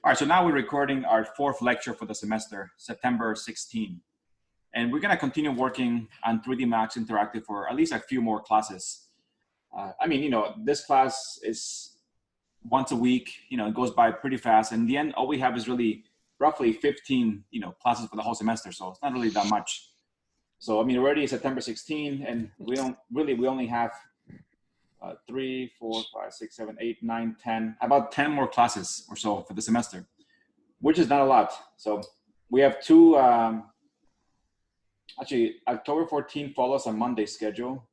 All right, so now we're recording our fourth lecture for the semester, September 16. And we're gonna continue working on 3D Max Interactive for at least a few more classes. This class is once a week, it goes by pretty fast. And in the end, all we have is really roughly 15, classes for the whole semester. So it's not really that much. So, we're already September 16 and we only have 3, 4, 5, 6, 7, 8, 9, 10, about 10 more classes or so for the semester, which is not a lot. So we have two, actually October 14 follows a Monday schedule,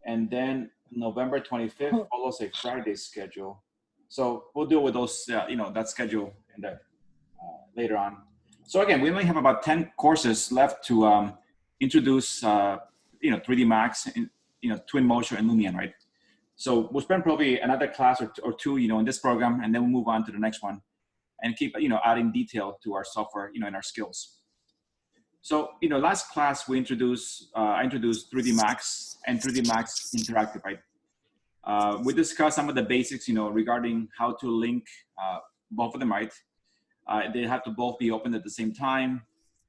and then November 25th follows a Friday schedule. So we'll deal with those, that schedule in the, later on. So again, we only have about 10 courses left to introduce, 3D Max, Twinmotion and Lumion, right? So we'll spend probably another class or two, in this program, and then we'll move on to the next one and keep, adding detail to our software, and our skills. So, last class we introduced, I introduced 3D Max and 3D Max Interactive, right? We discussed some of the basics, regarding how to link both of them, right? They have to both be open at the same time,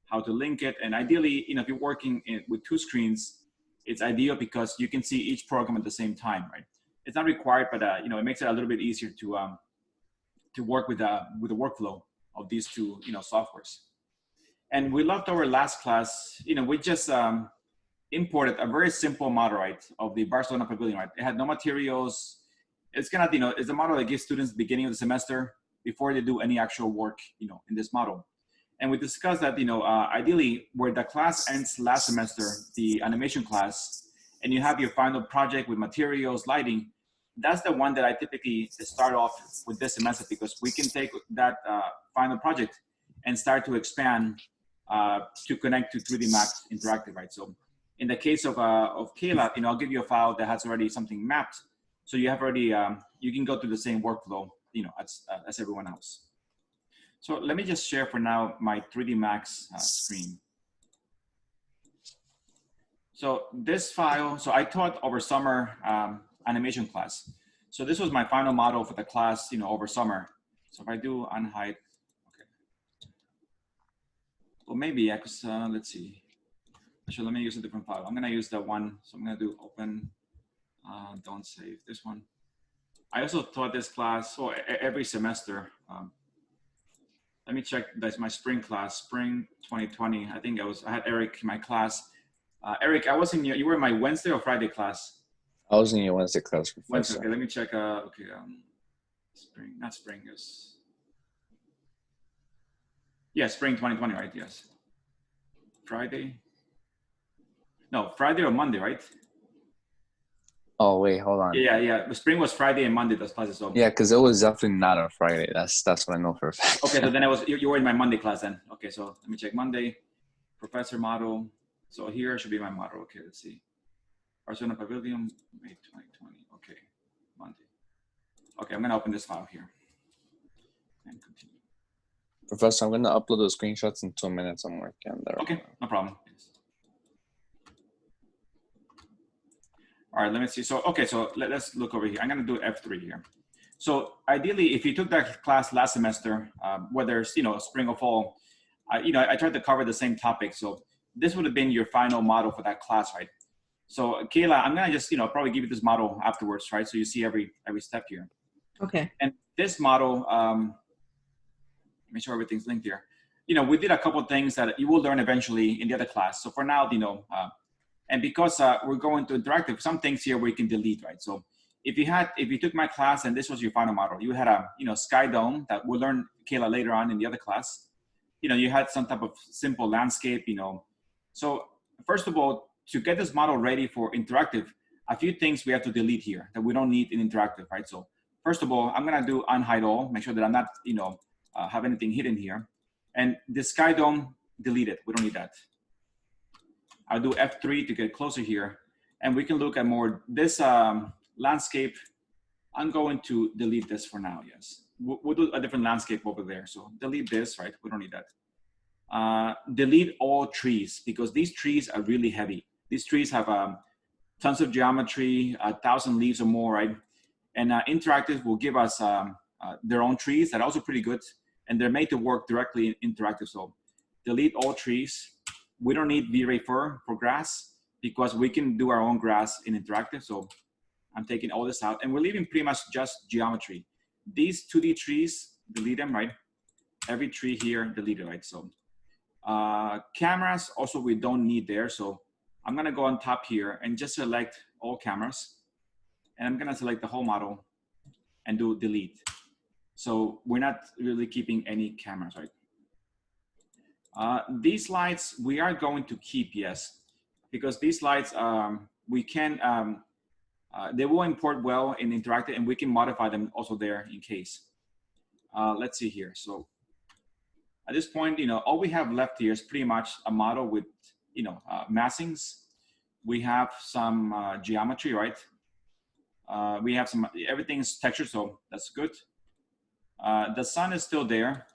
how to link it. And ideally, if you're working with two screens, it's ideal because you can see each program at the same time, right? It's not required, but it makes it a little bit easier to work with the workflow of these two, softwares. And we left our last class, we just imported a very simple model, right, of the Barcelona Pavilion, right? It had no materials. It's kind of, it's a model that gives students the beginning of the semester before they do any actual work, in this model. And we discussed that, ideally, where the class ends last semester, the animation class, and you have your final project with materials, lighting, that's the one that I typically start off with this semester, because we can take that final project and start to expand to connect to 3D Max Interactive, right? So in the case of Kayla, I'll give you a file that has already something mapped. So you have already, you can go through the same workflow, as everyone else. So let me just share for now my 3D Max screen. So this file, so I taught over summer animation class. So this was my final model for the class, over summer. So if I do unhide, okay. Well, maybe I could, let's see. Actually, let me use a different file. I'm gonna use that one. So I'm gonna do open, don't save this one. I also taught this class, so every semester. Let me check, that's my spring class, spring 2020. I think I had Eric in my class. Eric, I was in you were in my Wednesday or Friday class? I was in your Wednesday class. Wednesday, okay, let me check, spring, not spring, is, yeah, spring 2020, right, yes. Friday? No, Friday or Monday, right? Oh, wait, hold on. Yeah, spring was Friday and Monday, those classes. So. Yeah, because it was definitely not on Friday. That's what I know for a fact. Okay, so then you were in my Monday class then. Okay, so let me check Monday, professor model. So here should be my model. Okay, let's see. Barcelona Pavilion, May 2020. Okay, Monday. Okay, I'm gonna open this file here and continue. Professor, I'm gonna upload the screenshots in 2 minutes. I'm working on that. Okay, no problem. All right, let me see. So, okay, so let's look over here. I'm gonna do F3 here. So ideally, if you took that class last semester, whether it's, spring or fall, I tried to cover the same topic. So this would have been your final model for that class, right? So Kayla, I'm gonna just, probably give you this model afterwards, right? So you see every step here. Okay. And this model, make sure everything's linked here. We did a couple of things that you will learn eventually in the other class. So for now, and because we're going to interactive, some things here we can delete, right? So if you took my class and this was your final model, you had a, sky dome that we'll learn, Kayla, later on in the other class. You had some type of simple landscape, So first of all, to get this model ready for interactive, a few things we have to delete here that we don't need in interactive, right? So first of all, I'm gonna do unhide all, make sure that I'm not, have anything hidden here. And the sky dome, delete it, we don't need that. I'll do F3 to get closer here. And we can look at more, this landscape, I'm going to delete this for now, yes. We'll do a different landscape over there. So delete this, right? We don't need that. Delete all trees because these trees are really heavy. These trees have tons of geometry, 1,000 leaves or more, right? And interactive will give us their own trees that are also pretty good. and they're made to work directly in interactive. So delete all trees. We don't need V-Ray for grass because we can do our own grass in interactive. So I'm taking all this out and we're leaving pretty much just geometry. These 2D trees, delete them, right? Every tree here, delete it, right? So cameras also we don't need there. So I'm gonna go on top here and just select all cameras. And I'm gonna select the whole model and do delete. So we're not really keeping any cameras, right? These lights we are going to keep, yes, because these lights we can, they will import well in interactive and we can modify them also there in case. Let's see here. So at this point, you know, all we have left here is pretty much a model with, you know, massings. We have some geometry, right? We have some, everything's textured, so that's good. The sun is still there.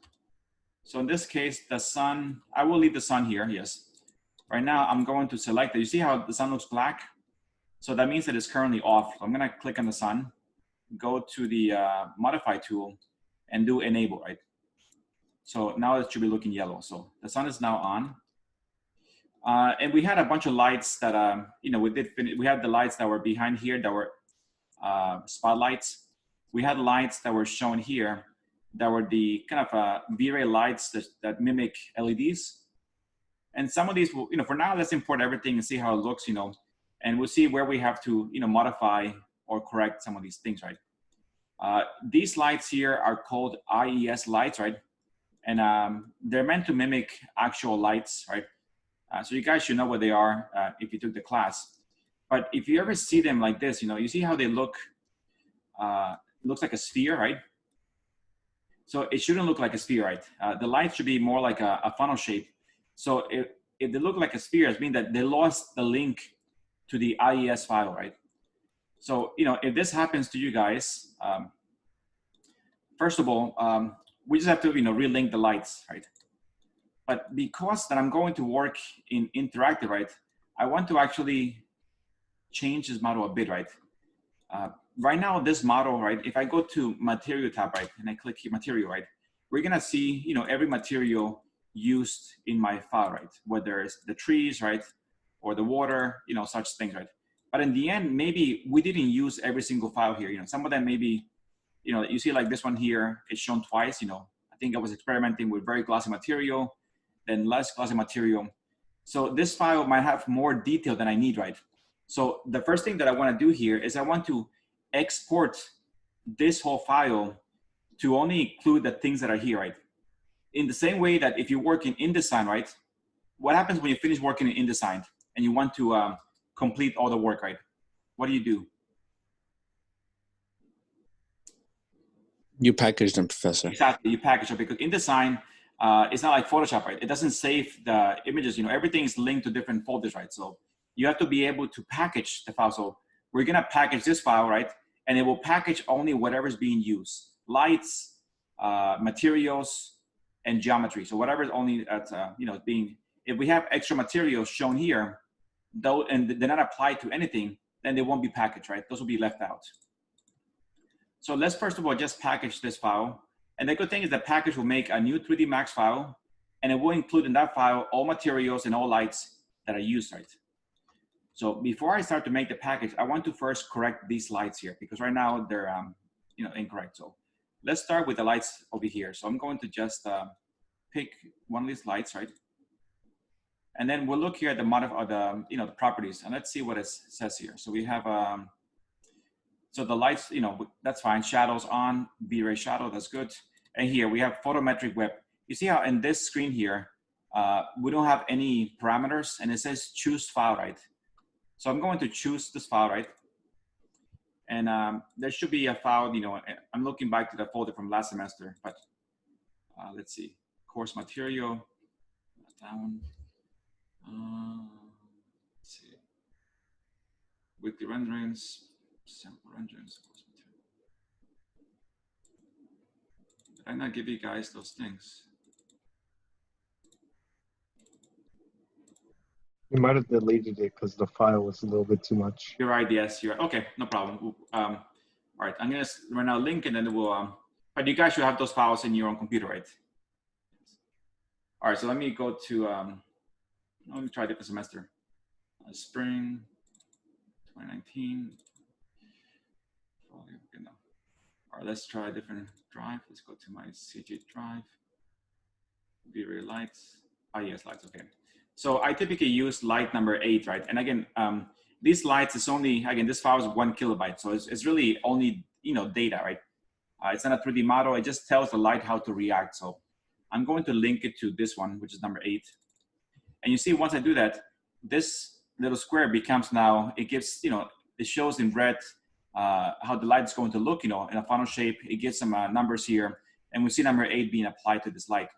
So in this case, the sun, I will leave the sun here, yes. Right now, I'm going to select it. You see how the sun looks black? So that means that it's currently off. So I'm gonna click on the sun, go to the modify tool and do enable, right? So now it should be looking yellow. So the sun is now on. And we had a bunch of lights that, you know, we had the lights that were behind here that were spotlights. We had lights that were shown here that were the kind of V-Ray lights that mimic LEDs. And some of these will, you know, for now, let's import everything and see how it looks, you know, and we'll see where we have to, you know, modify or correct some of these things, right? These lights here are called IES lights, right? And they're meant to mimic actual lights, right? So you guys should know what they are if you took the class. But if you ever see them like this, you know, you see how they look, looks like a sphere, right? So it shouldn't look like a sphere, right? The light should be more like a funnel shape. So if they look like a sphere, it means that they lost the link to the IES file, right? So, you know, if this happens to you guys, first of all, we just have to, you know, relink the lights, right? But because that I'm going to work in interactive, right? I want to actually change this model a bit, right? Right now, this model, right? If I go to material tab, right? And I click here, material, right? We're gonna see, you know, every material used in my file, right? Whether it's the trees, right? Or the water, you know, such things, right? But in the end, maybe we didn't use every single file here. You know, some of them maybe, you know, you see like this one here, it's shown twice, you know. I think I was experimenting with very glossy material, then less glossy material. So this file might have more detail than I need, right? So the first thing that I want to do here is I want to export this whole file to only include the things that are here, right? In the same way that if you work in InDesign, right? What happens when you finish working in InDesign and you want to complete all the work, right? What do? You package them, Professor. Exactly, you package them because InDesign, it's not like Photoshop, right? It doesn't save the images, you know, everything is linked to different folders, right? So you have to be able to package the file. So we're gonna package this file, right? And it will package only whatever is being used. Lights, materials, and geometry. So whatever is only at, you know, being, if we have extra materials shown here, though, and they're not applied to anything, then they won't be packaged, right? Those will be left out. So let's first of all just package this file. And the good thing is that package will make a new 3D Max file, and it will include in that file all materials and all lights that are used, right? So before I start to make the package, I want to first correct these lights here because right now they're you know, incorrect. So let's start with the lights over here. So I'm going to just pick one of these lights, right? And then we'll look here at the you know, the properties, and let's see what it says here. So we have so the lights, you know, that's fine. Shadows on, V-Ray shadow, that's good. And here we have photometric web. You see how in this screen here, we don't have any parameters, and it says choose file, right? So I'm going to choose this file, right? And there should be a file, you know, I'm looking back to the folder from last semester, but let's see, course material, down, let's see, weekly renderings, sample renderings, course material. Did I not give you guys those things? You might have deleted it because the file was a little bit too much. You're right, yes, you're okay, no problem. All right, I'm gonna right now link and then we'll, But you guys should have those files in your own computer, right? All right, so let me go to, let me try a different semester. Spring 2019. All right, let's try a different drive. Let's go to my CG drive. V-Ray lights. Yes, lights, okay. So I typically use light number 8, right? And again, these lights is only, again, this file is 1 kilobyte. So it's really only, data, right? It's not a 3D model. It just tells the light how to react. So I'm going to link it to this one, which is number 8. And you see, once I do that, this little square becomes now, it gives, it shows in red how the light is going to look, in a funnel shape. It gives some numbers here. And we see number 8 being applied to this light.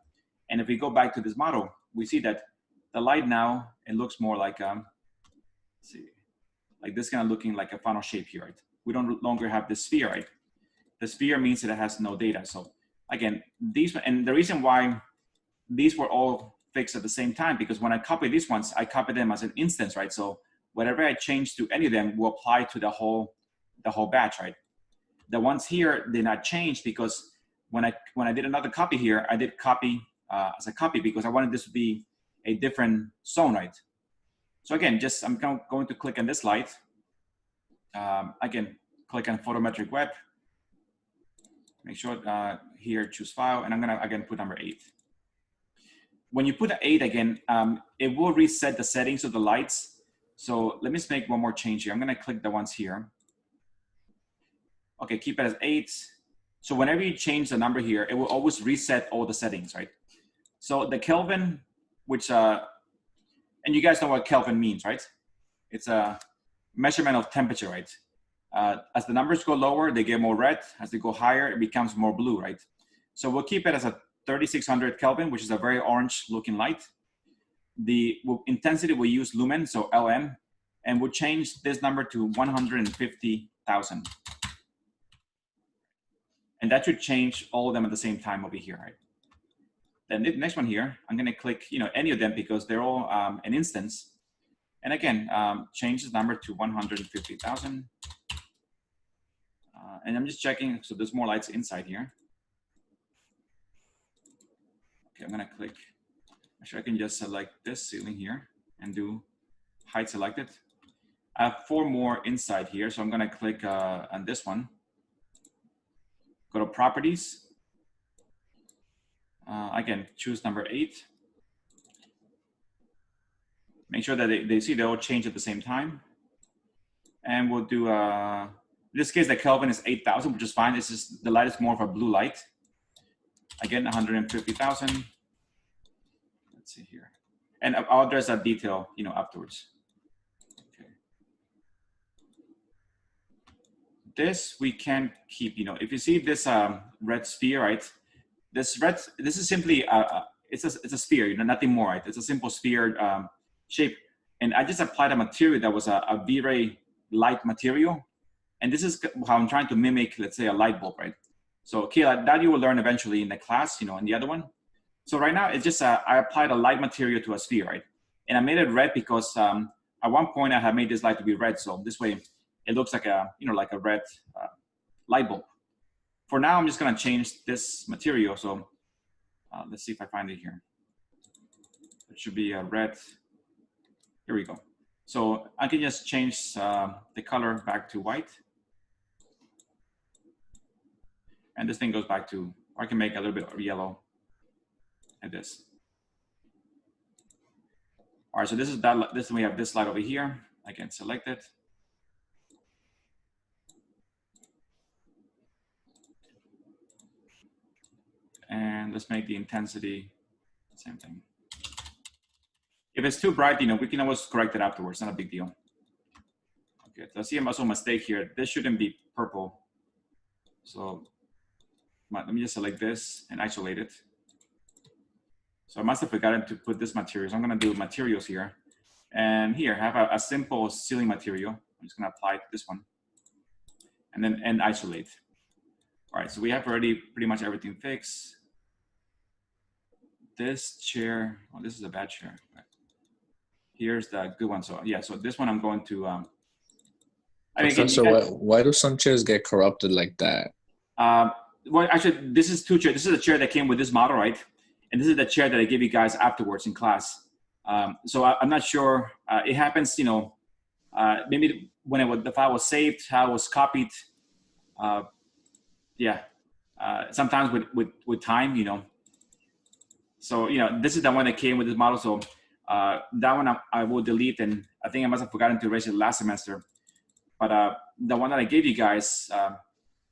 And if we go back to this model, we see that the light now, it looks more like, let's see, like this kind of looking like a funnel shape here, right? We don't longer have the sphere, right? The sphere means that it has no data. So again, these, and the reason why these were all fixed at the same time, because when I copy these ones, I copy them as an instance, right? So whatever I change to any of them will apply to the whole batch, right? The ones here did not change because when I did another copy here, I did copy as a copy because I wanted this to be a different zone, right? So again, I'm going to click on this light. Again, click on photometric web. Make sure here, choose file, and I'm gonna again put number 8. When you put an 8 again, it will reset the settings of the lights. So let me just make one more change here. I'm gonna click the ones here. Okay, keep it as 8. So whenever you change the number here, it will always reset all the settings, right? So the Kelvin, which, and you guys know what Kelvin means, right? It's a measurement of temperature, right? As the numbers go lower, they get more red. As they go higher, it becomes more blue, right? So we'll keep it as a 3600 Kelvin, which is a very orange looking light. The intensity we use lumen, so LM, and we'll change this number to 150,000. And that should change all of them at the same time over here, right? Then the next one here, I'm gonna click, any of them because they're all an instance. And again, change this number to 150,000. And I'm just checking, so there's more lights inside here. Okay, I'm gonna click. Actually, I can just select this ceiling here and do height selected. I have 4 more inside here, so I'm gonna click on this one. Go to properties. Again, choose number 8. Make sure that they see they all change at the same time. And we'll do, in this case, the Kelvin is 8,000, which is fine. It's just, the light is more of a blue light. Again, 150,000. Let's see here. And I'll address that detail, afterwards. Okay. This we can keep, if you see this red sphere, right? This is simply, it's a sphere, nothing more, right? It's a simple sphere shape. And I just applied a material that was a V-Ray light material. And this is how I'm trying to mimic, let's say, a light bulb, right? So, okay, that you will learn eventually in the class, in the other one. So right now, it's just, I applied a light material to a sphere, right? And I made it red because at one point I had made this light to be red. So this way, it looks like a, like a red light bulb. For now, I'm just gonna change this material. So let's see if I find it here. It should be a red. Here we go. So I can just change the color back to white. And this thing goes back to, or I can make a little bit of yellow like this. All right, so this is that. This we have this light over here. I can select it. And let's make the intensity same thing. If it's too bright, we can always correct it afterwards. Not a big deal. Okay, so I see also a mistake here. This shouldn't be purple. So let me just select this and isolate it. So I must have forgotten to put this material. So I'm gonna do materials here. And here, I have a simple ceiling material. I'm just gonna apply it to this one. And then isolate. All right, so we have already pretty much everything fixed. This chair, oh, this is a bad chair. Here's the good one. So yeah, so this one I'm going to, Professor, why do some chairs get corrupted like that? well, actually, this is two chairs. This is the chair that came with this model, right? And this is the chair that I gave you guys afterwards in class. So I'm not sure. It happens, maybe when the file was saved, how it was copied. Yeah. Sometimes with time, So, this is the one that came with this model. So that one I will delete, and I think I must have forgotten to erase it last semester. But the one that I gave you guys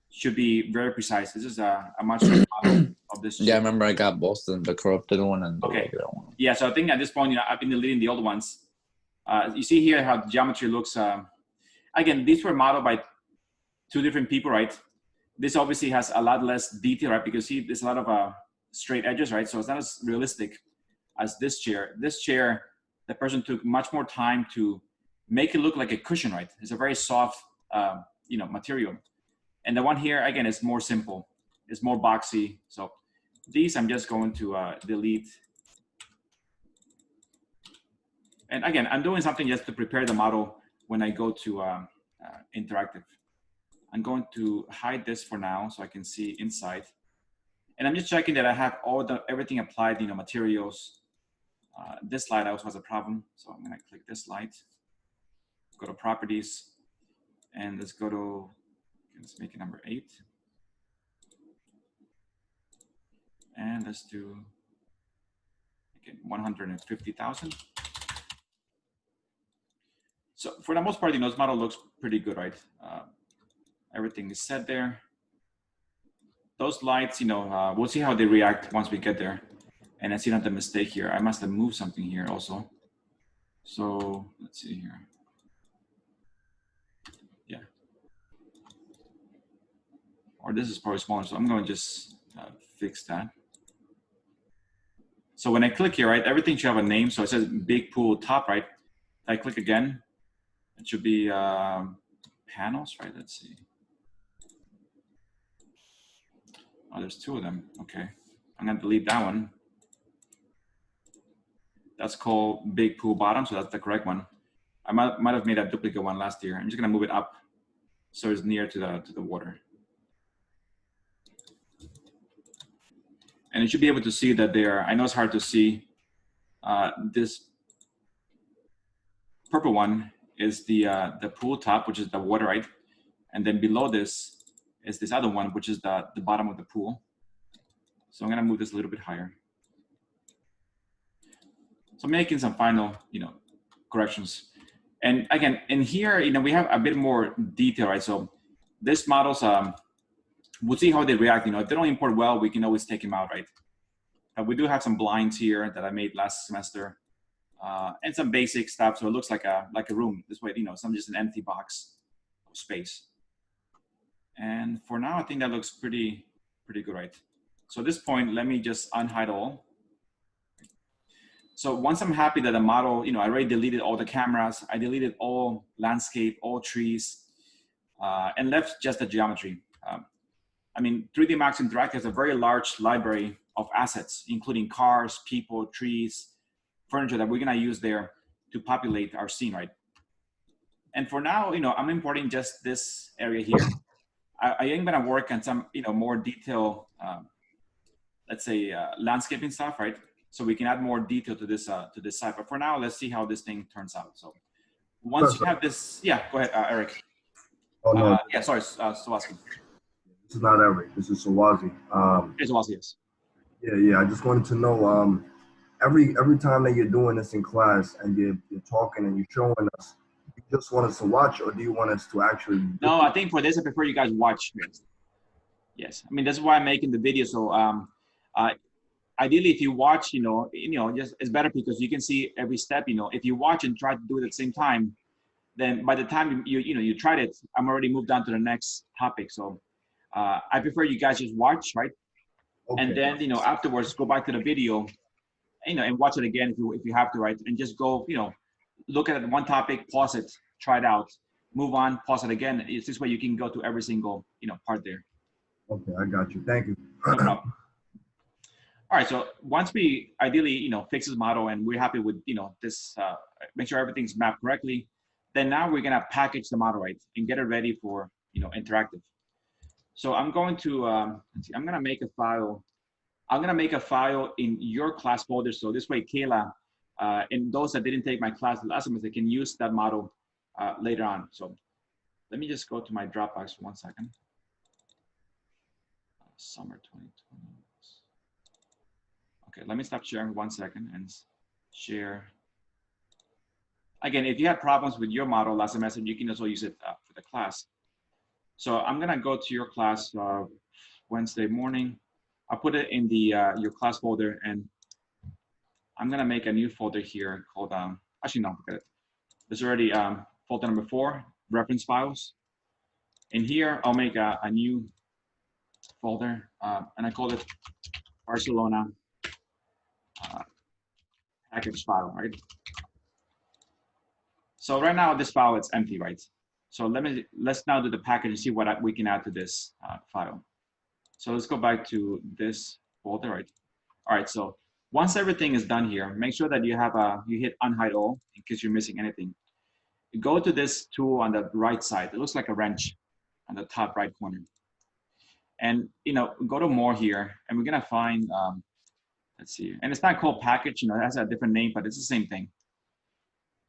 should be very precise. This is a much better model of this. Yeah, I remember I got both of them, the corrupted one and the Okay. regular one. Yeah, so I think at this point, I've been deleting the old ones. You see here how the geometry looks. Again, these were modeled by two different people, right? This obviously has a lot less detail, right? Because see, there's a lot of straight edges, right? So it's not as realistic as this chair. This chair, the person took much more time to make it look like a cushion, right? It's a very soft, material. And the one here, again, is more simple. It's more boxy. So these I'm just going to delete. And again, I'm doing something just to prepare the model when I go to interactive. I'm going to hide this for now so I can see inside. And I'm just checking that I have everything applied, materials. This slide also has a problem. So I'm gonna click this slide, go to properties, and let's make it number 8. And let's do, again, 150,000. So for the most part, this model looks pretty good, right? Everything is set there. Those lights, we'll see how they react once we get there. And I see another mistake here. I must have moved something here also. So let's see here. Yeah. Or this is probably smaller, so I'm going to just fix that. So when I click here, right, everything should have a name. So it says Big Pool top, right? If I click again, it should be panels, right? Let's see. Oh, there's 2 of them. Okay. I'm going to delete that one. That's called Big Pool Bottom, so that's the correct one. I might have made a duplicate one last year. I'm just going to move it up so it's near to the water. And you should be able to see that there. I know it's hard to see. This purple one is the pool top, which is the water, right? And then below this is this other one, which is the bottom of the pool. So I'm gonna move this a little bit higher. So making some final, corrections. And again, in here, we have a bit more detail, right? So this models, we'll see how they react. If they don't import well, we can always take them out, right? We do have some blinds here that I made last semester, and some basic stuff. So it looks like a room this way, some just an empty box of space. And for now, I think that looks pretty good, right? So at this point, let me just unhide all. So once I'm happy that the model, I already deleted all the cameras, I deleted all landscape, all trees, and left just the geometry. 3D Max Interactive has a very large library of assets, including cars, people, trees, furniture that we're gonna use there to populate our scene, right? And for now, I'm importing just this area here. I am gonna work on some, more detail, let's say landscaping stuff, right? So we can add more detail to this site. But for now, let's see how this thing turns out. So once you have this, yeah, go ahead, Eric. Oh, no. Yeah, sorry, Sawaski. This is not Eric. This is Sawazi. Sawazi, yes. Yeah. I just wanted to know, every time that you're doing this in class and you're talking and you're showing us, you just want us to watch, or do you want us to actually? No, I think for this, I prefer you guys watch. Yes. That's why I'm making the video. So ideally, if you watch, just it's better because you can see every step. If you watch and try to do it at the same time, then by the time you tried it, I'm already moved on to the next topic. So I prefer you guys just watch, right? Okay. And then afterwards go back to the video, and watch it again if you have to, right? And just go, look at one topic, pause it, try it out, move on, pause it again. It's this way you can go to every single part there. Okay, I got you. Thank you. No problem. All right, so once we ideally, fix this model and we're happy with, this, make sure everything's mapped correctly, then now we're gonna package the model, right, and get it ready for, interactive. So I'm going to, let's see, I'm gonna make a file. I'm gonna make a file in your class folder. So this way, Kayla, and those that didn't take my class last semester can use that model later on. So let me just go to my Dropbox for 1 second. Summer 2020. Okay, let me stop sharing 1 second and share. Again, if you had problems with your model last semester, you can also use it for the class. So I'm gonna go to your class Wednesday morning. I'll put it in the your class folder, and I'm gonna make a new folder here called, actually no, forget it. There's already folder number 4, reference files. In here, I'll make a new folder, and I call it Barcelona package file, right? So right now this file it's empty, right? So let's now do the package and see what we can add to this file. So let's go back to this folder, right? All right, so once everything is done here, make sure that you have you hit unhide all in case you're missing anything. You go to this tool on the right side. It looks like a wrench on the top right corner. And go to more here, and we're gonna find, let's see, and it's not called package, it has a different name, but it's the same thing.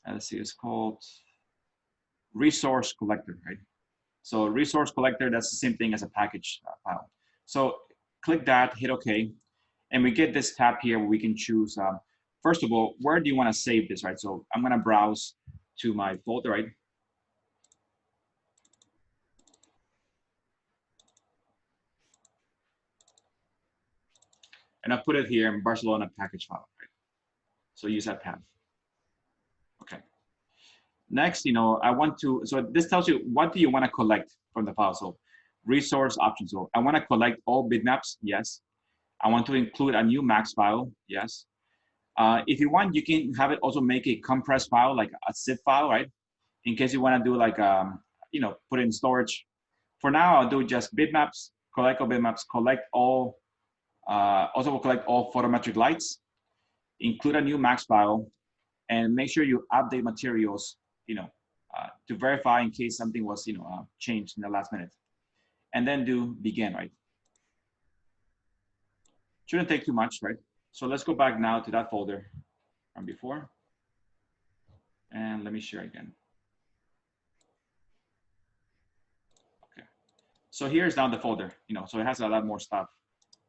Let's see, it's called resource collector, right? So resource collector, that's the same thing as a package file. So click that, hit OK, and we get this tab here where we can choose, first of all, where do you want to save this, right? So I'm going to browse to my folder, right? And I put it here in Barcelona package file, right? So use that tab. Okay. Next, I want to, so this tells you what do you want to collect from the file. So resource options. So I want to collect all bitmaps. Yes. I want to include a new max file. Yes. If you want, you can have it also make a compressed file, like a zip file, right? In case you want to do like, put it in storage. For now, I'll do just bitmaps, collect all bitmaps, collect all, also will collect all photometric lights, include a new max file, and make sure you update materials, to verify in case something was, changed in the last minute. And then do begin, right? Shouldn't take too much, right? So let's go back now to that folder from before. And let me share again. Okay. So here's now the folder, so it has a lot more stuff.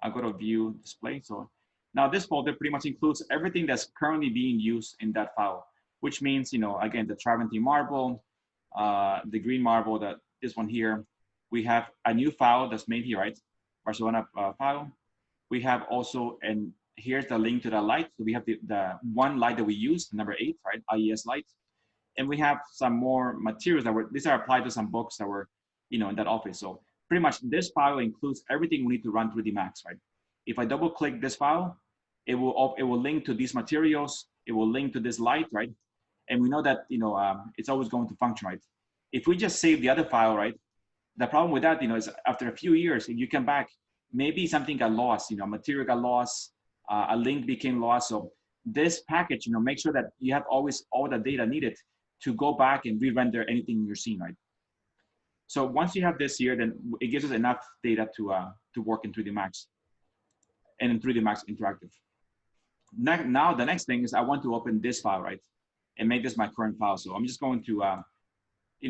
I'll go to view display. So now this folder pretty much includes everything that's currently being used in that file, which means, again, the Travertine marble, the green marble, this one here. We have a new file that's made here, right? Barcelona file. We have also, and here's the link to the light. So we have the one light that we used, number 8, right? IES light. And we have some more materials these are applied to some books that were, in that office. So pretty much this file includes everything we need to run 3D Max, right? If I double click this file, it will link to these materials. It will link to this light, right? And we know that, it's always going to function, right? If we just save the other file, right? The problem with that, is after a few years, if you come back, maybe something got lost, material got lost, a link became lost. So this package, make sure that you have always all the data needed to go back and re-render anything in your scene, right? So once you have this here, then it gives us enough data to work in 3D Max and in 3D Max Interactive. Now the next thing is I want to open this file, right? And make this my current file. So I'm just going to,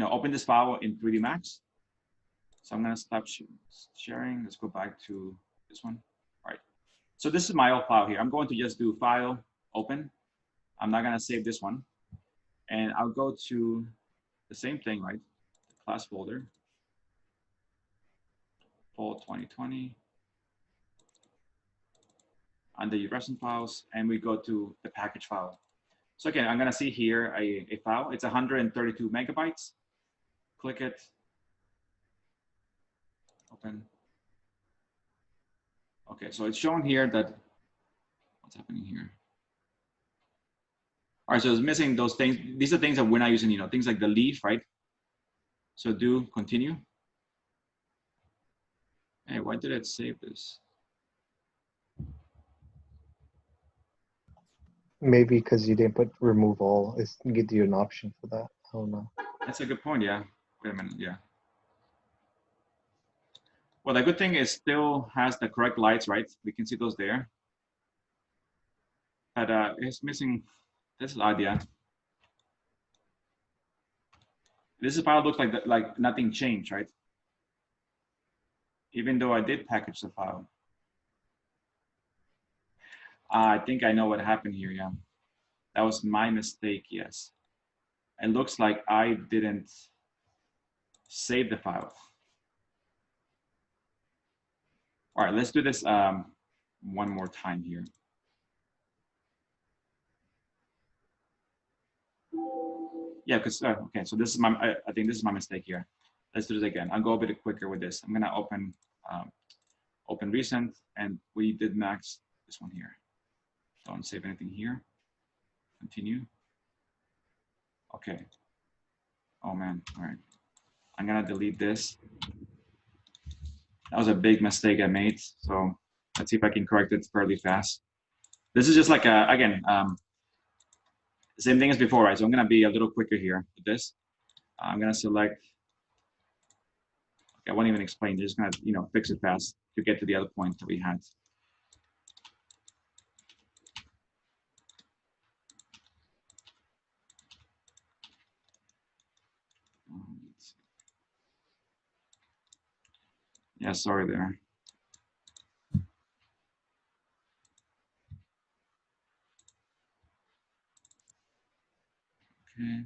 open this file in 3D Max. So I'm going to stop sharing. Let's go back to this one. All right. So this is my old file here. I'm going to just do File, Open. I'm not going to save this one. And I'll go to the same thing, right? The class folder, Fall 2020. Under your resin files, and we go to the package file. So again, I'm going to see here a file. It's 132 megabytes. Click it. Open. Okay, so it's shown here that, what's happening here? All right, so it's missing those things. These are things that we're not using, things like the leaf, right? So do continue. Hey, why did it save this? Maybe because you didn't put remove all. It gives you an option for that. I don't know. That's a good point, yeah. Wait a minute, yeah. Well, the good thing is still has the correct lights, right? We can see those there. But it's missing, this is odd, yeah. This is file looks like nothing changed, right? Even though I did package the file. I think I know what happened here, yeah. That was my mistake, yes. It looks like I didn't save the file. All right, let's do this one more time here. Yeah, because, okay, so this is my, I think this is my mistake here. Let's do this again. I'll go a bit quicker with this. I'm gonna open recent, and we did max this one here. Don't save anything here. Continue. Okay. Oh man, all right. I'm gonna delete this. That was a big mistake I made. So let's see if I can correct it fairly fast. This is just like a, again, same thing as before, right? So I'm gonna be a little quicker here with this. I'm gonna select, okay, I won't even explain, just gonna, you know, fix it fast to get to the other point that we had. Yeah, sorry there. Okay.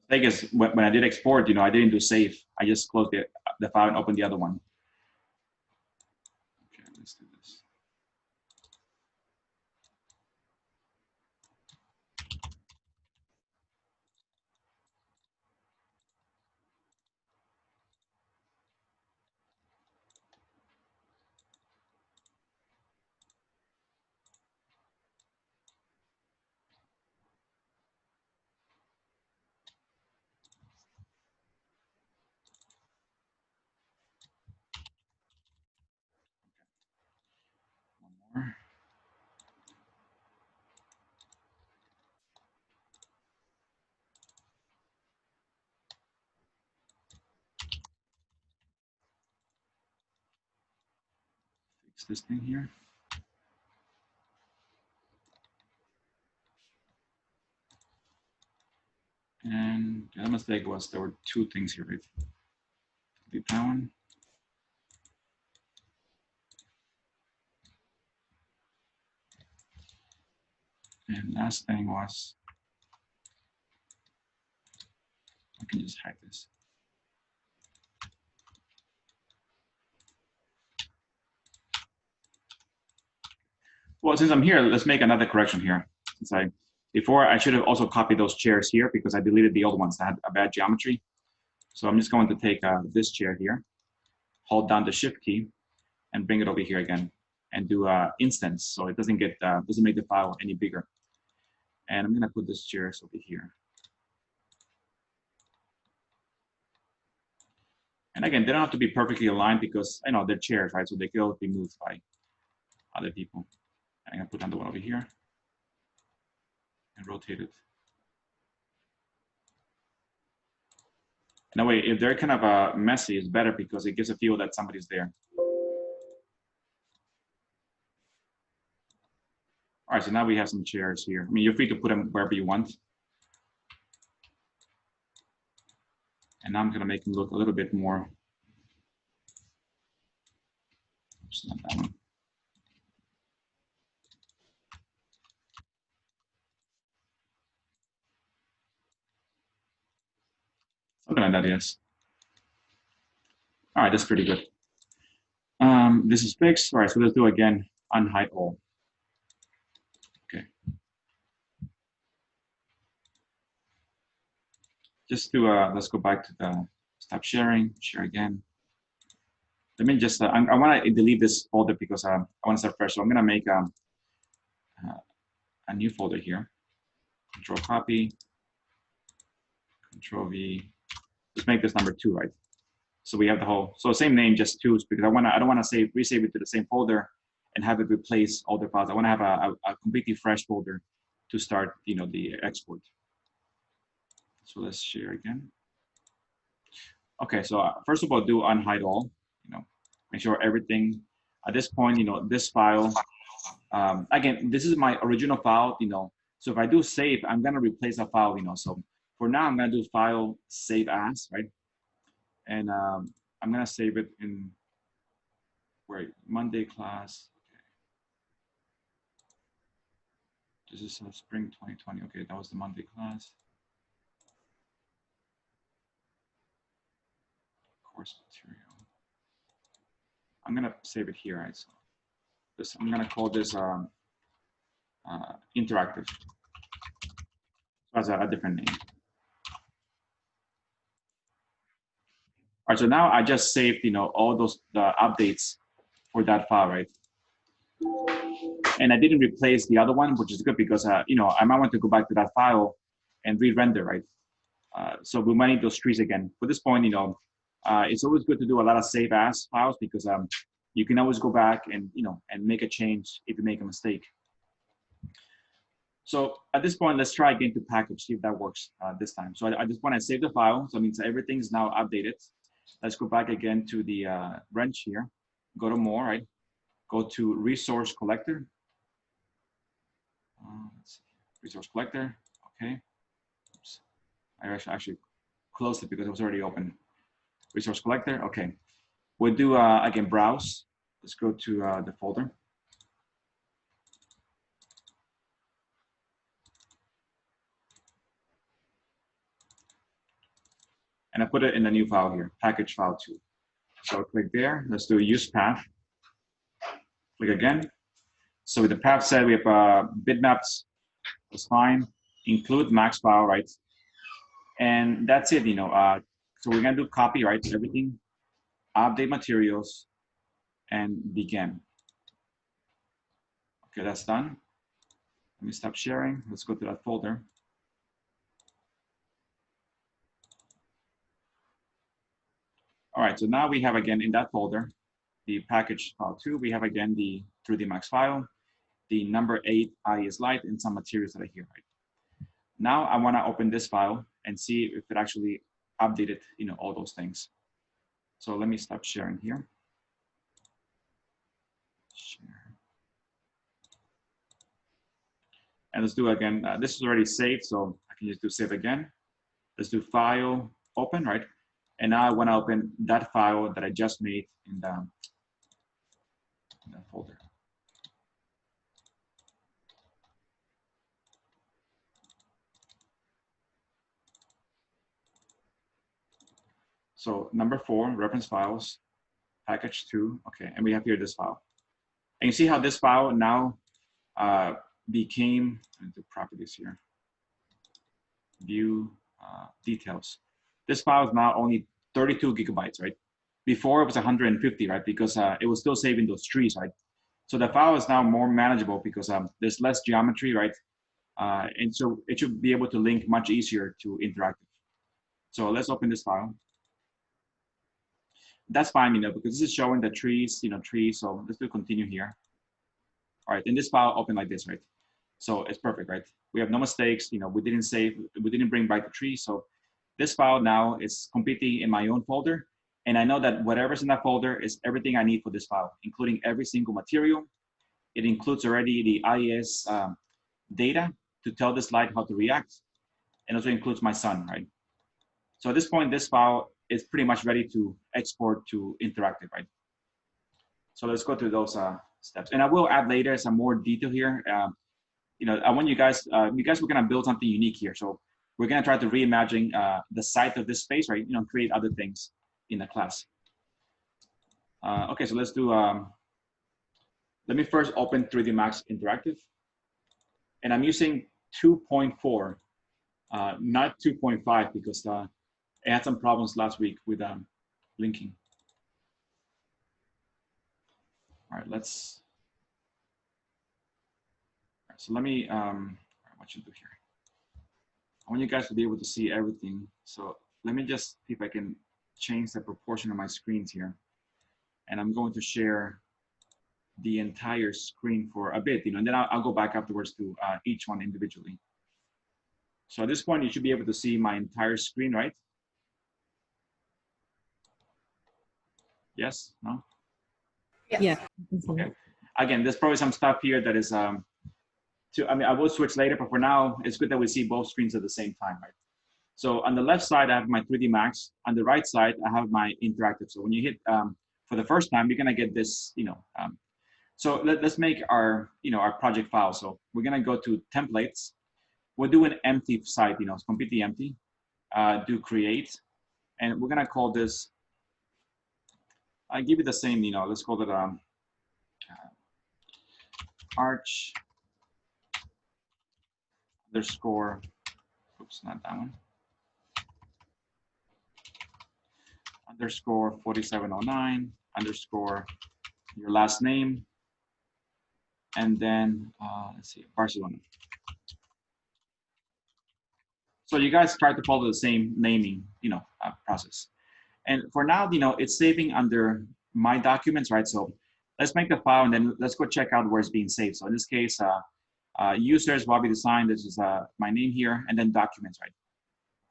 Thing is, when I did export, you know, I didn't do save. I just closed the file and opened the other one. Okay, let's do this. One more. Fix this thing here. And the other mistake was there were two things here, right? Delete that one. And last thing was, I can just hack this. Well, since I'm here, let's make another correction here. Since before I should have also copied those chairs here because I deleted the old ones that had a bad geometry. So I'm just going to take this chair here, hold down the shift key, and bring it over here again, and do instance, so it doesn't get doesn't make the file any bigger. And I'm gonna put this chairs over here. And again, they don't have to be perfectly aligned because I know they're chairs, right? So they can be moved by other people. I'm gonna put another one over here and rotate it. And that way, if they're kind of messy, it's better because it gives a feel that somebody's there. All right, so now we have some chairs here. I mean, you're free to put them wherever you want. And now I'm gonna make them look a little bit more. Oops, not that one. Something like that, yes. All right, that's pretty good. This is fixed. All right, so let's do again, unhide all. Okay. Just to, let's go back to the stop sharing, share again. Let me just, I want to delete this folder because I want to start fresh. So I'm going to make a new folder here. Control copy, Control V. Let's make this number 2, right? So we have the whole, so same name, just 2, because I don't want to resave it to the same folder and have it replace all the files. I want to have a completely fresh folder to start, the export. So let's share again. Okay, so first of all, do unhide all. Make sure everything at this point, this file. Again, this is my original file. So if I do save, I'm gonna replace a file. So for now, I'm gonna do file save as, right? And I'm gonna save it in Monday class. Okay. This is spring 2020. Okay, that was the Monday class. Course material. I'm gonna save it here, right? So I'm gonna call this interactive. As a different name. All right, so now I just saved, all the updates for that file, right? And I didn't replace the other one, which is good because, I might want to go back to that file and re-render, right? So we might need those trees again. For this point, it's always good to do a lot of save as files because you can always go back and, and make a change if you make a mistake. So at this point, let's try again to package, see if that works this time. So I just want to save the file. So it means everything is now updated. Let's go back again to the wrench here. Go to more, right? Go to resource collector. Let's see. Resource collector, okay. Oops. I actually closed it because it was already open. Resource collector, okay. We'll do, again, browse. Let's go to the folder. And I put it in the new file here, package file 2. So click there, let's do use path. Click again. So with the path set, we have bitmaps, that's fine. Include max file, right? And that's it, so we're gonna do copy, right? Everything, update materials, and begin. Okay, that's done. Let me stop sharing. Let's go to that folder. All right, so now we have again in that folder, the package file 2, we have again the 3D Max file, the number 8 IES Lite, and some materials that are here, right? Now I wanna open this file and see if it actually updated, all those things. So let me stop sharing here. Share. And let's do again, this is already saved, so I can just do save again. Let's do file, open, right? And now I want to open that file that I just made in that folder. So number 4, reference files, package 2, okay, and we have here this file. And you see how this file now became, the properties here, view details. This file is now only 32 gigabytes, right? Before it was 150, right? Because it was still saving those trees, right? So the file is now more manageable because there's less geometry, right? And so it should be able to link much easier to interactive. So let's open this file. That's fine, because this is showing the trees, trees. So let's do continue here. All right, and this file open like this, right? So it's perfect, right? We have no mistakes. We didn't save, we didn't bring back the tree. So this file now is completely in my own folder. And I know that whatever's in that folder is everything I need for this file, including every single material. It includes already the IES data to tell this light how to react. And also includes my sun, right? So at this point, this file is pretty much ready to export to interactive, right? So let's go through those steps. And I will add later some more detail here. I want you guys were gonna build something unique here. So we're gonna try to reimagine the site of this space, right? Create other things in the class. Okay, so let's do, let me first open 3D Max Interactive. And I'm using 2.4, not 2.5 because I had some problems last week with linking. All right, So let me, what should I do here? I want you guys to be able to see everything. So let me just see if I can change the proportion of my screens here. And I'm going to share the entire screen for a bit, and then I'll go back afterwards to each one individually. So at this point, you should be able to see my entire screen, right? Yes? No? Yeah. Okay. Again, there's probably some stuff here that is, I will switch later, but for now, it's good that we see both screens at the same time, right? So on the left side, I have my 3D Max. On the right side, I have my interactive. So when you hit for the first time, you're gonna get this, so let's make our, our project file. So we're gonna go to templates. We'll do an empty site, it's completely empty. Do create, and we're gonna call this, I give it the same, let's call it arch underscore, oops, not that one. Underscore 4709 underscore your last name, and then let's see, Barcelona. So you guys try to follow the same naming, process. And for now, it's saving under my documents, right? So let's make the file and then let's go check out where it's being saved. So in this case, users, Bobby Design, this is my name here, and then documents, right?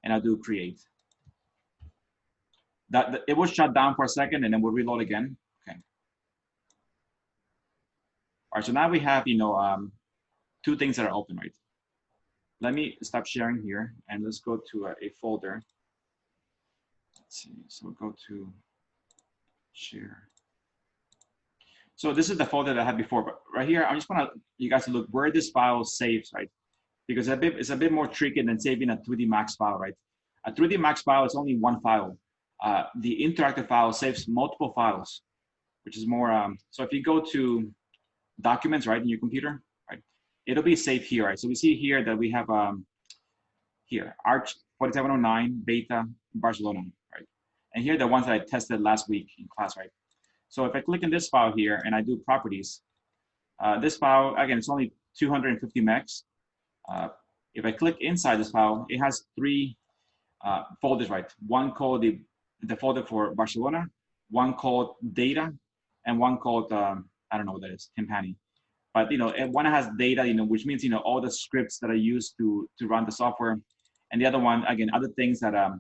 And I'll do create. It will shut down for a second and then we'll reload again. Okay. All right, so now we have, two things that are open, right? Let me stop sharing here and let's go to a folder. Let's see, so we'll go to share. So this is the folder that I had before, but right here, I just want you guys to look where this file saves, right? Because it's a bit more tricky than saving a 3D Max file, right? A 3D Max file is only one file. The interactive file saves multiple files, which is more, so if you go to documents, right, in your computer, right, it'll be saved here, right? So we see here that we have here, Arch 4709 Beta Barcelona, right? And here are the ones that I tested last week in class, right? So if I click in this file here and I do properties, this file, again, it's only 250 megs. If I click inside this file, it has three folders, right? One called the folder for Barcelona, one called data, and one called, I don't know what that is, Timpani. But, one has data, which means, all the scripts that are used to run the software. And the other one, again, other things that are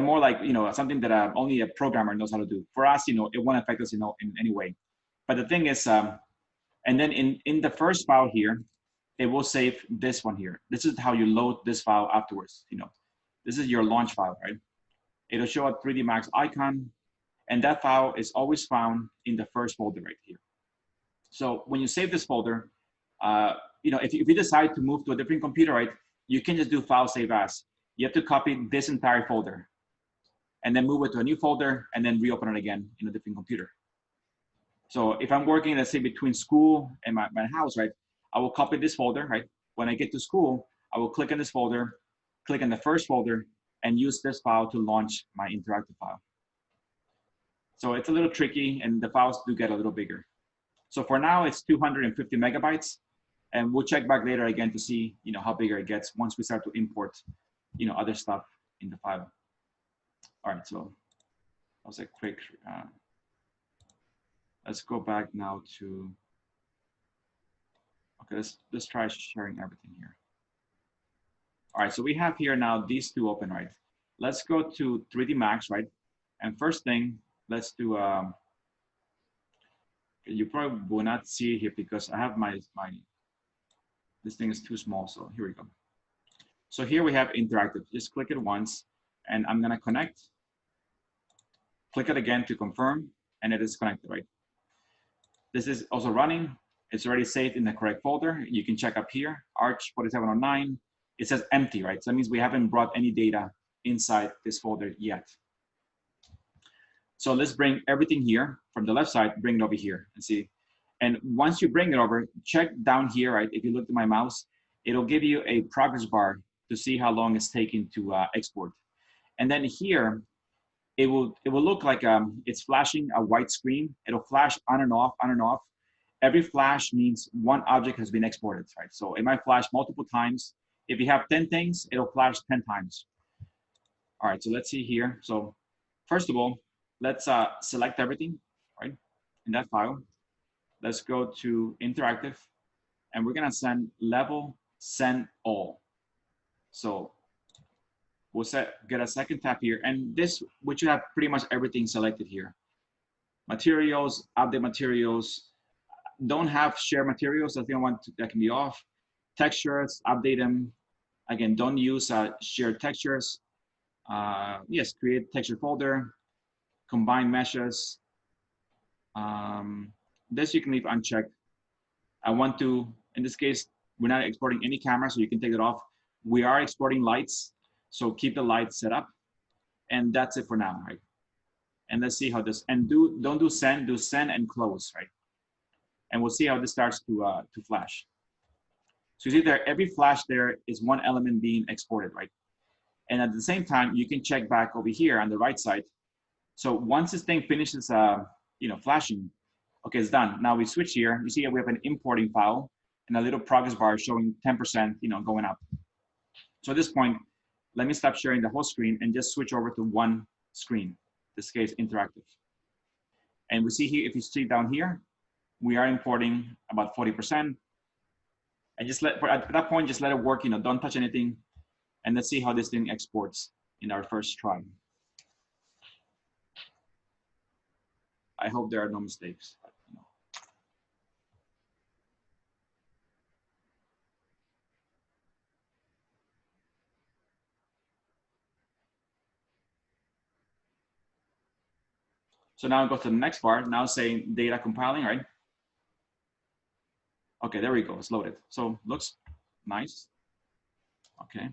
more like, something that only a programmer knows how to do. For us, it won't affect us, in any way. But the thing is, and then in the first file here, it will save this one here. This is how you load this file afterwards, This is your launch file, right? It'll show a 3D Max icon, and that file is always found in the first folder right here. So when you save this folder, if you decide to move to a different computer, right, you can just do file save as. You have to copy this entire folder and then move it to a new folder and then reopen it again in a different computer. So if I'm working, let's say, between school and my house, right, I will copy this folder, right? When I get to school, I will click on this folder, click on the first folder, and use this file to launch my interactive file. So it's a little tricky, and the files do get a little bigger. So for now, it's 250 megabytes, and we'll check back later again to see, how bigger it gets once we start to import, other stuff in the file. All right, so that was a quick. Let's go back now to. Okay, let's try sharing everything here. All right, so we have here now these two open, right? Let's go to 3D Max, right? And first thing, let's do, you probably will not see it here because I have this thing is too small, so here we go. So here we have interactive. Just click it once, and I'm gonna connect. Click it again to confirm, and it is connected, right? This is also running. It's already saved in the correct folder. You can check up here, Arch 4709. It says empty, right? So that means we haven't brought any data inside this folder yet. So let's bring everything here from the left side, bring it over here and see. And once you bring it over, check down here, right? If you look at my mouse, it'll give you a progress bar to see how long it's taking to export. And then here, it will look like it's flashing a white screen. It'll flash on and off, every flash means one object has been exported, right? So it might flash multiple times. If you have 10 things, it'll flash 10 times. All right, so let's see here. So first of all, let's select everything, right, in that file. Let's go to interactive, and we're gonna send level send all. So we'll get a second tab here, and this, we should have pretty much everything selected here. Materials, update materials, don't have share materials. I think that can be off. Textures, update them. Again, don't use shared textures. Yes, create texture folder, combine meshes. This you can leave unchecked. I want to, in this case, we're not exporting any camera, so you can take it off. We are exporting lights, so keep the lights set up. And that's it for now, right? And let's see how this, and don't do send, do send and close, right? And we'll see how this starts to flash. So you see there, every flash there is one element being exported, right? And at the same time, you can check back over here on the right side. So once this thing finishes, flashing, okay, it's done. Now we switch here. You see we have an importing file and a little progress bar showing 10%, going up. So at this point, let me stop sharing the whole screen and just switch over to one screen. In this case, interactive. And we see here, if you see down here, we are importing about 40%. And just at that point, just let it work, don't touch anything. And let's see how this thing exports in our first try. I hope there are no mistakes. So now I go to the next part, now saying data compiling, right? Okay, there we go, it's loaded. So looks nice. Okay.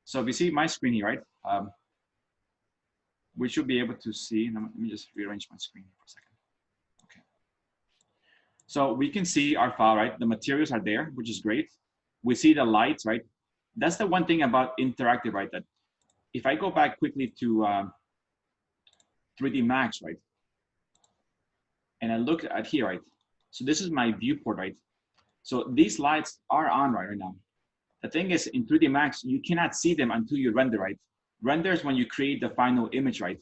So if you see my screen here, right? We should be able to see, let me just rearrange my screen for a second. Okay. So we can see our file, right? The materials are there, which is great. We see the lights, right? That's the one thing about interactive, right? That if I go back quickly to 3D Max, right? And I look at here, right? So this is my viewport, right? So these lights are on right now. The thing is, in 3D Max, you cannot see them until you render, right? Render is when you create the final image, right?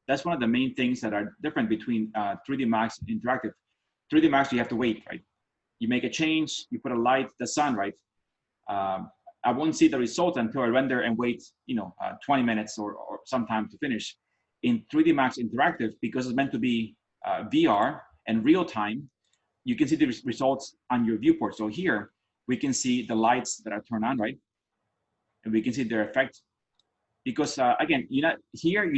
That's one of the main things that are different between 3D Max and interactive. 3D Max, you have to wait, right? You make a change, you put a light, the sun, right? I won't see the result until I render and wait, 20 minutes or some time to finish. In 3D Max Interactive, because it's meant to be VR and real time, you can see the results on your viewport. So here, we can see the lights that are turned on, right? And we can see their effect. Because again, you're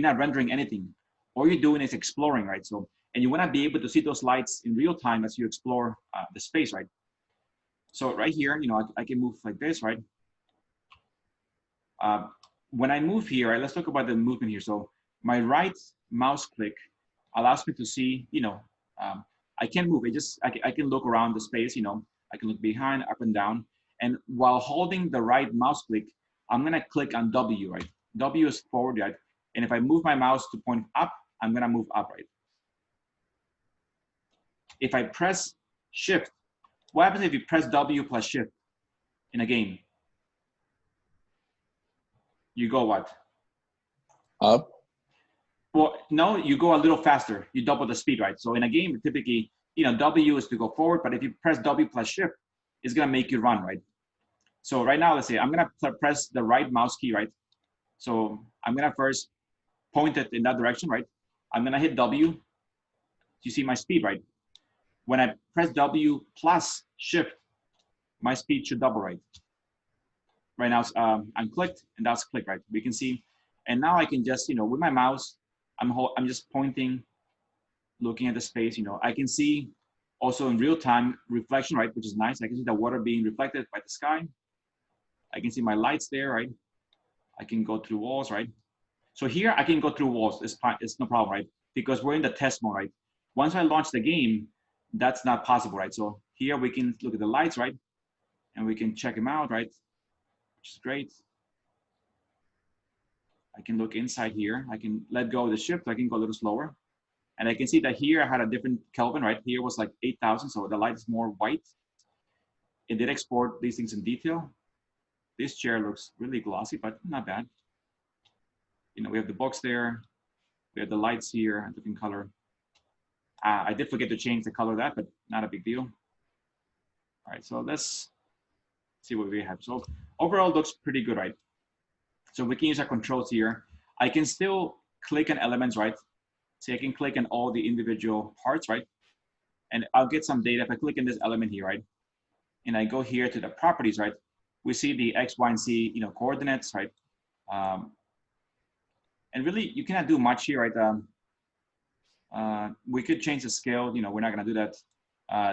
not rendering anything. All you're doing is exploring, right? So, and you wanna be able to see those lights in real time as you explore the space, right? So right here, I can move like this, right? When I move here, right, let's talk about the movement here. So my right mouse click allows me to see, I can move. I can look around the space, I can look behind, up and down. And while holding the right mouse click, I'm gonna click on W, right? W is forward, right? And if I move my mouse to point up, I'm gonna move up, right? If I press Shift, what happens if you press W plus Shift in a game? You go what? Up. Well, no, you go a little faster. You double the speed, right? So in a game, typically, W is to go forward, but if you press W plus Shift, it's gonna make you run, right? So right now, let's say I'm gonna press the right mouse key, right? So I'm gonna first point it in that direction, right? I'm gonna hit W. You see my speed, right? When I press W plus Shift, my speed should double, right? Right now, I'm clicked, and that's clicked, right? We can see, and now I can just, with my mouse, I'm just pointing, looking at the space. I can see also in real time reflection, right? Which is nice. I can see the water being reflected by the sky. I can see my lights there, right? I can go through walls, right? So here I can go through walls. It's no problem, right? Because we're in the test mode, right? Once I launch the game, that's not possible, right? So here we can look at the lights, right? And we can check them out, right? Which is great. I can look inside here. I can let go of the shift. I can go a little slower. And I can see that here I had a different Kelvin, right? Here was like 8,000, so the light is more white. It did export these things in detail. This chair looks really glossy, but not bad. You know, we have the box there. We have the lights here, a different color. I did forget to change the color of that, but not a big deal. All right, so let's see what we have. So overall looks pretty good, right? So we can use our controls here. I can still click on elements, right? So I can click on all the individual parts, right? And I'll get some data if I click on this element here, right? And I go here to the properties, right? We see the X, Y, and Z, you know, coordinates, right? And really, you cannot do much here, right? We could change the scale. You know, we're not gonna do that.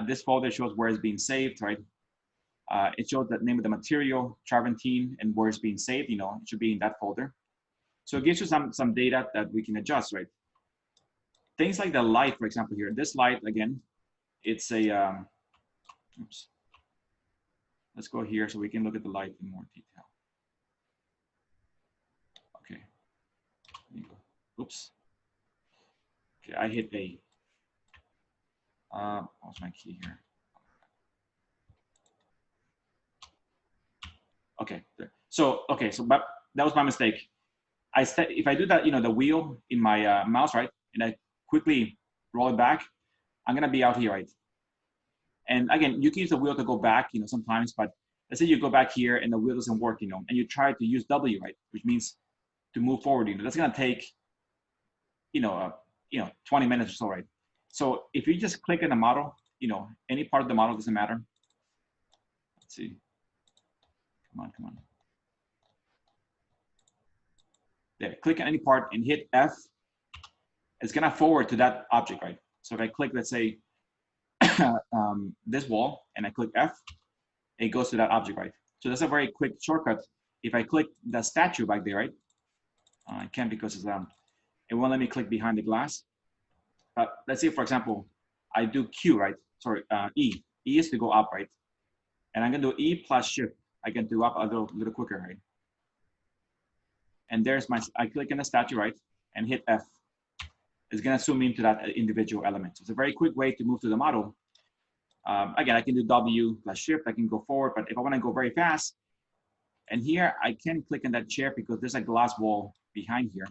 This folder shows where it's being saved, right? It shows the name of the material, Travertine, and where it's being saved. You know, it should be in that folder. So it gives you some data that we can adjust, right? Things like the light, for example, here. This light, again, it's a, oops. Let's go here so we can look at the light in more detail. Okay. Oops. Okay, I hit A. What's my key here? Okay. So but that was my mistake. If I do that, you know, the wheel in my mouse, right, and I quickly roll it back, I'm gonna be out here, right? And again, you can use the wheel to go back, you know, sometimes, but let's say you go back here and the wheel doesn't work, you know, and you try to use W, right, which means to move forward, you know, that's gonna take, 20 minutes or so, right? So if you just click on the model, you know, any part of the model doesn't matter. Let's see. Come on. There, click on any part and hit F. It's gonna forward to that object, right? So if I click, let's say, this wall, and I click F, it goes to that object, right? So that's a very quick shortcut. If I click the statue back there, right? I can't because it's, it won't let me click behind the glass. Let's say, for example, I do Q, right? Sorry, E. E is to go up, right? And I'm gonna do E plus Shift. I can do up a little quicker, right? And there's I click on the statue, right? And hit F. It's gonna zoom into that individual element. So it's a very quick way to move to the model. Again, I can do W plus Shift. I can go forward, but if I wanna go very fast, and here I can click on that chair because there's a glass wall behind here.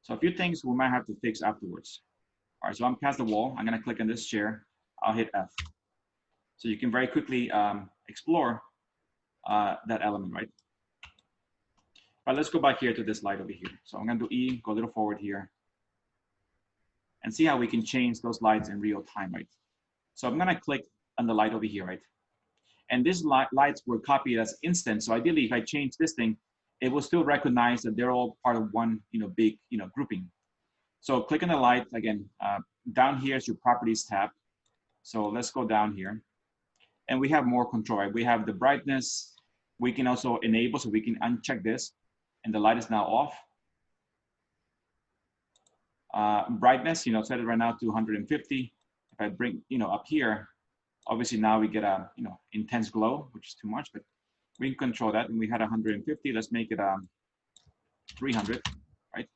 So a few things we might have to fix afterwards. All right, so I'm past the wall. I'm gonna click on this chair. I'll hit F. So you can very quickly explore that element, right? But let's go back here to this light over here. So I'm gonna do E, go a little forward here, and see how we can change those lights in real time, right? So I'm gonna click on the light over here, right? And these lights were copied as instant. So ideally, if I change this thing, it will still recognize that they're all part of one, big, grouping. So click on the light again. Down here is your properties tab. So let's go down here, and we have more control, right? We have the brightness. We can also enable, so we can uncheck this, and the light is now off. Brightness, set it right now to 150. If I bring, up here, obviously now we get a, intense glow, which is too much, but we can control that. And we had 150. Let's make it 300, right?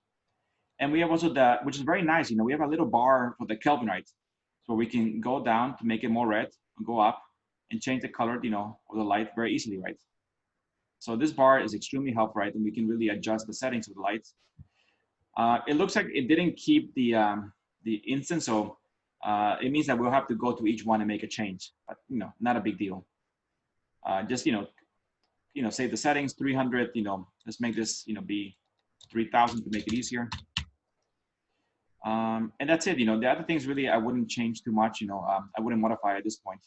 And we have also which is very nice. We have a little bar for the Kelvin, right? So we can go down to make it more red, and go up and change the color, of the light very easily, right? So this bar is extremely helpful, right? And we can really adjust the settings of the lights. It looks like it didn't keep the instance, so it means that we'll have to go to each one and make a change, but not a big deal. Just save the settings 300. Let's make this be 3000 to make it easier. And that's it. The other things really I wouldn't change too much. I wouldn't modify at this point.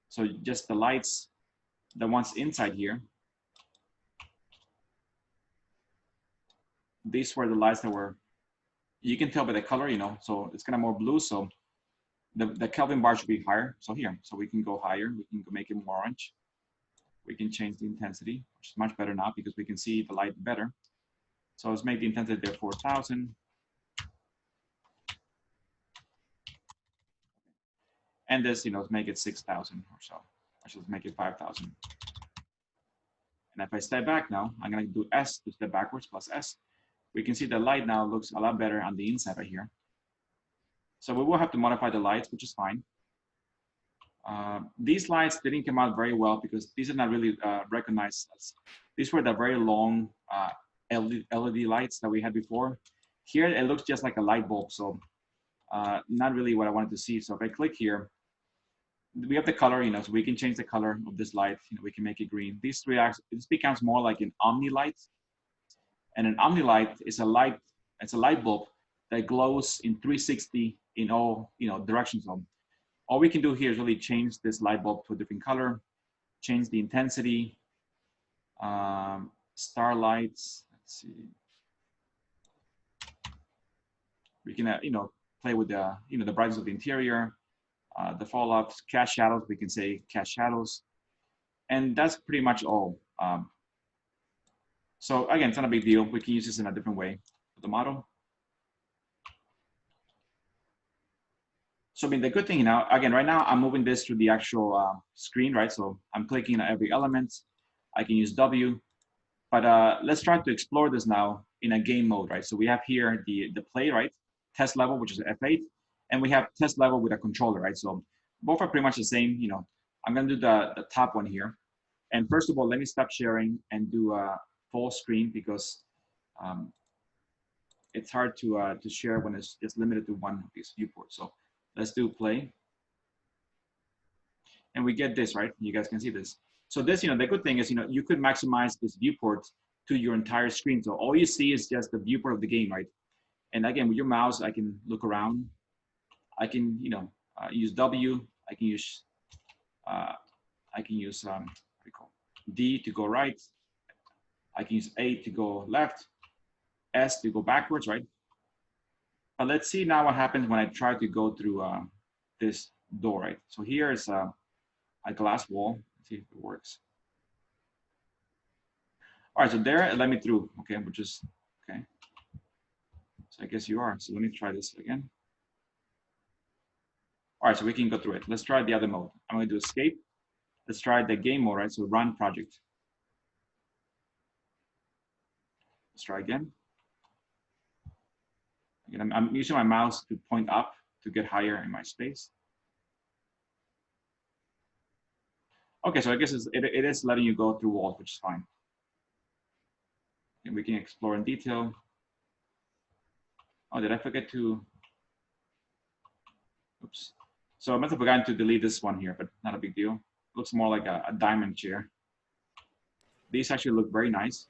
So just the lights, the ones inside here. These were the lights that were, you can tell by the color, so it's kind of more blue. So the Kelvin bar should be higher. So here, so we can go higher. We can make it more orange. We can change the intensity, which is much better now because we can see the light better. So let's make the intensity there 4000. And this, let's make it 6000 or so. Actually, let's make it 5000. And if I step back now, I'm gonna do S to step backwards, plus S. we can see the light now looks a lot better on the inside right here. So we will have to modify the lights, which is fine. These lights didn't come out very well because these are not really recognized as, these were the very long LED lights that we had before. Here, it looks just like a light bulb, so not really what I wanted to see. So if I click here, we have the color, you know, so we can change the color of this light. You know, we can make it green. This becomes more like an omni light. And an omni light is a light, it's a light bulb that glows in 360 in all, you know, directions. All we can do here is really change this light bulb to a different color, change the intensity, star lights, let's see. We can, you know, play with the, you know, the brightness of the interior, the fallout, cast shadows, we can say cast shadows. And that's pretty much all. So again, it's not a big deal. We can use this in a different way for the model. So I mean, the good thing now, again, right now I'm moving this to the actual screen, right? So I'm clicking on every element. I can use W, but let's try to explore this now in a game mode, right? So we have here the play, right? Test level, which is F8, and we have test level with a controller, right? So both are pretty much the same, you know. I'm gonna do the top one here. And first of all, let me stop sharing and do a full screen because it's hard to share when it's limited to one of these viewports. So let's do play. And we get this, right? You guys can see this. So this, you know, the good thing is, you know, you could maximize this viewport to your entire screen. So all you see is just the viewport of the game, right? And again, with your mouse, I can look around. I can, you know, use W. I can use D to go right. I can use A to go left, S to go backwards, right? But let's see now what happens when I try to go through this door, right? So here is a glass wall. Let's see if it works. All right, so there it let me through, okay, which is, okay. So I guess you are. So let me try this again. All right, so we can go through it. Let's try the other mode. I'm gonna do escape. Let's try the game mode, right? So run project. Let's try again. Again, I'm using my mouse to point up to get higher in my space. Okay, so I guess it is letting you go through walls, which is fine. And we can explore in detail. Oh, did I forget to? Oops. So I must have forgotten to delete this one here, but not a big deal. Looks more like a diamond chair. These actually look very nice.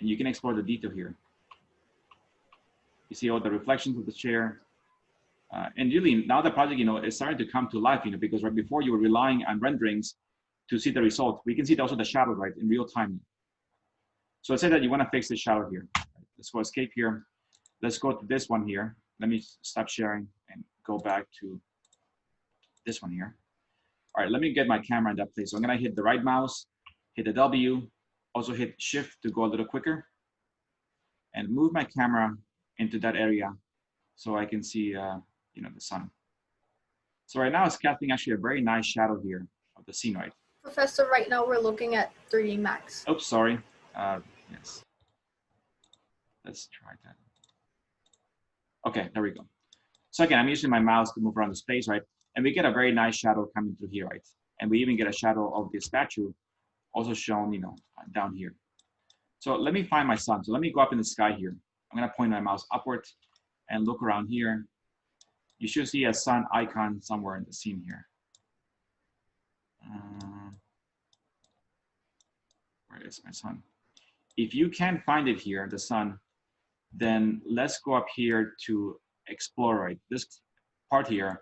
And you can explore the detail here. You see all the reflections of the chair. And really now the project, you know, is starting to come to life, you know, because right before you were relying on renderings to see the result. We can see also the shadow, right, in real time. So let's say that you want to fix this shadow here. Let's go escape here. Let's go to this one here. Let me stop sharing and go back to this one here. All right, let me get my camera in that place. So I'm gonna hit the right mouse, hit the W, also hit Shift to go a little quicker, and move my camera into that area so I can see, you know, the sun. So right now it's casting actually a very nice shadow here of the scene, right? Professor, right now we're looking at 3D Max. Oops, sorry. Yes. Let's try that. Okay, there we go. So again, I'm using my mouse to move around the space, right? And we get a very nice shadow coming through here, right? And we even get a shadow of the statue also shown, you know, down here. So let me find my sun. So let me go up in the sky here. I'm gonna point my mouse upward and look around here. You should see a sun icon somewhere in the scene here. Where is my sun? If you can't find it here, the sun, then let's go up here to explore, right? This part here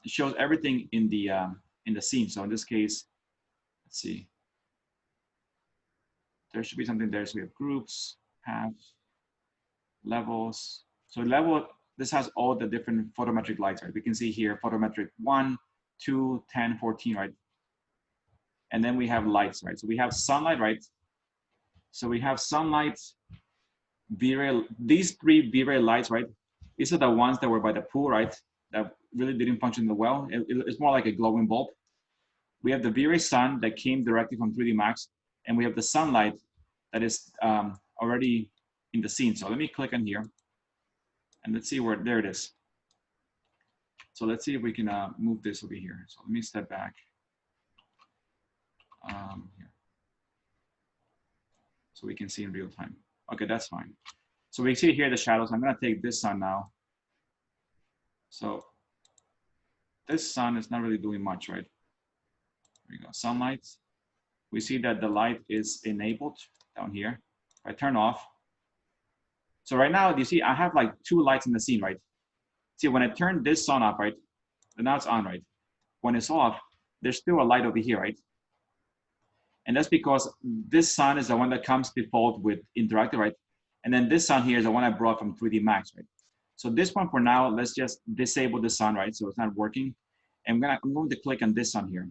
shows everything in the scene. So in this case, let's see. There should be something there. So we have groups, paths, levels. So level, this has all the different photometric lights, right? We can see here photometric 1, 2, 10, 14, right? And then we have lights, right? So we have sunlight, right? So we have sunlight, V-Ray, these 3 V-Ray lights, right? These are the ones that were by the pool, right? That really didn't function well. It's more like a glowing bulb. We have the V-Ray sun that came directly from 3D Max, and we have the sunlight that is already in the scene. So let me click on here, and let's see where, there it is. So let's see if we can move this over here. So let me step back. Here. So we can see in real time. Okay, that's fine. So we see here the shadows. I'm gonna take this sun now. So this sun is not really doing much, right? There you go, sunlight. We see that the light is enabled down here. If I turn off. So right now, you see, I have like 2 lights in the scene, right? See, when I turn this sun off, right? And now it's on, right? When it's off, there's still a light over here, right? And that's because this sun is the one that comes default with interactive, right? And then this sun here is the one I brought from 3D Max, right? So this one for now, let's just disable the sun, right? So it's not working. And I'm going to click on this sun here.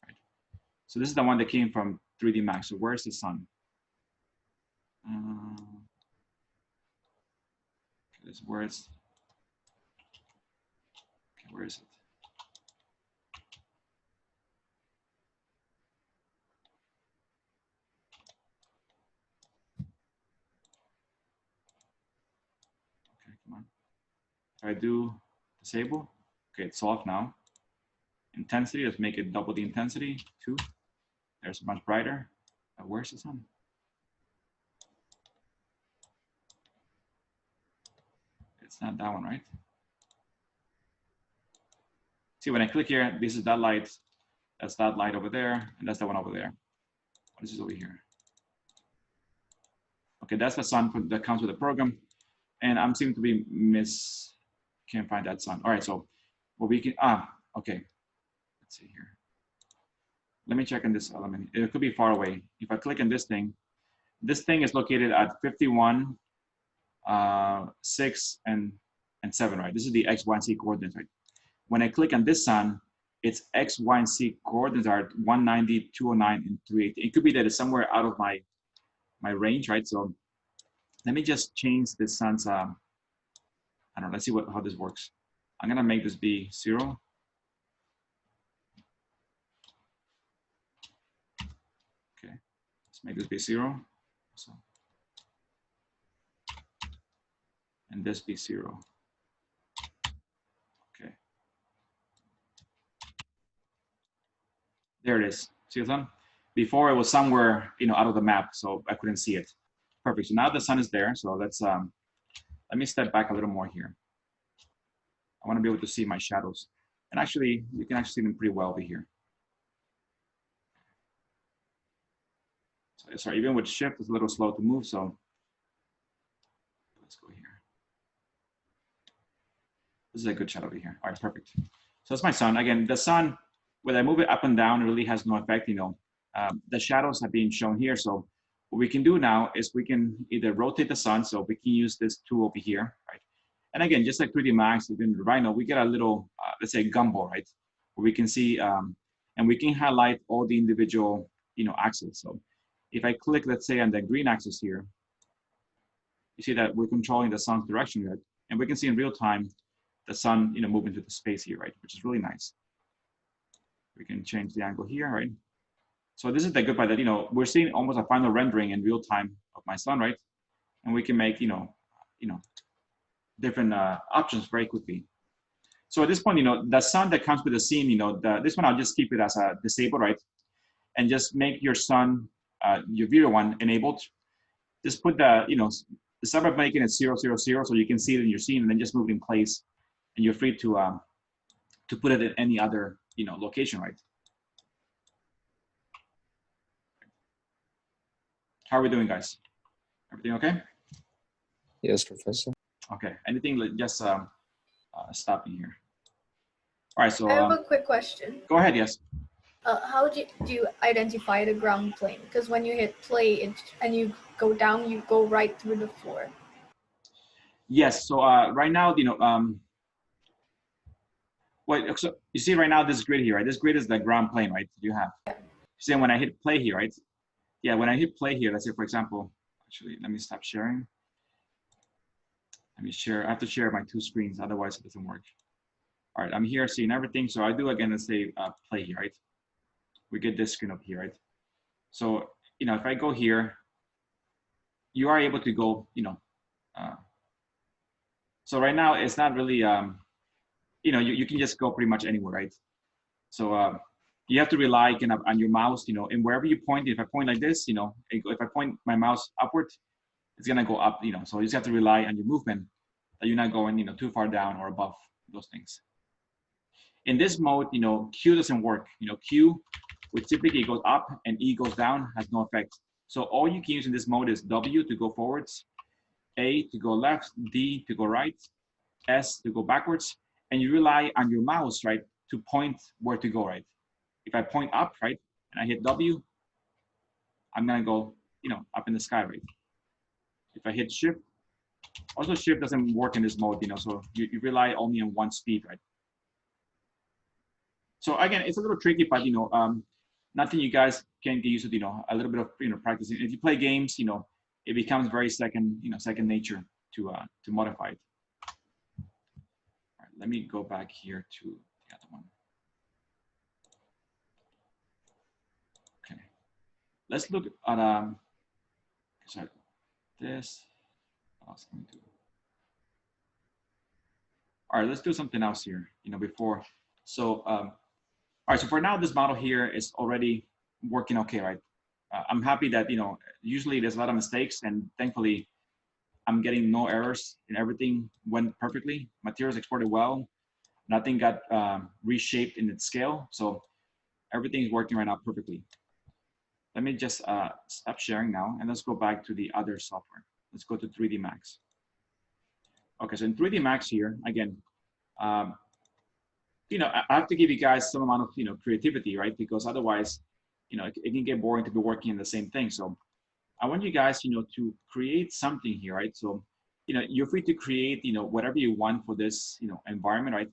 Right? So this is the one that came from 3D Max. So where's the sun? Where is it? Okay, come on. If I do disable, okay, it's off now. Intensity, let's make it double the intensity, 2. There's much brighter. Where's the sun? It's not that one, right? See, when I click here, this is that light. That's that light over there, and that's the one over there. This is over here. Okay, that's the sun that comes with the program. And I'm seeming to be can't find that sun. All right, so what we can, okay. Let's see here. Let me check on this element. It could be far away. If I click on this thing is located at 51, 6, and 7, right? This is the X, Y, and Z coordinates, right? When I click on this sun, its X, Y, and Z coordinates are 190, 209, and 380. It could be that it's somewhere out of my range, right? So let me just change this sun's, I don't know, let's see how this works. I'm gonna make this be 0. Okay, let's make this be 0. So, and this be 0. Okay. There it is. See the sun? Before it was somewhere, out of the map, so I couldn't see it. Perfect. So now the sun is there. So let's let me step back a little more here. I want to be able to see my shadows, and actually, you can actually see them pretty well over here. So sorry, even with shift, it's a little slow to move. So let's go here. This is a good shot over here. All right, perfect. So that's my sun. Again, the sun, when I move it up and down, it really has no effect. The shadows have been shown here. So what we can do now is we can either rotate the sun. So we can use this tool over here, right? And again, just like 3D Max, even Rhino, we get a little, let's say gumball, right? Where we can see, and we can highlight all the individual, axes. So if I click, let's say on the green axis here, you see that we're controlling the sun's direction, right? And we can see in real time, the sun, move into the space here, right? Which is really nice. We can change the angle here, right? So this is the good part that, we're seeing almost a final rendering in real time of my sun, right? And we can make, different options very quickly. So at this point, the sun that comes with the scene, this one, I'll just keep it as a disabled, right? And just make your sun, your viewer one enabled. Just put the, start by making it 0, 0, 0, so you can see it in your scene, and then just move it in place. And you're free to put it in any other, location, right? How are we doing, guys? Everything okay? Yes, Professor. Okay. Anything? Just stop me here. All right. So I have a quick question. Go ahead. Yes. How do you identify the ground plane? Because when you hit play and you go down, you go right through the floor. Yes. So right now, so you see right now this grid here, right? This grid is the ground plane, right? You have. Yeah. See, when I hit play here, right? Yeah, when I hit play here, let's say, for example, actually, let me stop sharing. Let me share. I have to share my 2 screens, otherwise it doesn't work. All right, I'm here seeing everything. So I do again, let's say play here, right? We get this screen up here, right? So, if I go here, you are able to go, so right now it's not really, you can just go pretty much anywhere, right? So you have to rely kind of on your mouse, and wherever you point, if I point like this, if I point my mouse upward, it's gonna go up, so you just have to rely on your movement, that you're not going, too far down or above those things. In this mode, Q doesn't work. Q, which typically goes up and E goes down, has no effect. So all you can use in this mode is W to go forwards, A to go left, D to go right, S to go backwards, and you rely on your mouse, right, to point where to go, right? If I point up, right, and I hit W, I'm gonna go, up in the sky, right? If I hit Shift, also Shift doesn't work in this mode, so you rely only on one speed, right? So again, it's a little tricky, but nothing you guys can get used to, a little bit of practicing. If you play games, it becomes very second nature to modify it. All right, let me go back here to the other one. Okay, let's look at sorry, this. What else can we do? All right, let's do something else here. Before. So, all right. So for now, this model here is already working okay, right? I'm happy that usually there's a lot of mistakes, and thankfully, I'm getting no errors, and everything went perfectly. Materials exported well. Nothing got reshaped in its scale, so everything's working right now perfectly. Let me just stop sharing now, and let's go back to the other software. Let's go to 3D Max. Okay, so in 3D Max here, again, I have to give you guys some amount of creativity, right? Because otherwise, it can get boring to be working in the same thing. So I want you guys, to create something here, right? So, you're free to create, whatever you want for this, environment, right?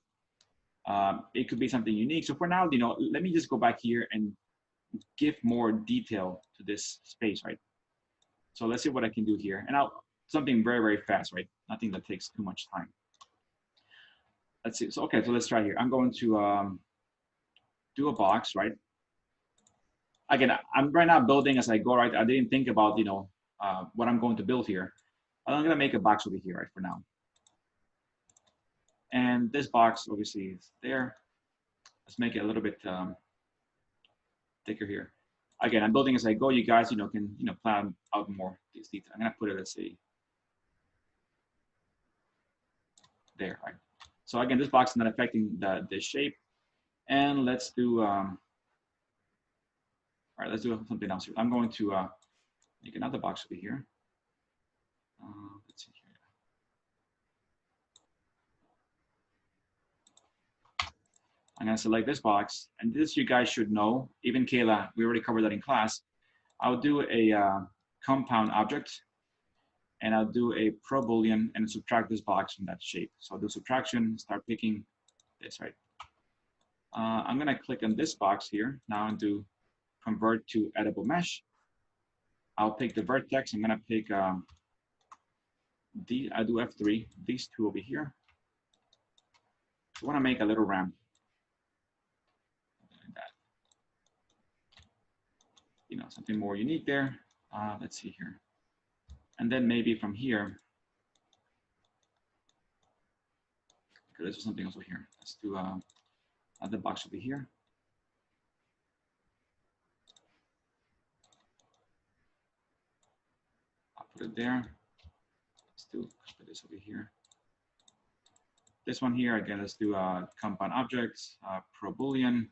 It could be something unique. So for now, let me just go back here and give more detail to this space, right? So let's see what I can do here. And something very, very fast, right? Nothing that takes too much time. Let's see. So, okay, so let's try here. I'm going to do a box, right? Again, I'm right now building as I go, right? I didn't think about, what I'm going to build here. I'm gonna make a box over here, right, for now. And this box obviously is there. Let's make it a little bit thicker here. Again, I'm building as I go. You guys, can plan out more these details. I'm gonna put it, let's see, there, right? So again, this box is not affecting the shape. And let's do, all right, let's do something else here. I'm going to make another box over here. Let's see here. I'm gonna select this box, and this you guys should know. Even Kayla, we already covered that in class. I'll do a compound object, and I'll do a pro boolean and subtract this box from that shape. So I'll do subtraction, start picking this, right? I'm gonna click on this box here now and do convert to editable mesh. I'll pick the vertex. I'm gonna pick I do F3, these two over here. I wanna make a little ramp. Like that. Something more unique there. Let's see here. And then maybe from here, okay, let's do something else over here. Let's do another box over here. I'll put it there. Let's do this over here. This one here, again, let's do compound objects, pro boolean,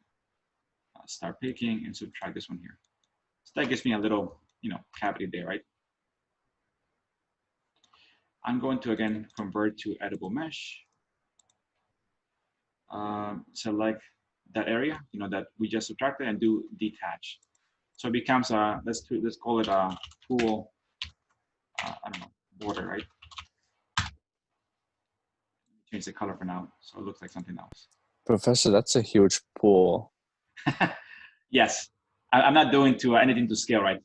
start picking, and subtract this one here. So that gives me a little, cavity there, right? I'm going to, again, convert to editable mesh. Select that area, that we just subtracted, and do detach. So it becomes a, let's call it a pool, I don't know, border, right? Change the color for now, so it looks like something else. Professor, that's a huge pool. Yes, I'm not doing anything to scale, right?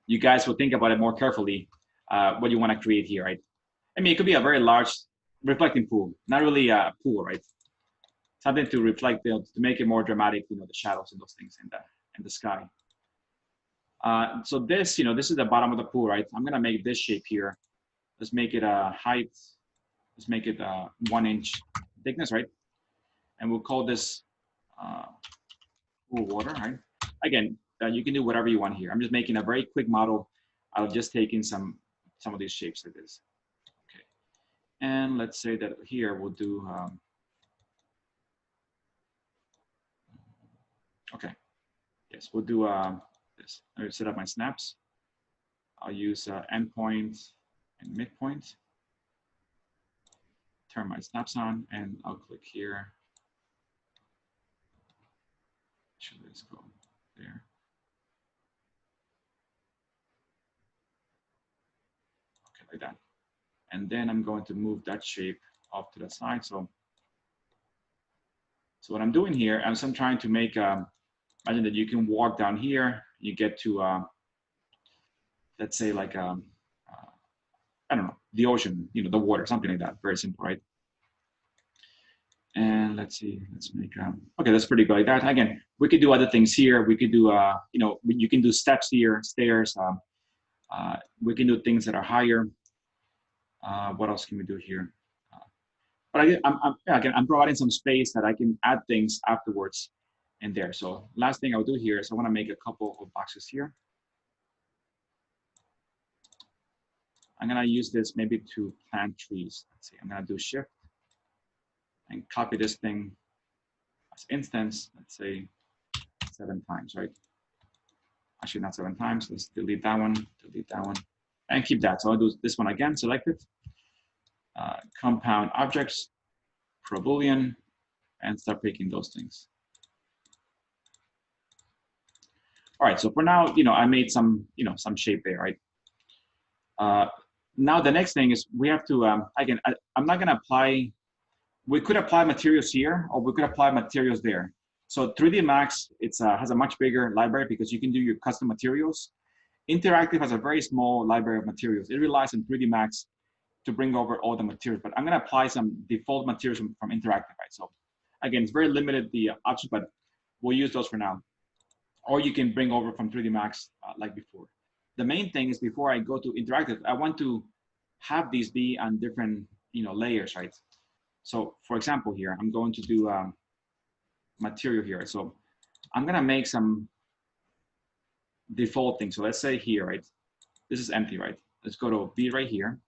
You guys will think about it more carefully, what you want to create here, right? I mean, it could be a very large reflecting pool, not really a pool, right? Something to reflect, to make it more dramatic, the shadows and those things in the sky. So this, this is the bottom of the pool, right? I'm gonna make this shape here. Let's make it a height. Let's make it 1 inch thickness, right? And we'll call this pool water, right? Again, you can do whatever you want here. I'm just making a very quick model. I'll just take in some of these shapes like this. Okay, and let's say that here we'll do. Okay, yes, we'll do this. I'll set up my snaps. I'll use endpoint and midpoint. Turn my snaps on, and I'll click here. Should this go there? Okay, like that. And then I'm going to move that shape off to the side. So what I'm doing here, I'm trying to make, imagine that you can walk down here, you get to, let's say like, I don't know, the ocean, the water, something like that. Very simple, right? And let's see, let's make, okay, that's pretty good like that. Again, we could do other things here. We could do, you can do steps here, stairs. We can do things that are higher. What else can we do here? But I'm providing some space that I can add things afterwards in there. So last thing I'll do here is I want to make a couple of boxes here. I'm going to use this maybe to plant trees. Let's see, I'm going to do shift and copy this thing as instance, let's say 7 times, right? Actually, not 7 times. Let's delete that one, and keep that. So I'll do this one again, select it. Compound objects, pro Boolean, and start picking those things. All right, so for now, I made some, some shape there, right? Now the next thing is we have to, again, I'm not gonna apply, we could apply materials here, or we could apply materials there. So 3D Max, has a much bigger library because you can do your custom materials. Interactive has a very small library of materials. It relies on 3D Max to bring over all the materials, but I'm gonna apply some default materials from Interactive, right? So again, it's very limited, the options, but we'll use those for now. Or you can bring over from 3D Max like before. The main thing is before I go to Interactive, I want to have these be on different layers, right? So for example here, I'm going to do material here. So I'm gonna make some default things. So let's say here, right? This is empty, right? Let's go to V-Ray here,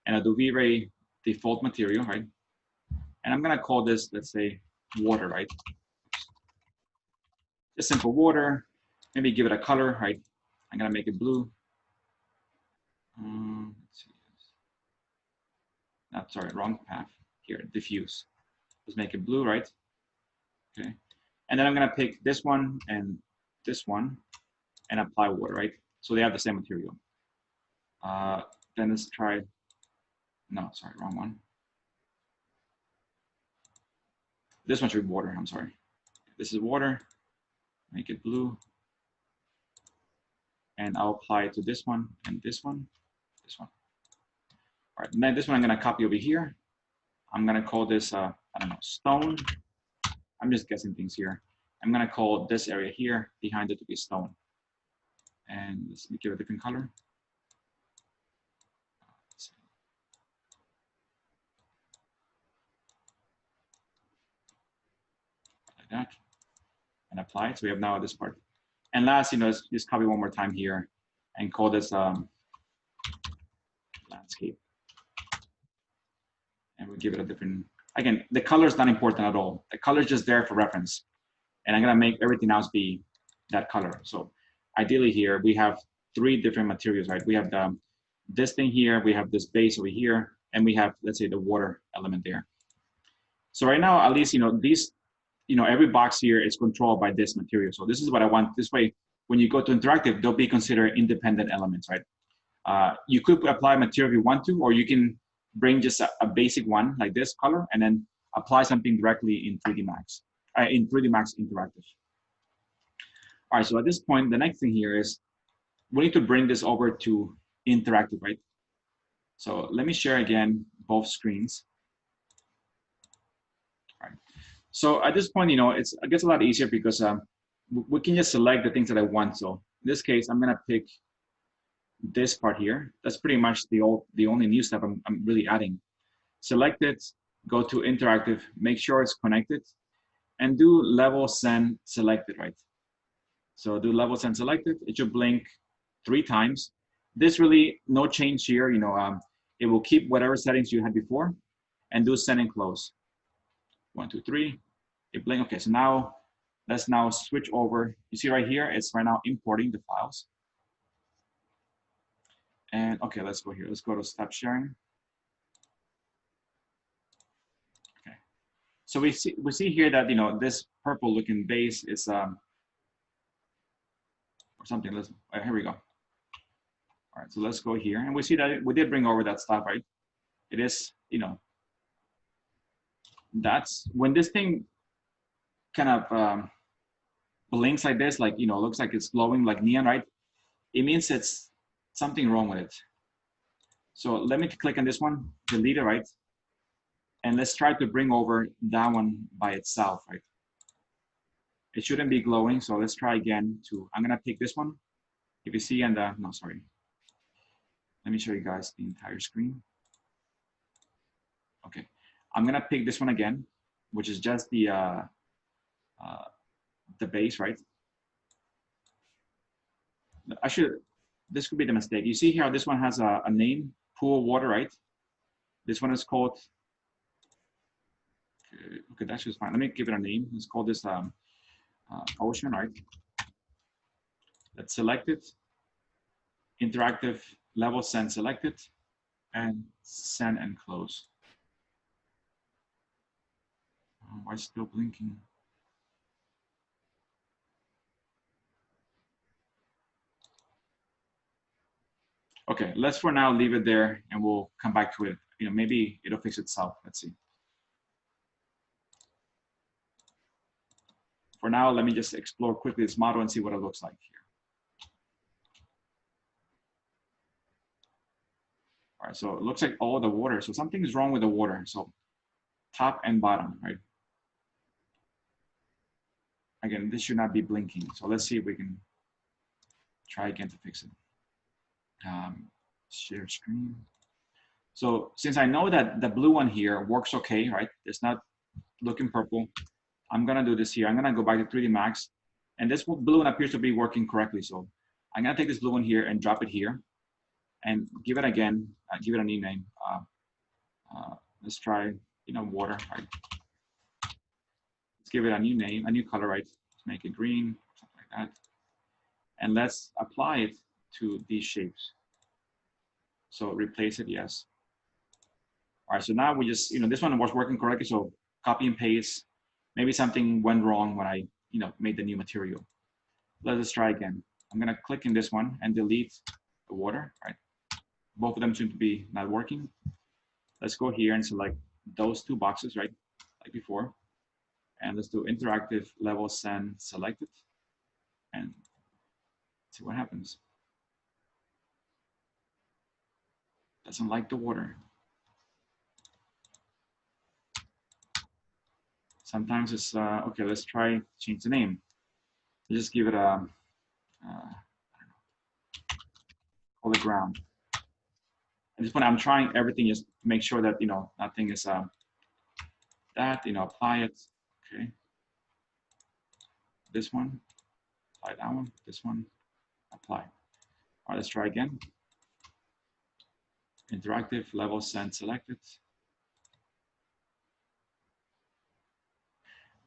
and I'll do V-Ray default material, right? And I'm gonna call this, let's say, water, right? Just simple water, maybe give it a color, right? I'm gonna make it blue. Let's see. Not, sorry, wrong path. Here, diffuse. Let's make it blue, right? Okay. And then I'm gonna pick this one and apply water, right? So they have the same material. Then let's try, no, sorry, wrong one. This one should be water, I'm sorry. This is water, make it blue. And I'll apply it to this one and this one, this one. All right, and then this one I'm gonna copy over here. I'm gonna call this, I don't know, stone. I'm just guessing things here. I'm gonna call this area here behind it to be stone. And let's give it a different color. Like that, and apply it. So we have now this part. And last, just copy one more time here and call this landscape. And we'll give it a different, again, the color is not important at all. The color is just there for reference. And I'm gonna make everything else be that color. So ideally here, we have 3 different materials, right? We have this thing here, we have this base over here, and we have, let's say, the water element there. So right now, at least, these, every box here is controlled by this material. So this is what I want. This way, when you go to interactive, they'll be considered independent elements, right? You could apply material if you want to, or you can bring just a basic one like this color and then apply something directly in 3D Max, in 3D Max Interactive. All right, so at this point, the next thing here is we need to bring this over to interactive, right? So let me share again both screens. All right. So at this point, it gets a lot easier because we can just select the things that I want. So In this case, I'm gonna pick this part here. That's pretty much the only new step I'm really adding. Select it, go to interactive, make sure it's connected, and do level send selected, right? So do level send selected. It should blink 3 times. This really no change here. You know, it will keep whatever settings you had before, and do send and close. 1, 2, 3. It blink. Okay, so now let's now switch over. You see right here, it's right now importing the files. And okay, let's go here. Let's go to step sharing. Okay, so we see here that, you know, this purple looking base is or something. Let's here we go. All right, so let's go here, and we see that we did bring over that stuff, right? It is, you know, that's when this thing kind of blinks like this, like, you know, looks like it's glowing like neon, right? It means it's something wrong with it. So let me click on this one, delete it, right? And let's try to bring over that one by itself, right? It shouldn't be glowing, so let's try again to, I'm gonna pick this one. If you see, and no, sorry. Let me show you guys the entire screen. Okay, I'm gonna pick this one again, which is just the base, right? This could be the mistake. You see here, this one has a name, pool water, right? This one is called, okay, that's just fine. Let me give it a name. Let's call this ocean, right? Let's select it. Interactive level send selected, and send and close. Oh, why is it still blinking? Okay, let's for now leave it there, and we'll come back to it. You know, maybe it'll fix itself. Let's see. For now, let me just explore quickly this model and see what it looks like here. All right, so it looks like all the water. So something is wrong with the water. So top and bottom, right? Again, this should not be blinking. So let's see if we can try again to fix it. Share screen. So since I know that the blue one here works okay, right? It's not looking purple. I'm gonna do this here. I'm gonna go back to 3D Max, and this blue one appears to be working correctly. So I'm gonna take this blue one here and drop it here, and give it again. Give it a new name. Let's try, you know, water. Right? Let's give it a new name, a new color, right? Let's make it green, something like that, and let's apply it to these shapes. So replace it, yes. All right, so now we just, you know, this one was working correctly, so copy and paste. Maybe something went wrong when I, you know, made the new material. Let us try again. I'm gonna click in this one and delete the water, right? Both of them seem to be not working. Let's go here and select those 2 boxes, right? Like before. And let's do interactive level send selected, and see what happens. Doesn't like the water. Sometimes it's, okay, let's try change the name. Just give it a, I don't know, call it ground. At this point, I'm trying everything just to make sure that, you know, nothing is that, you know, apply it, okay. This one, apply that one, this one, apply. All right, let's try again. Interactive level send selected.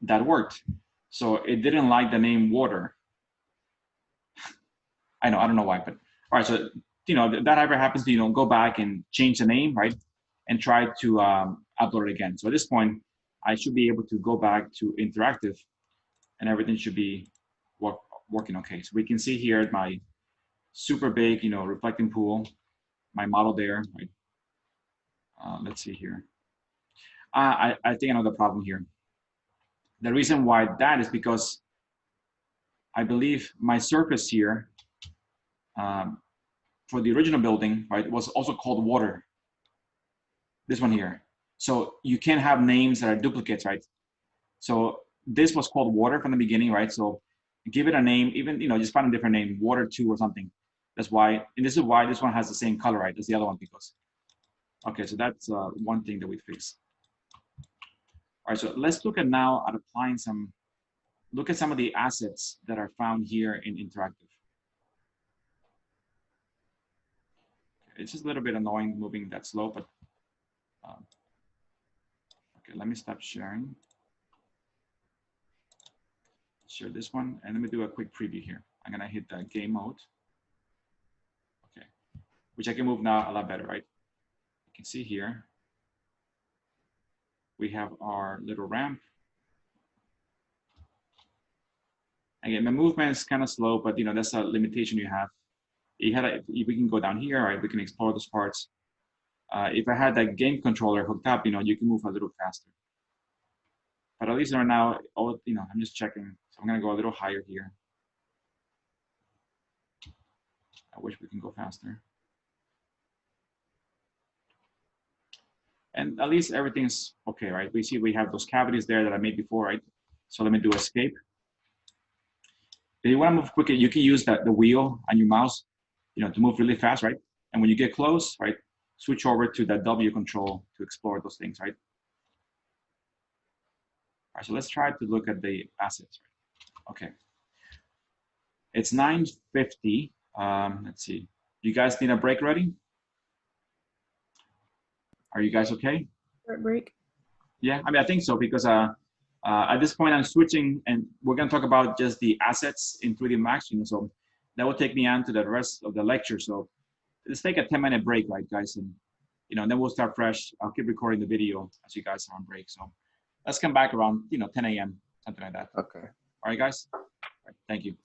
That worked. So it didn't like the name water. I know, I don't know why, but all right. So, you know, that ever happens, you know, go back and change the name, right? And try to upload it again. So at this point, I should be able to go back to interactive, and everything should be working okay. So we can see here my super big, you know, reflecting pool, my model there, right? Let's see here. I think I know the problem here. The reason why that is because I believe my surface here for the original building, right, was also called water. This one here. So you can't have names that are duplicates, right? So this was called water from the beginning, right? So give it a name, even, just find a different name, water 2 or something. That's why, and this is why this one has the same color, right, as the other one, because, okay, so that's one thing that we fixed. All right, so let's look at now at applying look at some of the assets that are found here in interactive. It's just a little bit annoying moving that slow, but okay, let me stop sharing. Share this one, and let me do a quick preview here. I'm gonna hit the game mode. Okay, which I can move now a lot better, right? You can see here, we have our little ramp. Again, my movement is kind of slow, but that's a limitation you have. If we can go down here, right? We can explore those parts. If I had that game controller hooked up, you can move a little faster. But at least right now, I'm just checking. So I'm gonna go a little higher here. I wish we can go faster. And at least everything's okay, right? We see we have those cavities there that I made before, right? So let me do escape. If you want to move quicker, you can use the wheel on your mouse, to move really fast, right? And when you get close, right, switch over to that W control to explore those things, right? All right, so let's try to look at the assets. Right? Okay. It's 9:50. Let's see. You guys need a break ready? Are you guys okay? Break. Yeah, I mean, I think so, because at this point I'm switching, and we're gonna talk about just the assets in 3D Max, so that will take me on to the rest of the lecture. So let's take a 10-minute break, right, guys? And, then we'll start fresh. I'll keep recording the video as you guys are on break. So let's come back around, 10 a.m., something like that. Okay. All right, guys? All right, thank you.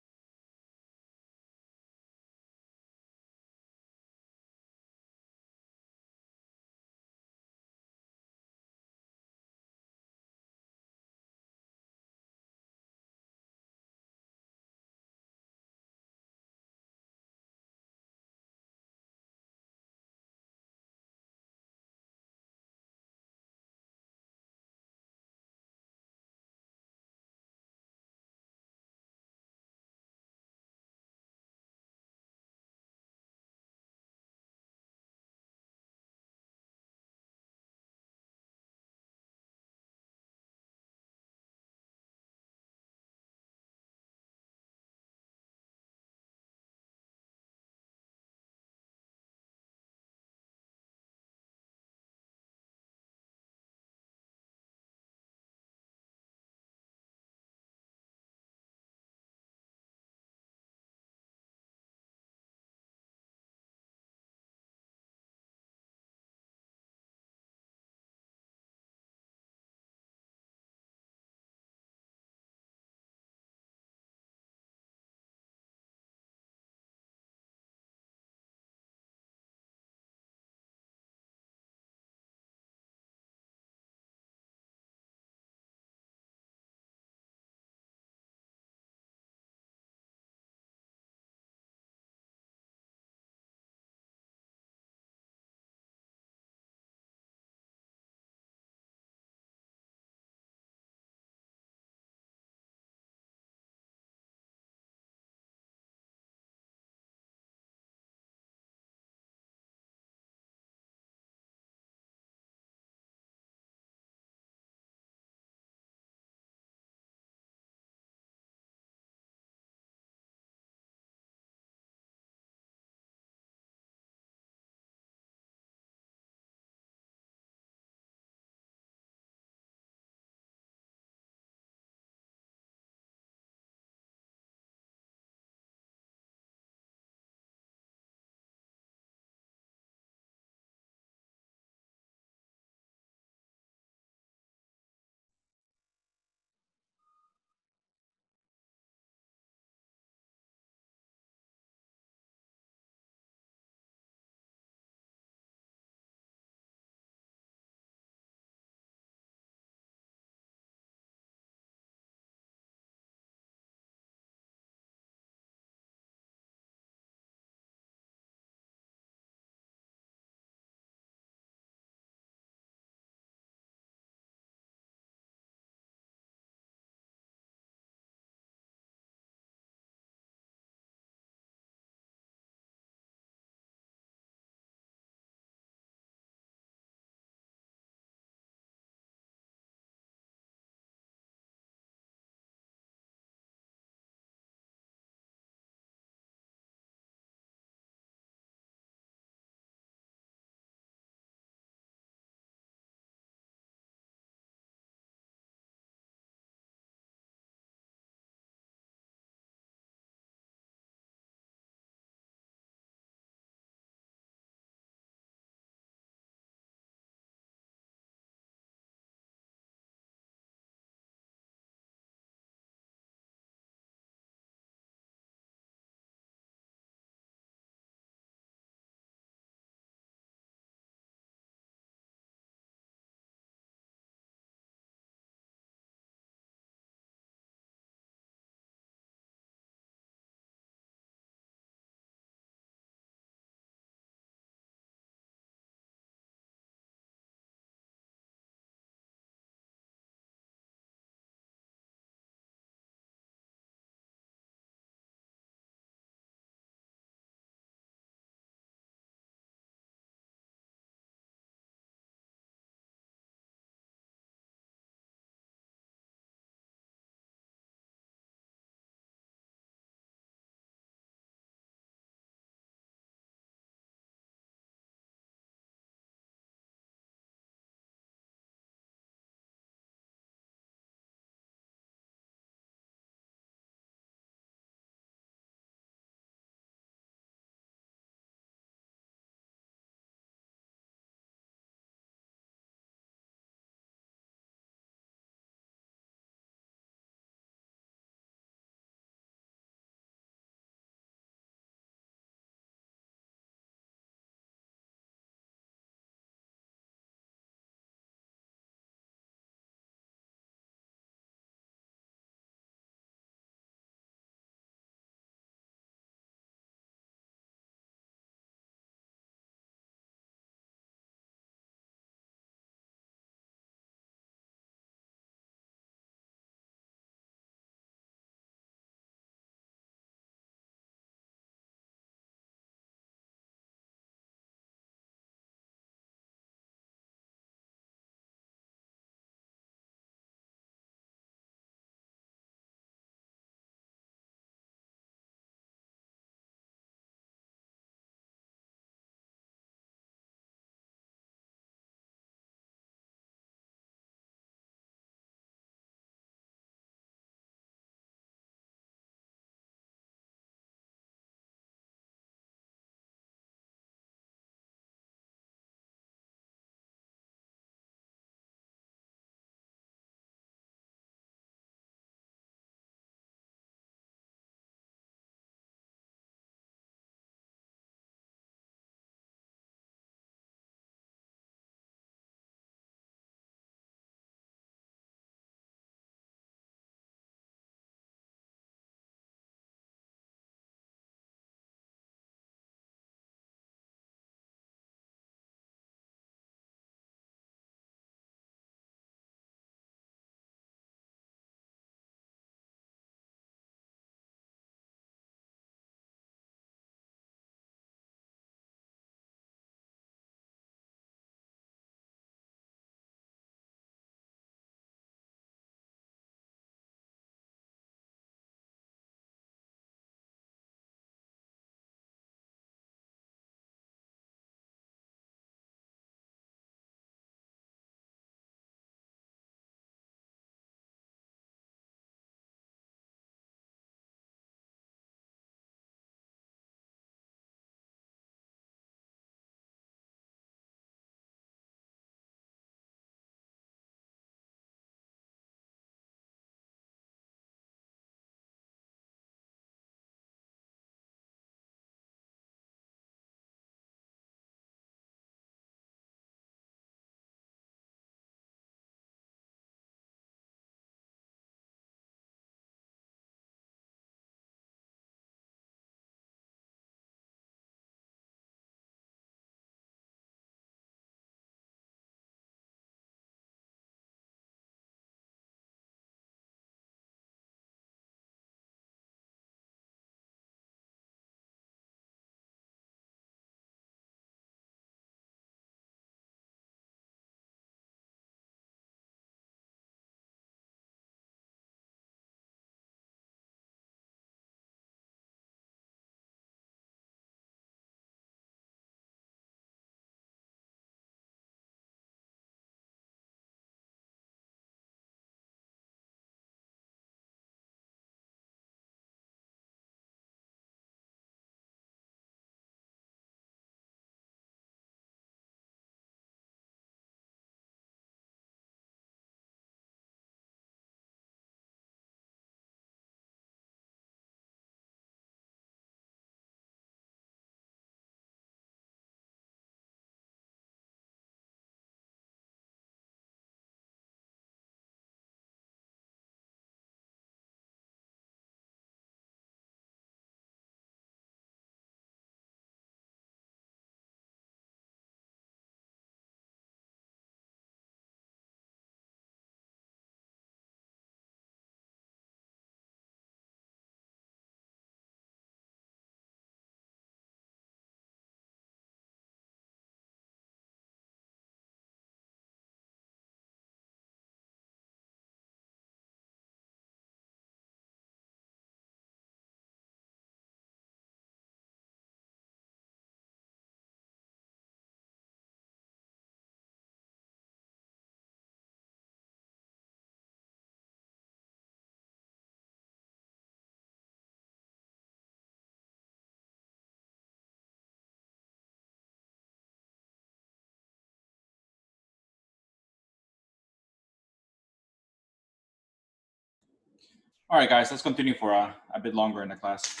All right, guys, let's continue for a bit longer in the class.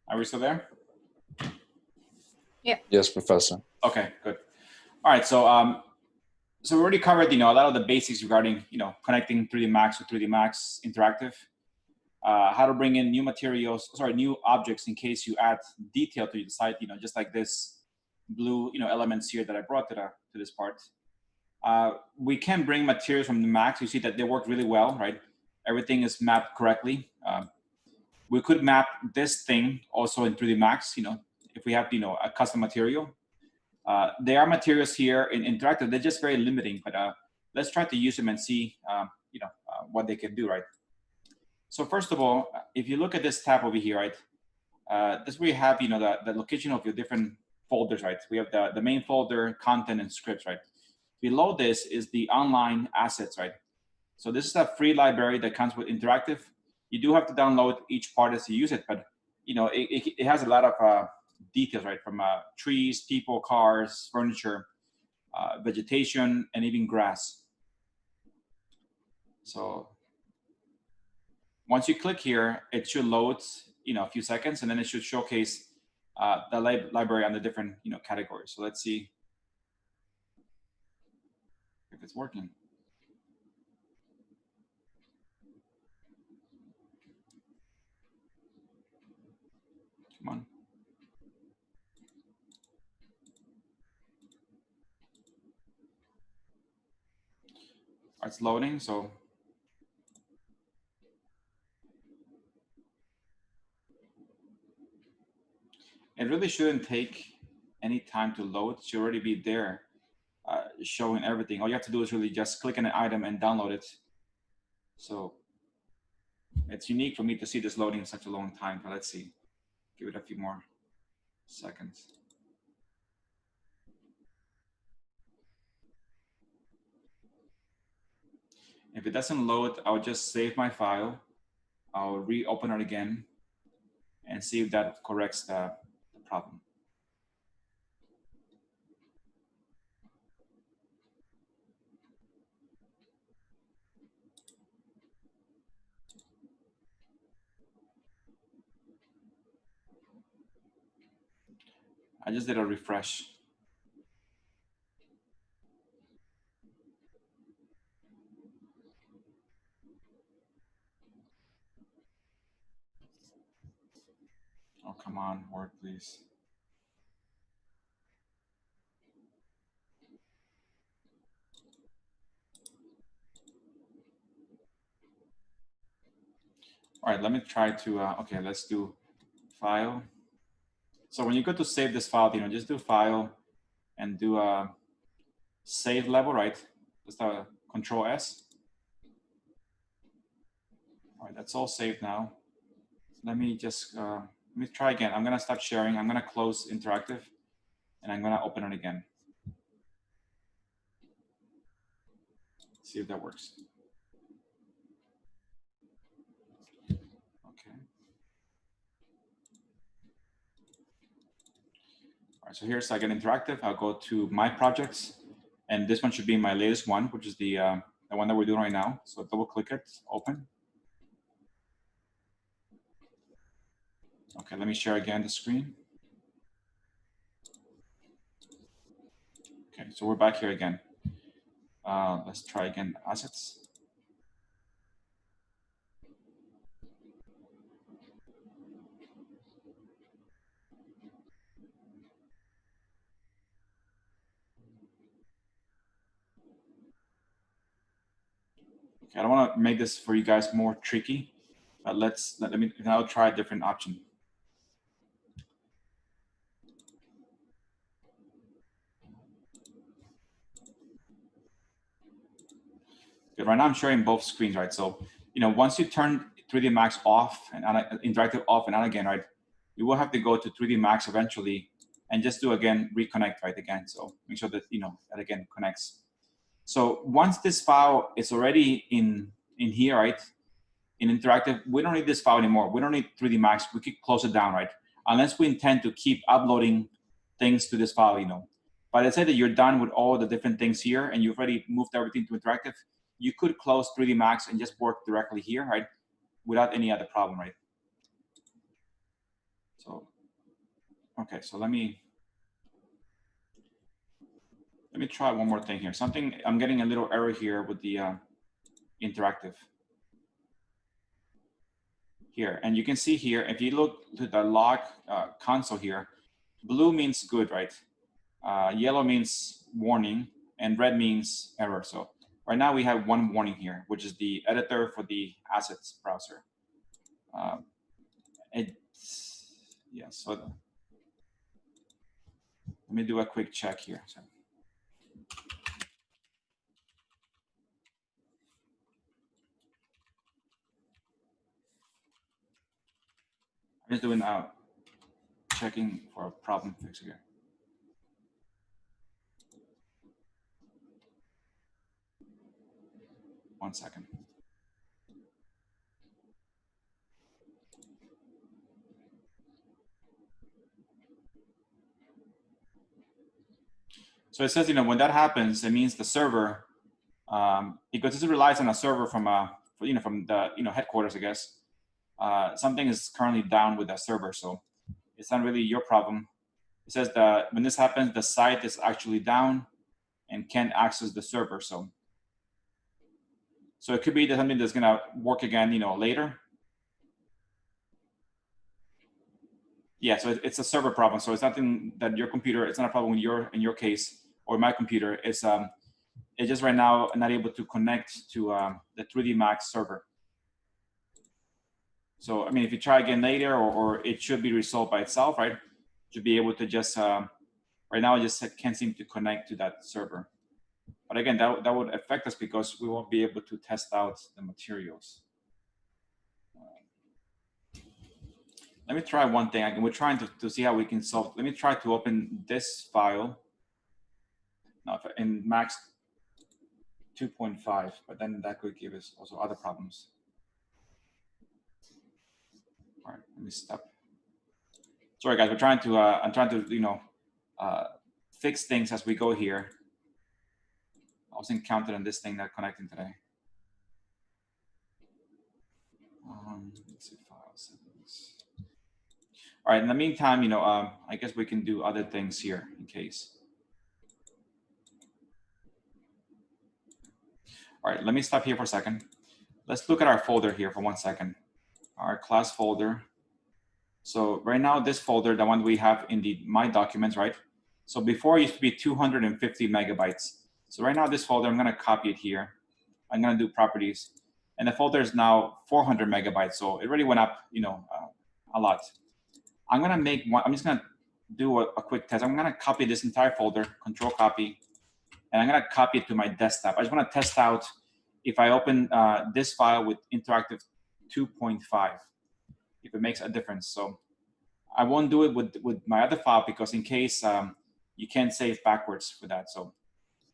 Are we still there? Yes, Professor. Okay, good. All right, so so we already covered, a lot of the basics regarding, connecting 3D Max with 3D Max Interactive. How to bring in new objects in case you add detail to the site, just like this blue, elements here that I brought to this part. We can bring materials from the Max. You see that they work really well, right? Everything is mapped correctly. We could map this thing also in 3D Max, if we have, a custom material. There are materials here in Interactive. They're just very limiting, but let's try to use them and see, what they can do, right? So first of all, if you look at this tab over here, right, this is where you have, the location of your different folders, right? We have the main folder, content, and scripts, right? Below this is the online assets, right? So this is a free library that comes with Interactive. You do have to download each part as you use it, but it has a lot of details, right? From trees, people, cars, furniture, vegetation, and even grass. So once you click here, it should load, a few seconds, and then it should showcase the library on the different, categories. So let's see if it's working. Come on. It's loading, so it really shouldn't take any time to load. It should already be there, showing everything. All you have to do is really just click on an item and download it. So it's unique for me to see this loading in such a long time, but let's see. Give it a few more seconds. If it doesn't load, I'll just save my file. I'll reopen it again and see if that corrects the problem. I just did a refresh. Oh, come on, work, please. All right, let me try to, okay, let's do file. So when you go to save this file, just do file and do a save level, right? Just a Control S. All right, that's all saved now. Let me just, let me try again. I'm gonna stop sharing. I'm gonna close Interactive and I'm gonna open it again. See if that works. Okay. All right, so here's like an Interactive. I'll go to My Projects, and this one should be my latest one, which is the one that we're doing right now. So double click it, open. Okay, let me share again the screen. Okay, so we're back here again. Let's try again, assets. Okay, I don't want to make this for you guys more tricky, but let me now try a different option. Okay, right now I'm sharing both screens, right? So, once you turn 3D Max off and Interactive off and on again, right, you will have to go to 3D Max eventually and just do again, reconnect, right, again. So make sure that, that again connects. So once this file is already in here, right, in Interactive, we don't need this file anymore. We don't need 3D Max. We could close it down, right? Unless we intend to keep uploading things to this file, But let's say that you're done with all the different things here and you've already moved everything to Interactive. you could close 3D Max and just work directly here, right? Without any other problem, right? So, okay, so let me try one more thing here. Something, I'm getting a little error here with the interactive here. And you can see here, if you look to the log console here, blue means good, right? Yellow means warning, and red means error. So right now we have one warning here, which is the editor for the assets browser. Yeah, so let me do a quick check here. So, I'm just doing checking for a problem fix here. One second. So it says, when that happens, it means the server, because this relies on a server from from the headquarters, I guess. Something is currently down with that server, so it's not really your problem. It says that when this happens, the site is actually down and can't access the server. So it could be that something that's gonna work again, later. Yeah, so it's a server problem. So it's nothing that your computer. It's not a problem in your case or my computer. It's just right now not able to connect to the 3D Max server. So I mean, if you try again later, or it should be resolved by itself, right? To be able to just right now, I just can't seem to connect to that server. But again, that would affect us because we won't be able to test out the materials. Let me try one thing. We're trying to see how we can solve. Let me try to open this file. Now, in Max 2.5, but then that could give us also other problems. All right, let me stop. Sorry, guys. We're trying to. I'm trying to, fix things as we go here. I wasn't counted on this thing not connecting today. Let's see, file settings. All right. In the meantime, I guess we can do other things here in case. All right. Let me stop here for a second. Let's look at our folder here for 1 second. Our class folder. So right now, this folder, the one we have in the My Documents, right? So before it used to be 250 megabytes. So right now, this folder, I'm going to copy it here. I'm going to do properties. And the folder is now 400 megabytes. So it really went up, a lot. I'm going to make one. I'm just going to do a quick test. I'm going to copy this entire folder, control copy, and I'm going to copy it to my desktop. I just want to test out if I open this file with Interactive 2.5, if it makes a difference. So I won't do it with my other file because in case you can't save backwards for that. So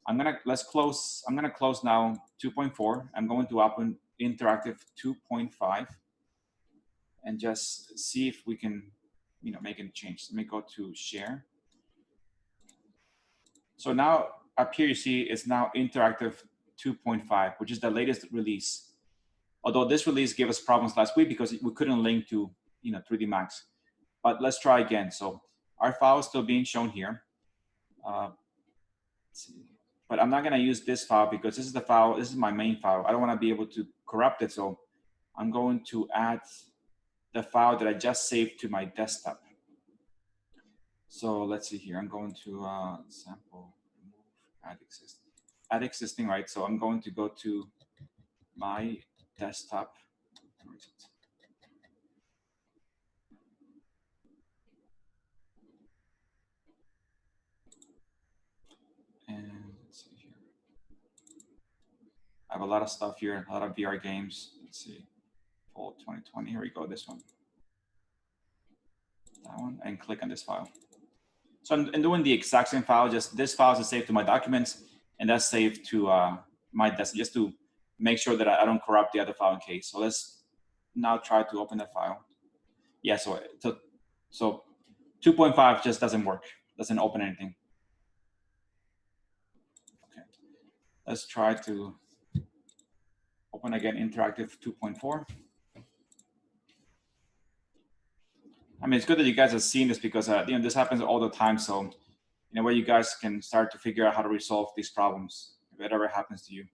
I'm gonna close now 2.4. I'm going to open Interactive 2.5 and just see if we can, make any change. Let me go to share. So now up here you see it's now Interactive 2.5, which is the latest release. Although this release gave us problems last week because we couldn't link to 3D Max. But let's try again. So our file is still being shown here. Let's see. But I'm not going to use this file because this is the file. This is my main file. I don't want to be able to corrupt it. So I'm going to add the file that I just saved to my desktop. So let's see here. I'm going to sample, add existing, right? So I'm going to go to my desktop. Where is it? And let's see here. I have a lot of stuff here, a lot of VR games. Let's see. Fall 2020. Here we go. This one. That one. And click on this file. So I'm doing the exact same file. Just this file is saved to my documents, and that's saved to my desktop, just to make sure that I don't corrupt the other file in case. So let's now try to open that file. Yeah. So 2.5 just doesn't work. Doesn't open anything. Let's try to Open again, interactive 2.4. I mean, it's good that you guys have seen this because you know, this happens all the time. So in a way, you guys can start to figure out how to resolve these problems if it ever happens to you.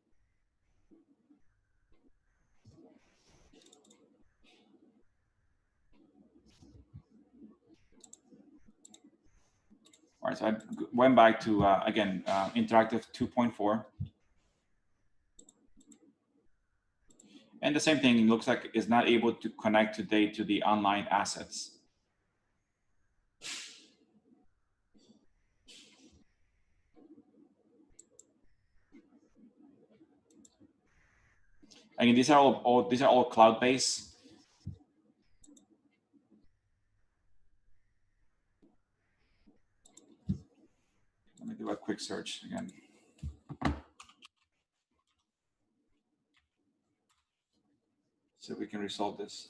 All right, so I went back to, again, interactive 2.4. And the same thing, looks like it's not able to connect today to the online assets. Again, these are all cloud-based. Let me do a quick search again. So we can resolve this.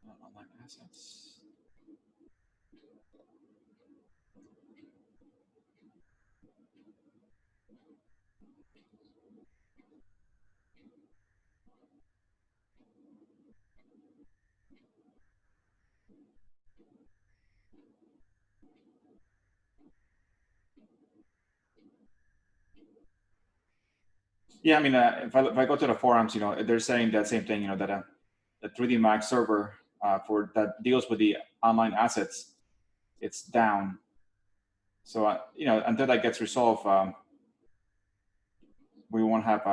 Online assets. Yeah, I mean, if I go to the forums, you know, they're saying that same thing, you know, that the 3D Max server for that deals with the online assets, it's down. So, you know, until that gets resolved, we won't have,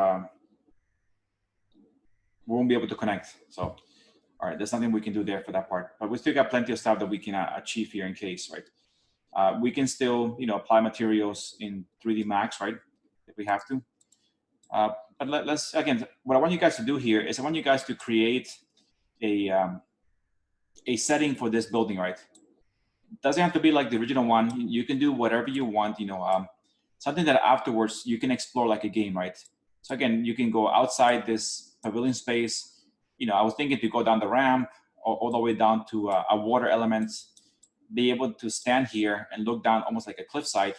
we won't be able to connect. So, all right, there's nothing we can do there for that part, but we still got plenty of stuff that we can achieve here in case, right? We can still, you know, apply materials in 3D Max, right? If we have to. But let's, again, what I want you guys to do here is I want you guys to create a setting for this building, right? It doesn't have to be like the original one. You can do whatever you want, you know, something that afterwards you can explore like a game, right? So again, you can go outside this pavilion space. You know, I was thinking to go down the ramp all the way down to a water element, be able to stand here and look down almost like a cliffside.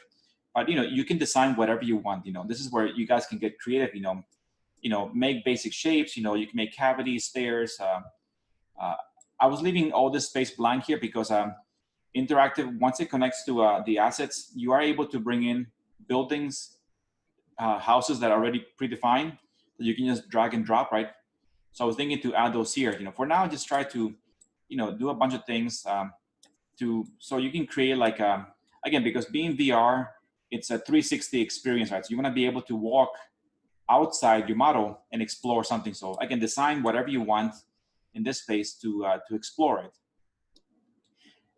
But, you know, you can design whatever you want. You know, this is where you guys can get creative, you know, make basic shapes. You know, you can make cavities, stairs. I was leaving all this space blank here because interactive, once it connects to the assets, you are able to bring in buildings, houses that are already predefined that you can just drag and drop, right? So I was thinking to add those here. You know, for now, just try to, you know, do a bunch of things so you can create like, again, because being VR, it's a 360 experience, right? So you want to be able to walk outside your model and explore something. So I can design whatever you want in this space to explore it.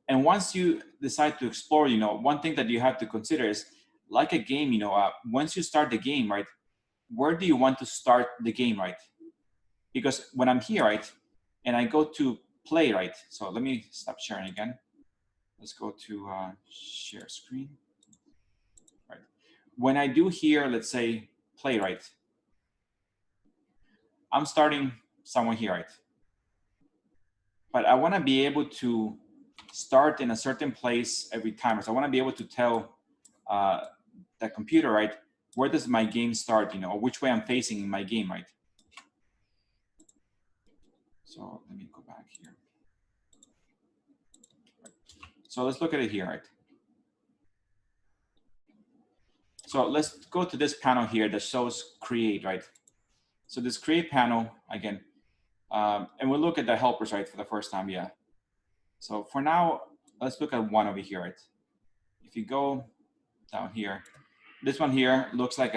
And once you decide to explore, you know, one thing that you have to consider is like a game, you know, once you start the game, right, where do you want to start the game, right? Because when I'm here, right, and I go to play, right, so let me stop sharing again. Let's go to share screen, right? When I do here, let's say play, right, I'm starting somewhere here, right? But I want to be able to start in a certain place every time. So I want to be able to tell the computer, right, where does my game start, you know, or which way I'm facing in my game, right? So let me go back here. Right. So let's look at it here, right? So let's go to this panel here that shows create, right? So this create panel, again, and we'll look at the helpers, right, for the first time, yeah. So for now, let's look at one over here, right? If you go down here, this one here looks like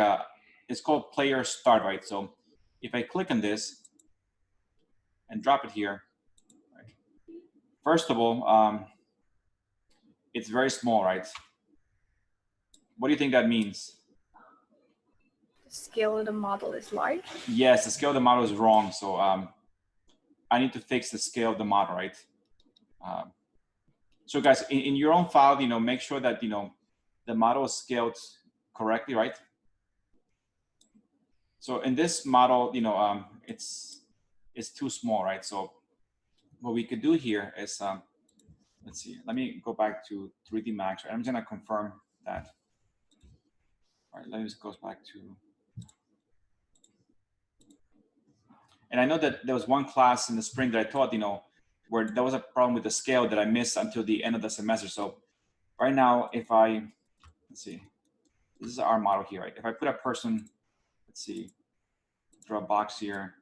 it's called player start, right? So if I click on this and drop it here, right? First of all, it's very small, right? What do you think that means? The scale of the model is large. Yes, the scale of the model is wrong. So I need to fix the scale of the model, right? So guys, in your own file, you know, make sure that, you know, the model is scaled correctly, right? So in this model, you know, it's too small, right? So what we could do here is, let's see, let me go back to 3D Max. Right? I'm just gonna confirm that. All right, let me just go back to, and I know that there was one class in the spring that I taught, you know, where there was a problem with the scale that I missed until the end of the semester. So right now, if I, let's see, this is our model here, right? If I put a person, let's see, draw a box here.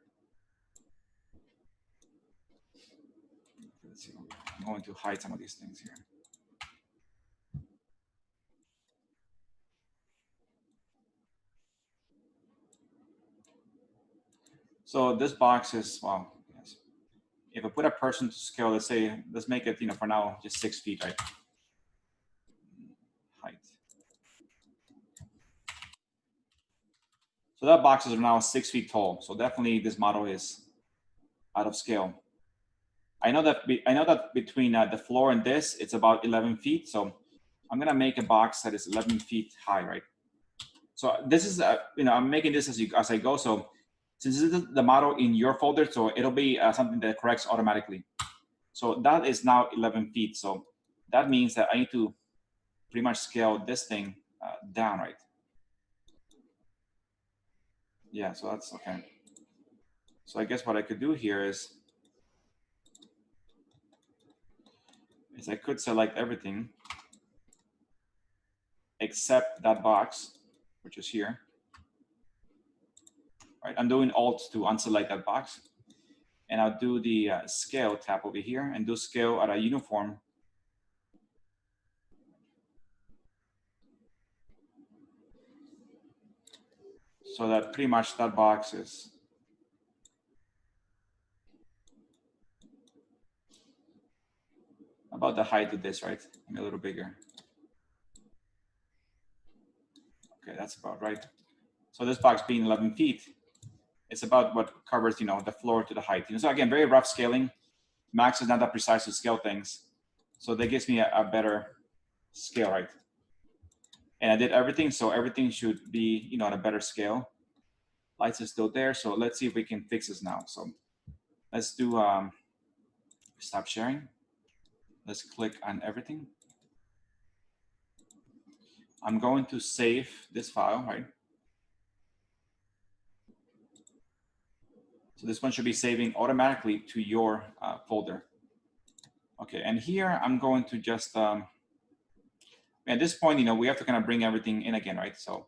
Let's see, I'm going to hide some of these things here. So this box is, well, yes. If I put a person to scale, let's say, let's make it, you know, for now, just 6 feet, right? Height. So that box is now 6 feet tall. So definitely this model is out of scale. I know that between the floor and this, it's about 11 feet. So I'm gonna make a box that is 11 feet high, right? So this is, you know, I'm making this as I go. So since this is the model in your folder, so it'll be something that corrects automatically. So that is now 11 feet. So that means that I need to pretty much scale this thing down, right? Yeah, so that's okay. So I guess what I could do here is I could select everything except that box, which is here. Right, I'm doing Alt to unselect that box. And I'll do the scale tab over here and do scale at a uniform. So that pretty much that box is about the height of this, right? Maybe a little bigger. Okay, that's about right. So this box being 11 feet, it's about what covers, you know, the floor to the height. You know, so again, very rough scaling. Max is not that precise to scale things. So that gives me a better scale, right? And I did everything, so everything should be, you know, at a better scale. Lights is still there, so let's see if we can fix this now. So let's do stop sharing. Let's click on everything. I'm going to save this file, right? So this one should be saving automatically to your folder. Okay, and here I'm going to just, at this point, you know, we have to kind of bring everything in again, right? So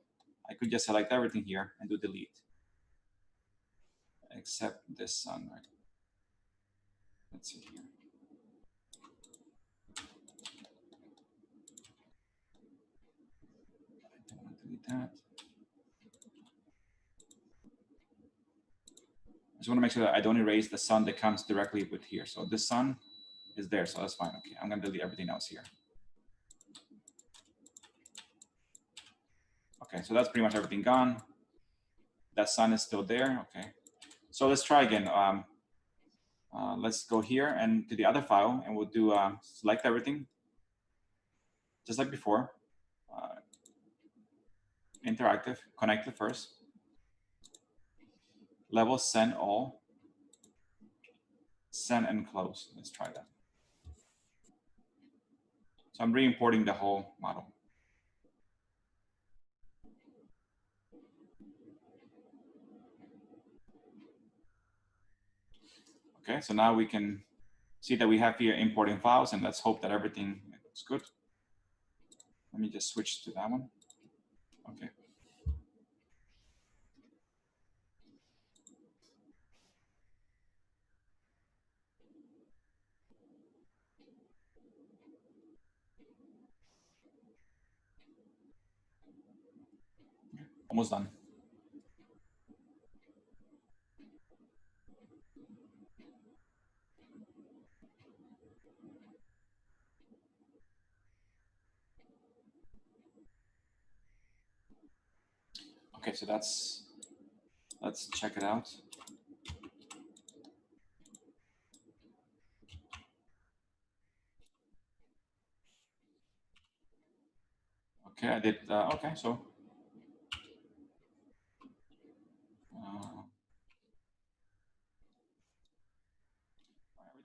I could just select everything here and do delete. Except this one, right? Let's see here. I don't want to delete that. I just want to make sure that I don't erase the sun that comes directly with here. So this sun is there, so that's fine. Okay, I'm gonna delete everything else here. Okay, so that's pretty much everything gone. That sun is still there. Okay, so let's try again. Let's go here and to the other file, and we'll do select everything, just like before. Interactive, connect it first. Level send all. Send and close. Let's try that. So I'm re-importing the whole model. Okay, so now we can see that we have here importing files, and let's hope that everything looks good. Let me just switch to that one. Okay. Almost done. Okay, so let's check it out. Okay, I did, okay, so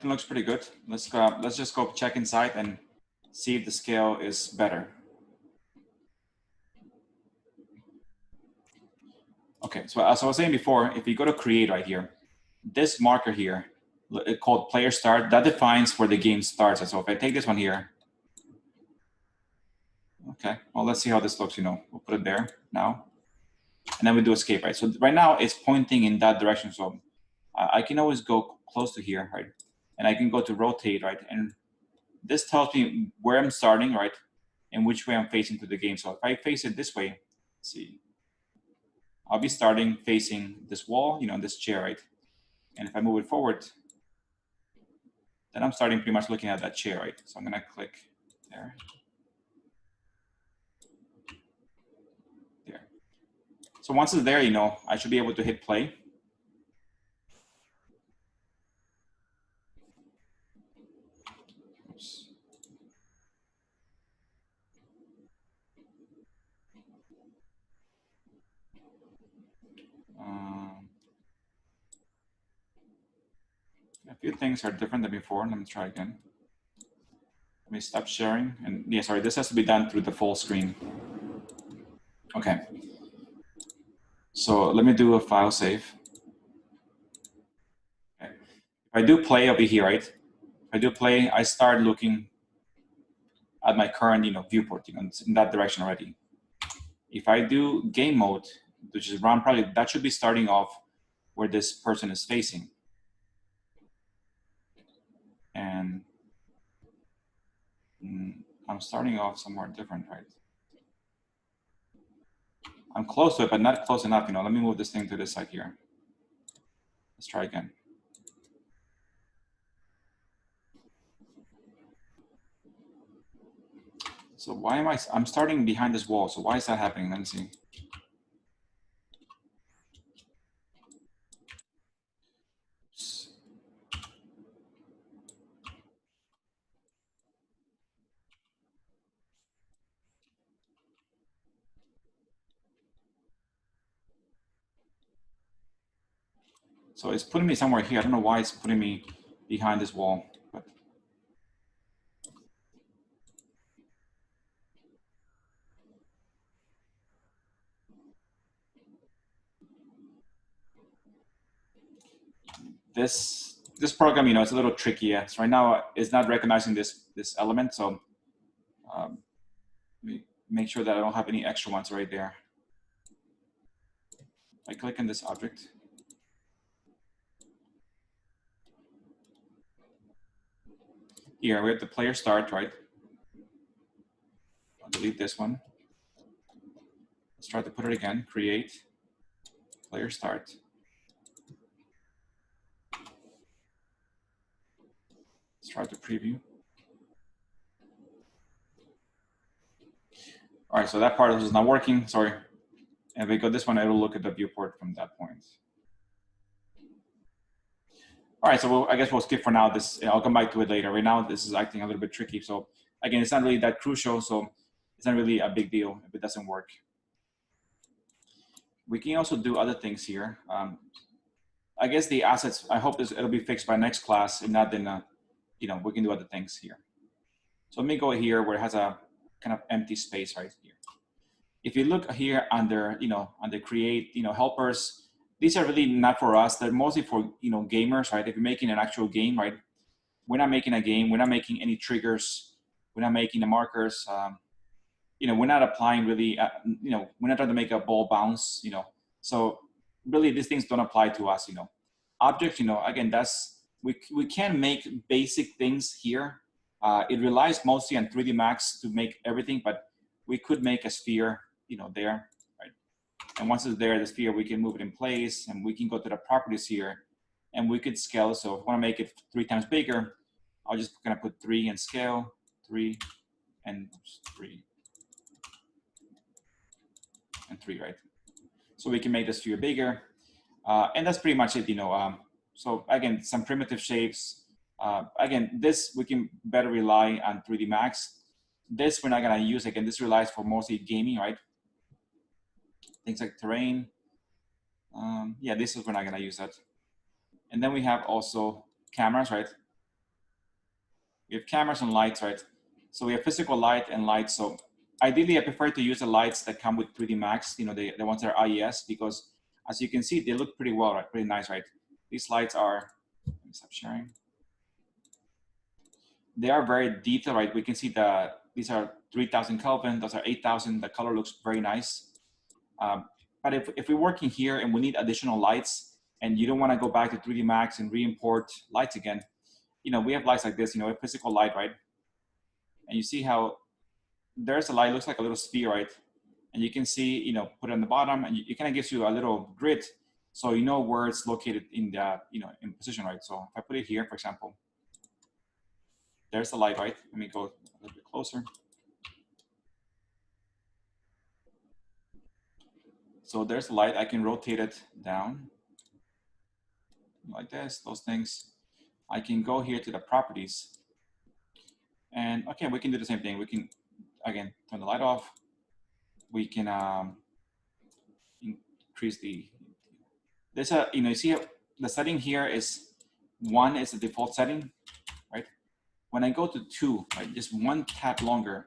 It looks pretty good. Let's just go check inside and see if the scale is better. Okay, so as I was saying before, if you go to create right here, this marker here, called player start, that defines where the game starts. And so if I take this one here, okay, well, let's see how this looks, we'll put it there now. And then we do escape, right? So right now it's pointing in that direction. So I can always go close to here, right? And I can go to rotate, right? And this tells me where I'm starting, right? And which way I'm facing to the game. So if I face it this way, let's see, I'll be starting facing this wall, this chair, right? And if I move it forward, then I'm starting pretty much looking at that chair, right? So I'm gonna click there. There. So once it's there, I should be able to hit play. Oops. A few things are different than before. Let me try again. Let me stop sharing. And yeah, sorry, this has to be done through the full screen. Okay. So let me do a file save. Okay. If I do play over here, right? If I do play, I start looking at my current, viewport, in that direction already. If I do game mode, which is run, probably that should be starting off where this person is facing. And I'm starting off somewhere different, right? I'm close to it, but not close enough. Let me move this thing to this side here. Let's try again. So why am I'm starting behind this wall. So why is that happening? Let me see. So it's putting me somewhere here. I don't know why it's putting me behind this wall. But this program, it's a little tricky. Yeah. So right now it's not recognizing this element. So let me make sure that I don't have any extra ones right there. I click on this object. Here we have the player start, right? I'll delete this one. Let's try to put it again. Create, player start. Let's try to preview. All right, so that part is not working, sorry. And if we go this one, it'll look at the viewport from that point. All right, so I guess we'll skip for now. I'll come back to it later. Right now, this is acting a little bit tricky. So again, it's not really that crucial, so it's not really a big deal if it doesn't work. We can also do other things here. I guess the assets, I hope it'll be fixed by next class. If not, then we can do other things here. So let me go here where it has a kind of empty space right here. If you look here under, under create, helpers, these are really not for us. They're mostly for, gamers, right? If you're making an actual game, right? We're not making a game. We're not making any triggers. We're not making the markers. We're not applying really, we're not trying to make a ball bounce, So really these things don't apply to us, Objects, again, we can make basic things here. It relies mostly on 3D Max to make everything, but we could make a sphere, there, right? And once it's there, the sphere, we can move it in place, and we can go to the properties here, and we could scale. So if I want to make it 3 times bigger, I'll just kind of put 3 and scale, 3 and 3 and 3, right? So we can make the sphere bigger, and that's pretty much it, So again, some primitive shapes. Again, this we can better rely on 3D Max. This we're not gonna use. Again, this relies for mostly gaming, right? Things like terrain. Yeah, this is we're not gonna use that. And then we have also cameras, right? We have cameras and lights, right? So we have physical light and lights. So ideally, I prefer to use the lights that come with 3D Max, you know, the ones that are IES, because as you can see, they look pretty well, right? Pretty nice, right? These lights are, let me stop sharing. They are very detailed, right? We can see that these are 3000 Kelvin, those are 8000. The color looks very nice. But if we're working here and we need additional lights and you don't want to go back to 3D Max and re-import lights again, you know, we have lights like this, you know, a physical light, right? And you see how there's a light, looks like a little sphere, right? And you can see, you know, put it on the bottom, and it kind of gives you a little grid, so you know where it's located in the, you know, in position, right? So if I put it here, for example, there's the light, right? Let me go a little bit closer. So there's the light. I can rotate it down like this, those things. I can go here to the properties. And okay, we can do the same thing. We can, again, turn the light off. We can increase there's a, you know, you see the setting here is 1 is the default setting, right? When I go to 2, right, just 1 tap longer,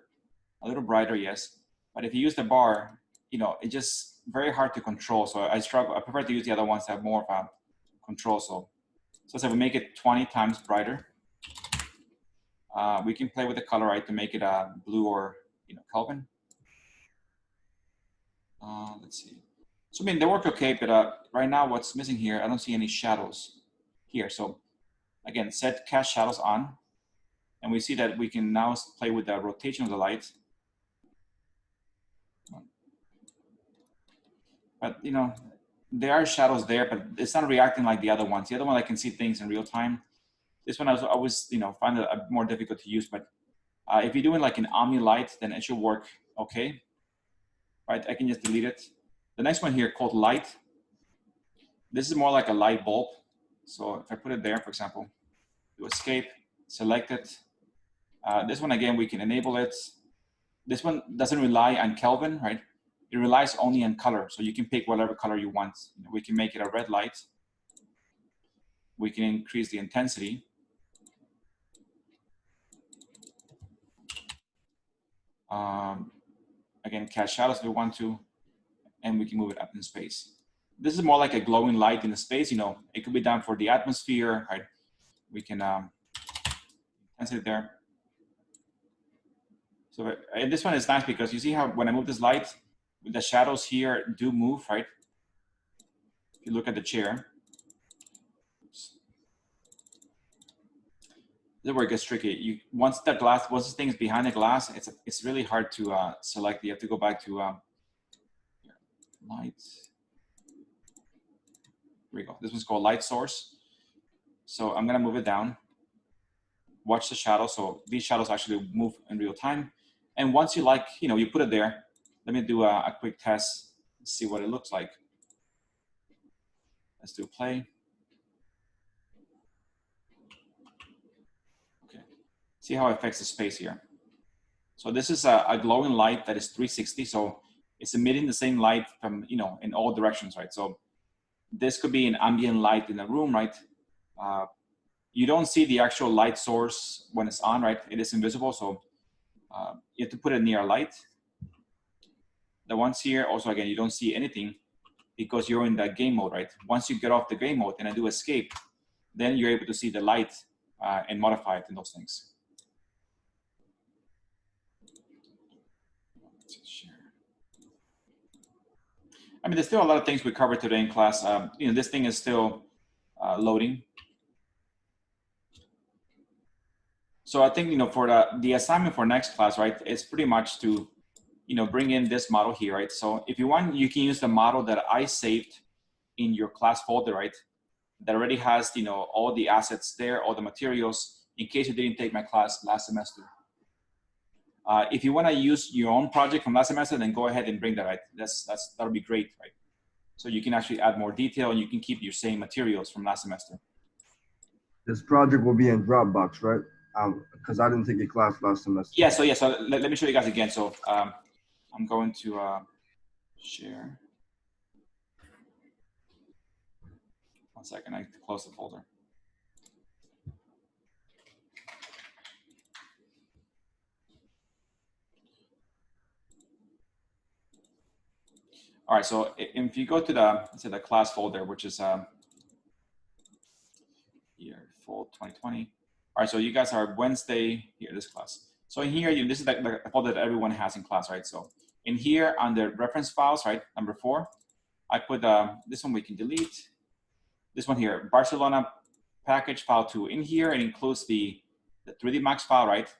a little brighter, yes. But if you use the bar, you know, it's just very hard to control. So I prefer to use the other ones that have more of a control. So if we make it 20 times brighter, we can play with the color, right, to make it blue or, you know, Kelvin. Let's see. So I mean, they work okay, but right now what's missing here, I don't see any shadows here. So again, set cast shadows on, and we see that we can now play with the rotation of the light. But you know, there are shadows there, but it's not reacting like the other ones. The other one, I can see things in real time. This one I always, you know, find it more difficult to use. But if you're doing like an Omni light, then it should work okay. Right, I can just delete it. The next one here called light. This is more like a light bulb. So if I put it there, for example, do escape, select it. This one, again, we can enable it. This one doesn't rely on Kelvin, right? It relies only on color. So you can pick whatever color you want. You know, we can make it a red light. We can increase the intensity. Again, cast shadows if we want to, and we can move it up in space. This is more like a glowing light in the space. You know, it could be done for the atmosphere, right? We can intensity there. So and this one is nice because you see how when I move this light, the shadows here do move, right? If you look at the chair. Oops. This is where it gets tricky. Once this thing is behind the glass, it's really hard to select. You have to go back to light. Here we go. This one's called light source. So I'm gonna move it down. Watch the shadow. So these shadows actually move in real time. And once you like, you know, you put it there. Let me do a quick test and see what it looks like. Let's do play. Okay. See how it affects the space here. So this is a glowing light that is 360. So it's emitting the same light from, you know, in all directions, right? So this could be an ambient light in a room, right? You don't see the actual light source when it's on, right? It is invisible, so you have to put it near a light. The ones here, also again, you don't see anything because you're in the game mode, right? Once you get off the game mode and I do escape, then you're able to see the light and modify it and those things. I mean, there's still a lot of things we covered today in class. You know, this thing is still loading. So I think, you know, for the assignment for next class, right, it's pretty much to, you know, bring in this model here, right? So if you want, you can use the model that I saved in your class folder, right? That already has, you know, all the assets there, all the materials, in case you didn't take my class last semester. If you want to use your own project from last semester, then go ahead and bring that, right? That'll be great, right? So you can actually add more detail and you can keep your same materials from last semester. This project will be in Dropbox, right? Because I didn't take a class last semester. Yeah, so let me show you guys again. So I'm going to share. One second, I have to close the folder. All right, so if you go to the class folder, which is here, fall 2020. All right, so you guys are Wednesday here, this class. So in here, this is the folder that everyone has in class, right? So in here under reference files, right, number 4, I put this one we can delete. This one here, Barcelona package file 2. In here, it includes the 3D Max file, right?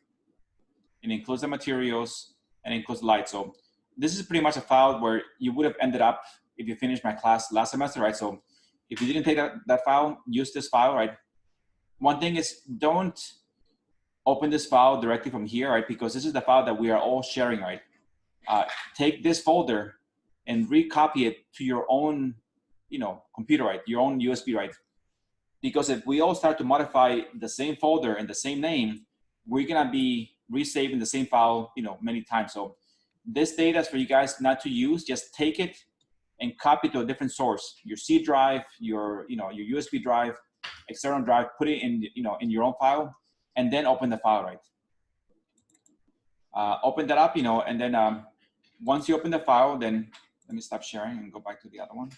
It includes the materials and includes light. So this is pretty much a file where you would have ended up if you finished my class last semester, right? So if you didn't take that file, use this file, right? One thing is don't open this file directly from here, right? Because this is the file that we are all sharing, right? Take this folder and recopy it to your own, computer, right? Your own USB, right? Because if we all start to modify the same folder and the same name, we're gonna be resaving the same file, many times. So this data is for you guys not to use. Just take it and copy to a different source. Your C drive, your USB drive, external drive. Put it in, in your own file, and then open the file, right? Open that up, and then once you open the file, then let me stop sharing and go back to the other one.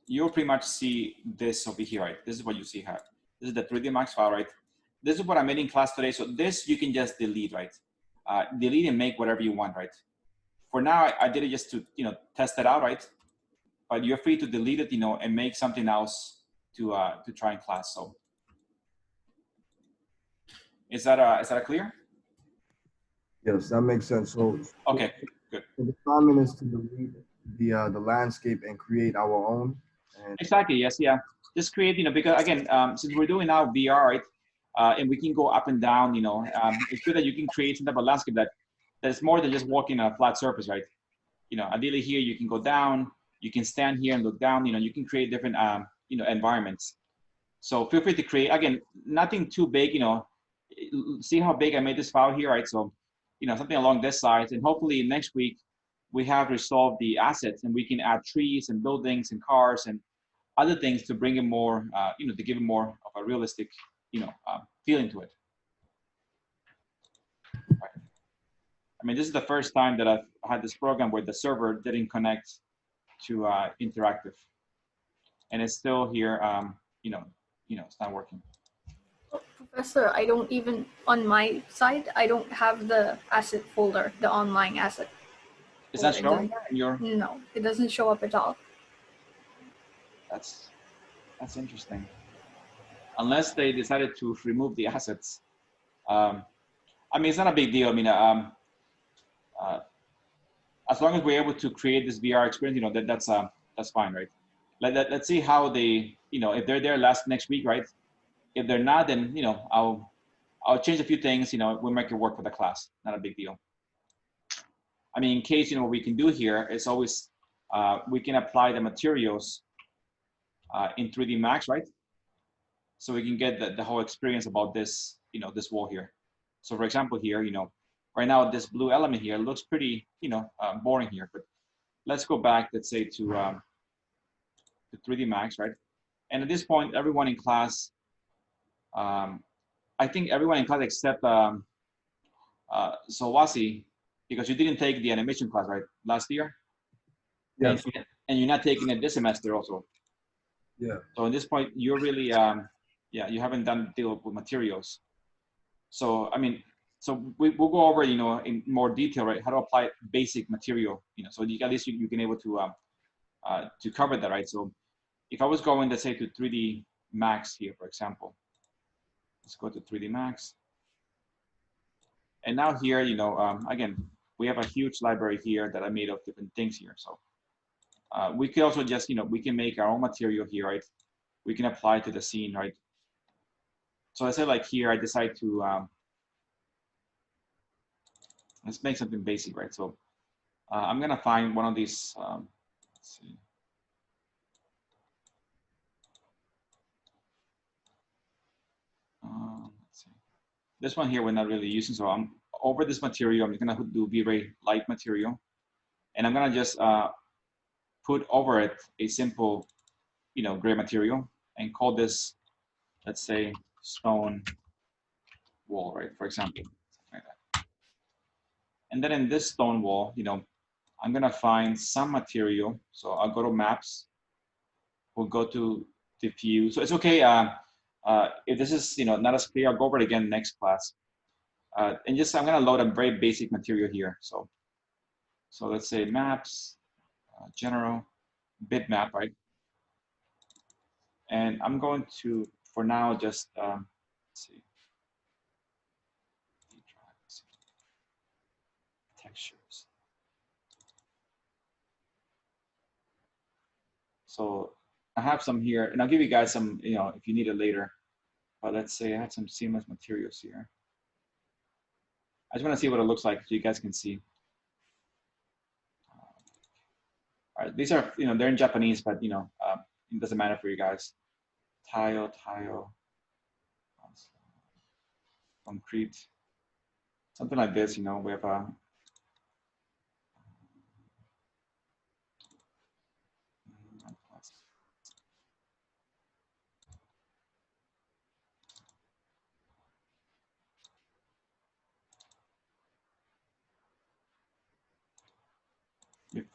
You'll pretty much see this over here, right? This is what you see here. This is the 3D Max file, right? This is what I made in class today. So this you can just delete, right? Delete and make whatever you want, right? For now, I did it just to, test it out, right? But you're free to delete it, and make something else to try in class. So is that clear? Yes, that makes sense. So Okay, good. so the assignment is to delete the landscape and create our own. And Exactly. Yes. Yeah. Just create, because again, since we're doing now VR, right, and we can go up and down, it's good that you can create some type of landscape that's more than just walking on a flat surface, right? Ideally here you can go down, you can stand here and look down. You can create different, environments. So feel free to create. Again, nothing too big. See how big I made this file here, right? So, something along this size, and hopefully next week we have resolved the assets, and we can add trees and buildings and cars and other things to bring it more, to give it more of a realistic, feeling to it. Right. I mean, this is the first time that I've had this program where the server didn't connect to interactive, and it's still here. It's not working. Professor, I don't even, on my side, I don't have the asset folder, the online asset. Is that showing in your? No, it doesn't show up at all. That's interesting. Unless they decided to remove the assets. I mean, it's not a big deal. I mean, as long as we're able to create this VR experience, that's fine, right? Let's see how they, if they're there next week, right? If they're not, then I'll change a few things. We'll make it work for the class. Not a big deal. I mean, in case what we can do here is always we can apply the materials in 3D Max, right? So we can get the whole experience about this, this wall here. So for example, here, right now this blue element here looks pretty, boring here. But let's go back, let's say to 3D Max, right? And at this point, everyone in class, I think everyone in class except Solwasi, because you didn't take the animation class, right, last year? yes, And you're not taking it this semester also. yeah. So at this point, you're really, you haven't done deal with materials. So, I mean, so we'll go over, in more detail, right, how to apply basic material, so at least you can able to cover that, right? So if I was going, let's say, to 3D Max here, for example, let's go to 3D Max. And now here, again, we have a huge library here that I made of different things here. So we could also just, we can make our own material here, right? We can apply to the scene, right? So I said, like here, I decide to, let's make something basic, right? So I'm gonna find one of these, let's see. Let's see. This one here we're not really using, so I'm over this material. I'm gonna do V-Ray light material, and I'm gonna just put over it a simple, gray material, and call this, let's say, stone wall, right? For example, something like that. And then in this stone wall, I'm gonna find some material. So I'll go to maps. We'll go to diffuse. So it's okay if this is not as clear. I'll go over it again next class. And just I'm gonna load a very basic material here. So let's say maps, general, bitmap, right? And I'm going to, for now, just let's see, textures. So I have some here, and I'll give you guys some, if you need it later. But let's say I have some seamless materials here. I just want to see what it looks like so you guys can see. All right, these are, they're in Japanese, but it doesn't matter for you guys. Tile, concrete, something like this. We have a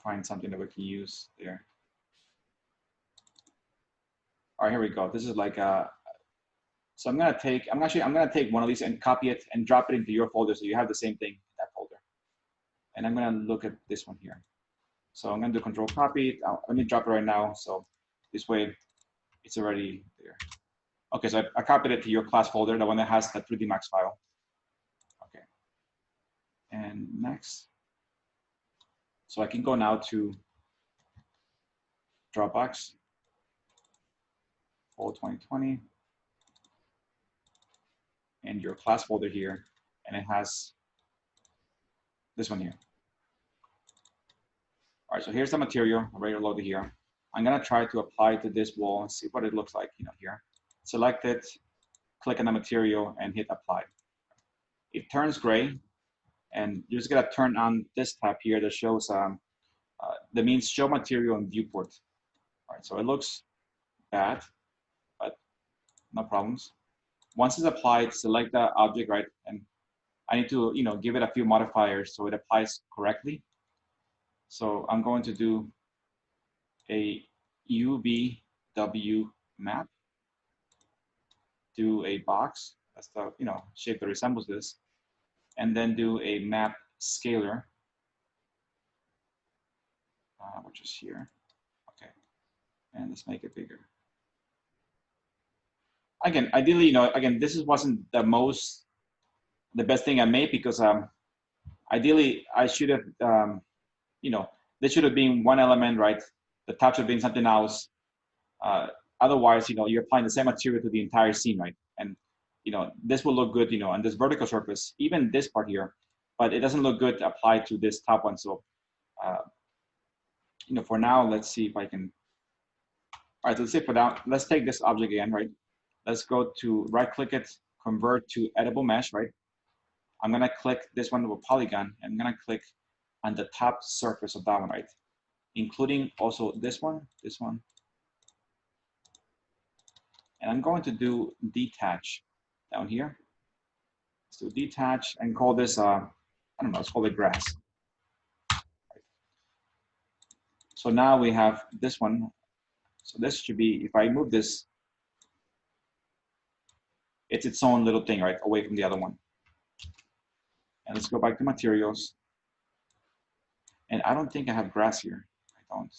find something that we can use there. All right, here we go. This is like so I'm gonna take one of these and copy it and drop it into your folder so you have the same thing in that folder. And I'm gonna look at this one here. So I'm gonna do control copy. Let me drop it right now. So this way it's already there. Okay, so I copied it to your class folder, the one that has the 3D Max file. Okay, and next. So I can go now to Dropbox, Fall 2020, and your class folder here, and it has this one here. All right, so here's the material already loaded here. I'm gonna try to apply it to this wall and see what it looks like, here. Select it, click on the material, and hit apply. It turns gray, and you're just gonna turn on this tab here that shows that means show material and viewport. All right, so it looks bad, but no problems. Once it's applied, select the object, right? And I need to, give it a few modifiers so it applies correctly. So I'm going to do a UVW map, do a box, that's the, shape that resembles this, and then do a map scalar, which is here. Okay, and let's make it bigger. Again, ideally, again, this wasn't the best thing I made because ideally I should have, this should have been one element, right? The top should have been something else. Otherwise, you're applying the same material to the entire scene, right? And this will look good, on this vertical surface, even this part here, but it doesn't look good applied to this top one. So, for now, let's see if I can. All right, let's say for now, let's take this object again, right? Let's go to right-click it, convert to editable mesh, right? I'm gonna click this one with polygon, and I'm gonna click on the top surface of that one, right? Including also this one. And I'm going to do detach down here. So detach and call this, I don't know, let's call it grass. So now we have this one. So this should be, if I move this, it's its own little thing, right? Away from the other one. And let's go back to materials. And I don't think I have grass here. I don't.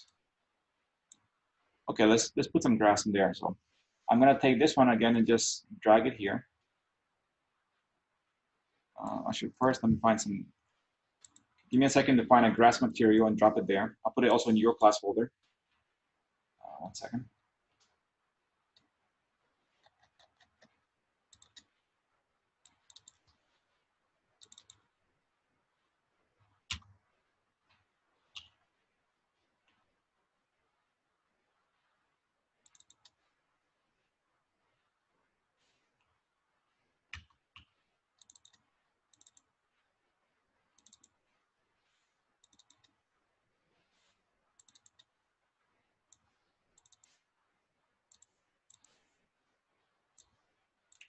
Okay, let's put some grass in there. So I'm gonna take this one again and just drag it here. Actually, first let me find some. Give me a second to find a grass material and drop it there. I'll put it also in your class folder. 1 second.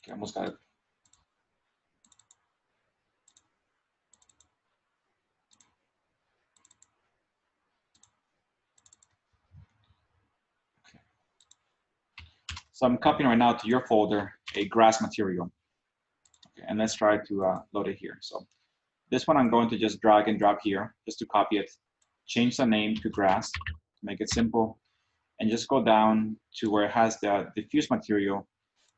Okay, almost got it. So I'm copying right now to your folder a grass material. Okay, and let's try to load it here. So this one I'm going to just drag and drop here just to copy it. Change the name to grass, make it simple, and just go down to where it has the diffuse material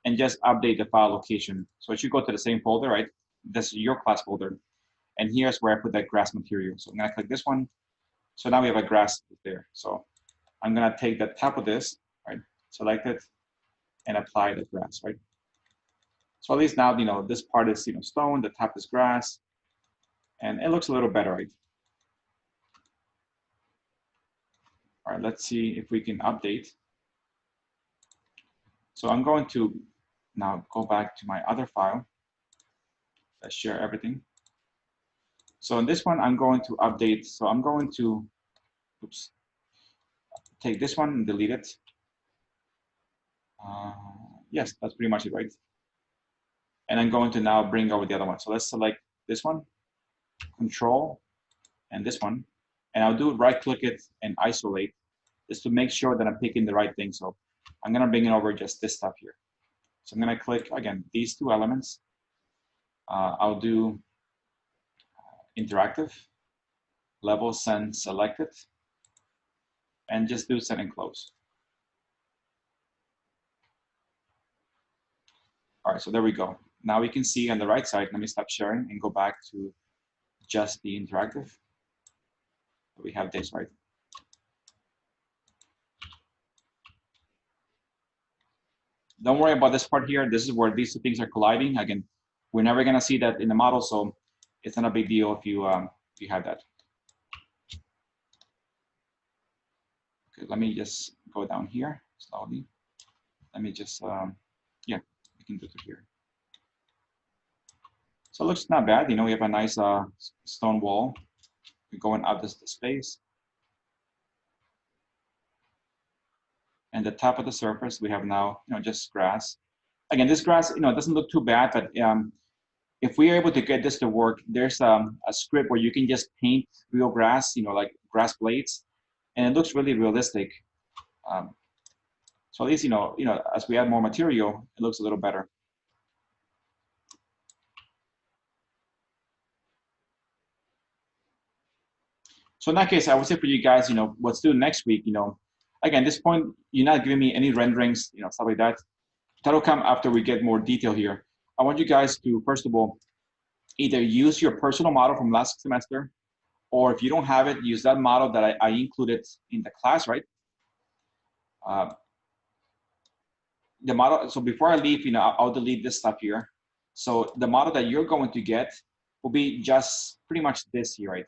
and just update the file location. So it should go to the same folder, right? This is your class folder. And here's where I put that grass material. So I'm gonna click this one. So now we have a grass there. So I'm gonna take the top of this, right? Select it and apply the grass, right? So at least now, you know, this part is, you know, stone, the top is grass, and it looks a little better, right? All right, let's see if we can update. So I'm going to now go back to my other file. Let's share everything. So in this one, I'm going to update. So I'm going to, oops, take this one and delete it. Yes, that's pretty much it, right? And I'm going to now bring over the other one. So let's select this one, Control, and this one. And I'll do right-click it and isolate just to make sure that I'm picking the right thing. So I'm gonna bring it over just this stuff here. So I'm gonna click, again, these two elements. I'll do interactive, level send selected, and just do send and close. All right, so there we go. Now we can see on the right side, let me stop sharing and go back to just the interactive. We have this, right? Don't worry about this part here. This is where these two things are colliding. Again, we're never gonna see that in the model, so it's not a big deal if you have that. Okay, let me just go down here slowly. Let me just, yeah, we can do it here. So it looks not bad. You know, we have a nice stone wall. We're going out this space. And the top of the surface, we have now, you know, just grass. Again, this grass, you know, it doesn't look too bad, but if we are able to get this to work, there's a script where you can just paint real grass, you know, like grass blades, and it looks really realistic. So at least, you know, as we add more material, it looks a little better. So in that case, I would say for you guys, you know, let's do next week, you know, again, at this point, you're not giving me any renderings, you know, stuff like that. That'll come after we get more detail here. I want you guys to, first of all, either use your personal model from last semester, or if you don't have it, use that model that I included in the class, right? The model, so before I leave, you know, I'll delete this stuff here. So the model that you're going to get will be just pretty much this here, right?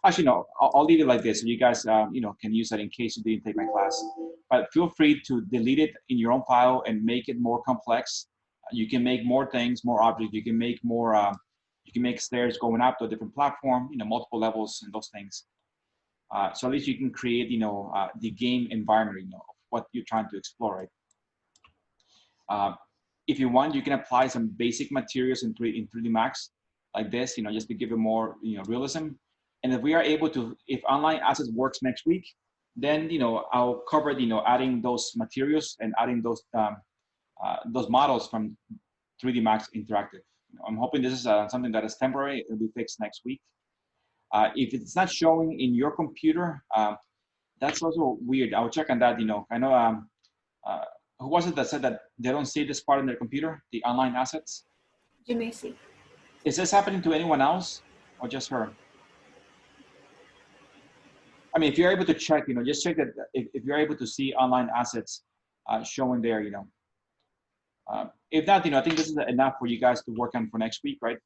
Actually, no, I'll leave it like this. So you guys, you know, can use that in case you didn't take my class. But feel free to delete it in your own file and make it more complex. You can make more things, more objects. You can make more, you can make stairs going up to a different platform, you know, multiple levels and those things. So at least you can create, you know, the game environment, you know, what you're trying to explore, right? If you want, you can apply some basic materials in 3D Max like this, you know, just to give it more, you know, realism. And if we are able to, if online assets works next week, then, you know, I'll cover, you know, adding those materials and adding those models from 3D Max Interactive. You know, I'm hoping this is something that is temporary. It'll be fixed next week. If it's not showing in your computer, that's also weird. I'll check on that. You know, I know, who was it that said that they don't see this part in their computer, the online assets? Jimmy. Is this happening to anyone else or just her? I mean, if you're able to check, you know, just check that if you're able to see online assets showing there, you know. If not, you know, I think this is enough for you guys to work on for next week, right?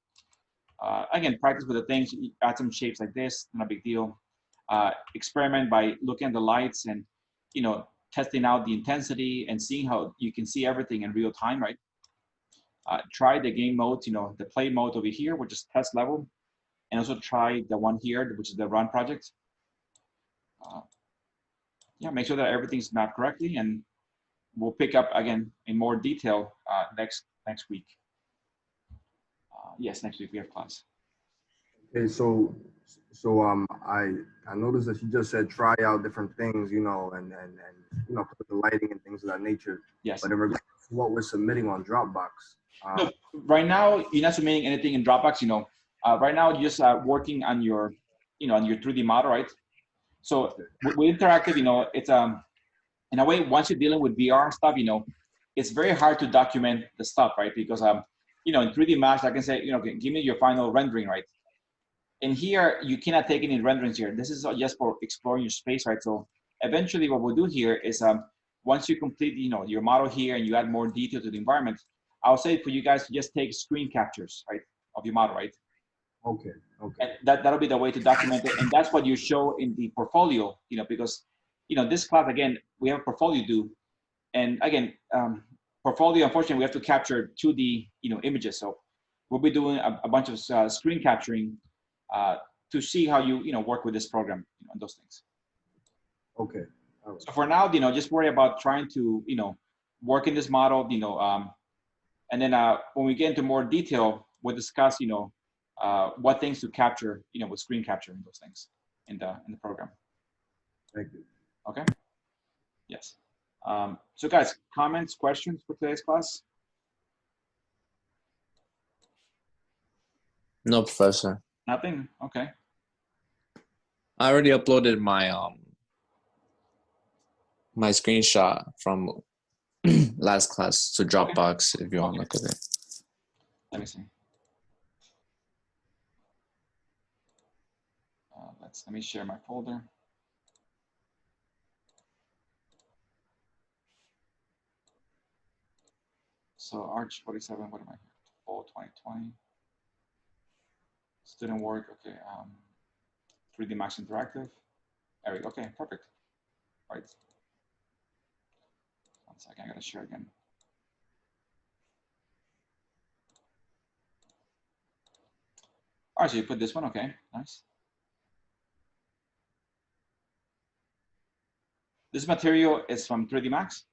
Again, practice with the things, add some shapes like this, not a big deal. Experiment by looking at the lights and, you know, testing out the intensity and seeing how you can see everything in real time, right? Try the game mode, you know, the play mode over here, which is test level, and also try the one here, which is the run project. Yeah, make sure that everything's mapped correctly, and we'll pick up again in more detail next week. Yes, next week we have class. Okay, so So I noticed that you just said try out different things, you know, and you know, put the lighting and things of that nature. Yes. But in regards to what we're submitting on Dropbox, No, right now you're not submitting anything in Dropbox. You know, right now you're just working on your, you know, on your 3D model, right? So with interactive, you know, it's in a way, once you're dealing with VR stuff, you know, it's very hard to document the stuff, right? Because you know, in 3D Max, I can say, you know, okay, give me your final rendering, right? And here you cannot take any renderings here. This is just for exploring your space, right? So eventually, what we'll do here is once you complete, you know, your model here and you add more detail to the environment, I'll say for you guys to just take screen captures, right, of your model, right? okay. And that'll be the way to document it, and that's what you show in the portfolio, you know, because, you know, this class, again, we have a portfolio due, and again, portfolio, unfortunately, we have to capture 2D, you know, images. So we'll be doing a bunch of screen capturing to see how you know, work with this program, you know, and those things. Okay. All right. So for now, you know, just worry about trying to, you know, work in this model, you know, and then when we get into more detail, we'll discuss, you know, what things to capture, you know, with screen capture and those things in the program. Thank you. Okay. Yes. So guys, comments, questions for today's class? No, Professor. Nothing. Okay. I already uploaded my my screenshot from last class to Dropbox if you want to look at it. Let me see. Let me share my folder. So Arch 47, what am I here? Fall 2020. Student work, okay. 3D Max Interactive. There we go, okay, perfect. All right. 1 second, I gotta share again. All right, so you put this one, okay, nice. This material is from 3D Max?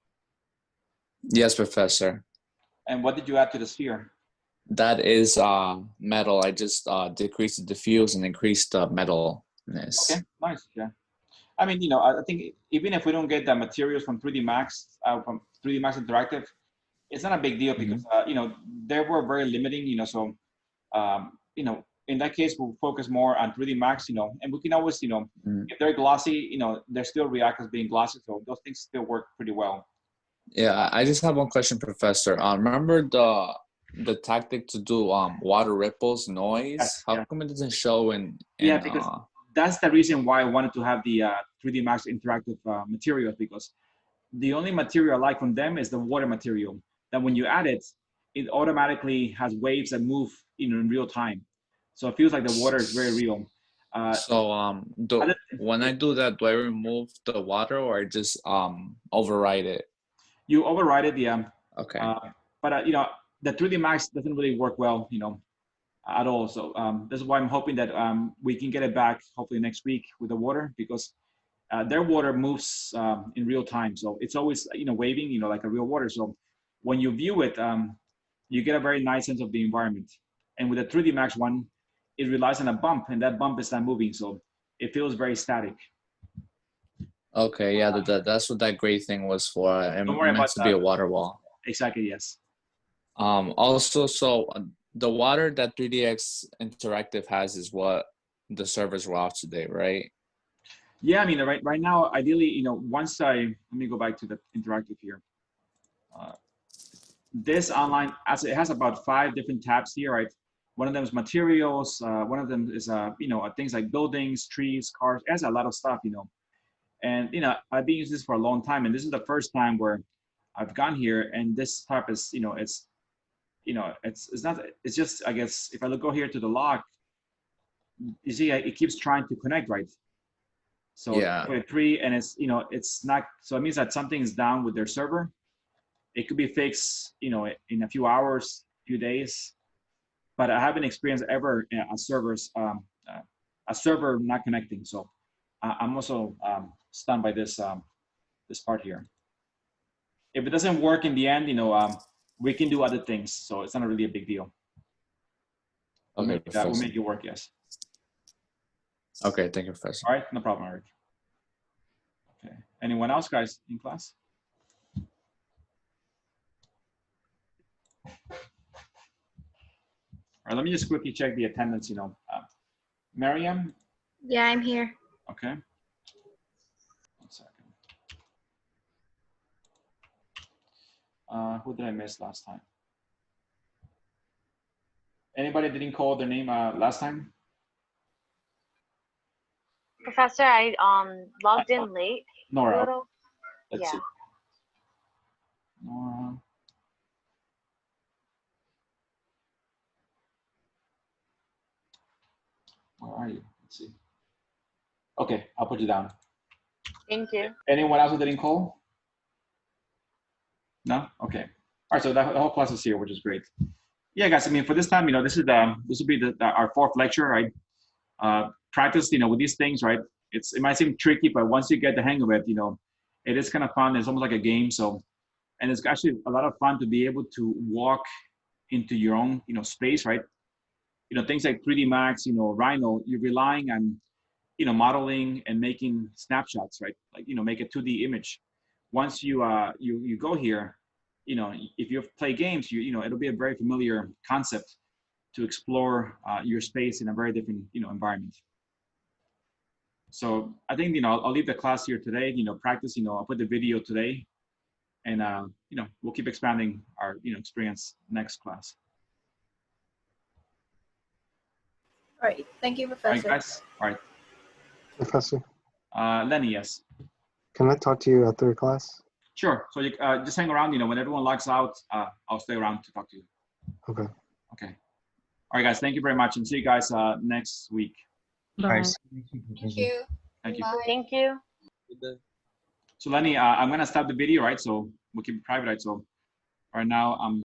Yes, Professor. And what did you add to the sphere? That is metal. I just decreased the diffuse and increased the metalness. Okay, nice, yeah. I mean, you know, I think even if we don't get the materials from 3D Max, from 3D Max Interactive, it's not a big deal because, you know, they were very limiting, you know, so, you know, in that case, we'll focus more on 3D Max, you know, and we can always, you know, if they're glossy, you know, they still react as being glossy, so those things still work pretty well. Yeah, I just have one question, Professor. Remember the tactic to do water ripples noise? Yes, How yeah. come it doesn't show in Yeah, because that's the reason why I wanted to have the 3D Max Interactive materials, because the only material I like from them is the water material. That when you add it, it automatically has waves that move, you know, in real time. So it feels like the water is very real. so when I do that, do I remove the water or I just override it? You override it, yeah. Okay. But you know, the 3D Max doesn't really work well, you know, at all. So this is why I'm hoping that we can get it back hopefully next week with the water, because their water moves in real time. So it's always, you know, waving, you know, like a real water. So when you view it, you get a very nice sense of the environment. And with the 3D Max one, it relies on a bump, and that bump is not moving. So it feels very static. Okay, yeah, that's what that gray thing was for. It Don't worry meant about to be a water wall. Exactly, yes. Also, so the water that 3DX Interactive has is what the servers were off today, right? Yeah, I mean, right now, ideally, you know, let me go back to the interactive here. This online, as it has about 5 different tabs here, right? One of them is materials. One of them is, you know, things like buildings, trees, cars. It has a lot of stuff, you know. And, you know, I've been using this for a long time, and this is the first time where I've gone here, and this type is, you know, it's not, it's just, I guess, if I go here to the log, you see, it keeps trying to connect, right? So yeah, 3, and it's, you know, it's not, so it means that something is down with their server. It could be fixed, you know, in a few hours, few days, but I haven't experienced ever a server not connecting. So I'm also stunned by this this part here. If it doesn't work in the end, you know, we can do other things, so it's not really a big deal. okay, We'll make it work, yes. Okay, thank you, Professor. All right, no problem, Eric. Okay. Anyone else, guys, in class? All right, let me just quickly check the attendance, Miriam, Yeah, I'm here. okay. 1 second. Who did I miss last time? Anybody didn't call their name last time? Professor, I logged in late a Nora, little. let's Yeah. see. Nora. Where are you? Let's see. Okay, I'll put you down. Thank you. Anyone else who didn't call? No? Okay. All right, so the whole class is here, which is great. Yeah, guys, I mean, for this time, this will be our 4th lecture, right? Practice, with these things, right? It might seem tricky, but once you get the hang of it, it is kind of fun. It's almost like a game. So, and it's actually a lot of fun to be able to walk into your own, space, right? Things like 3D Max, Rhino, you're relying on, modeling and making snapshots, right? Like, make a 2D image. Once you go here, if you play games, it'll be a very familiar concept to explore your space in a very different, environment. So I think, I'll leave the class here today, practice, I'll put the video today, and, we'll keep expanding our, experience next class. All right. Thank you, All right, Professor. guys. All right. Professor, Lenny, yes. can I talk to you after class? Sure. So you just hang around, when everyone logs out, I'll stay around to talk to you. Okay. Okay. All right, guys. Thank you very much, and see you guys next week. Bye. Thank you. Thank you. Bye. Thank you. So Lenny, I'm gonna stop the video, right? So we'll keep it private, right? So right now I'm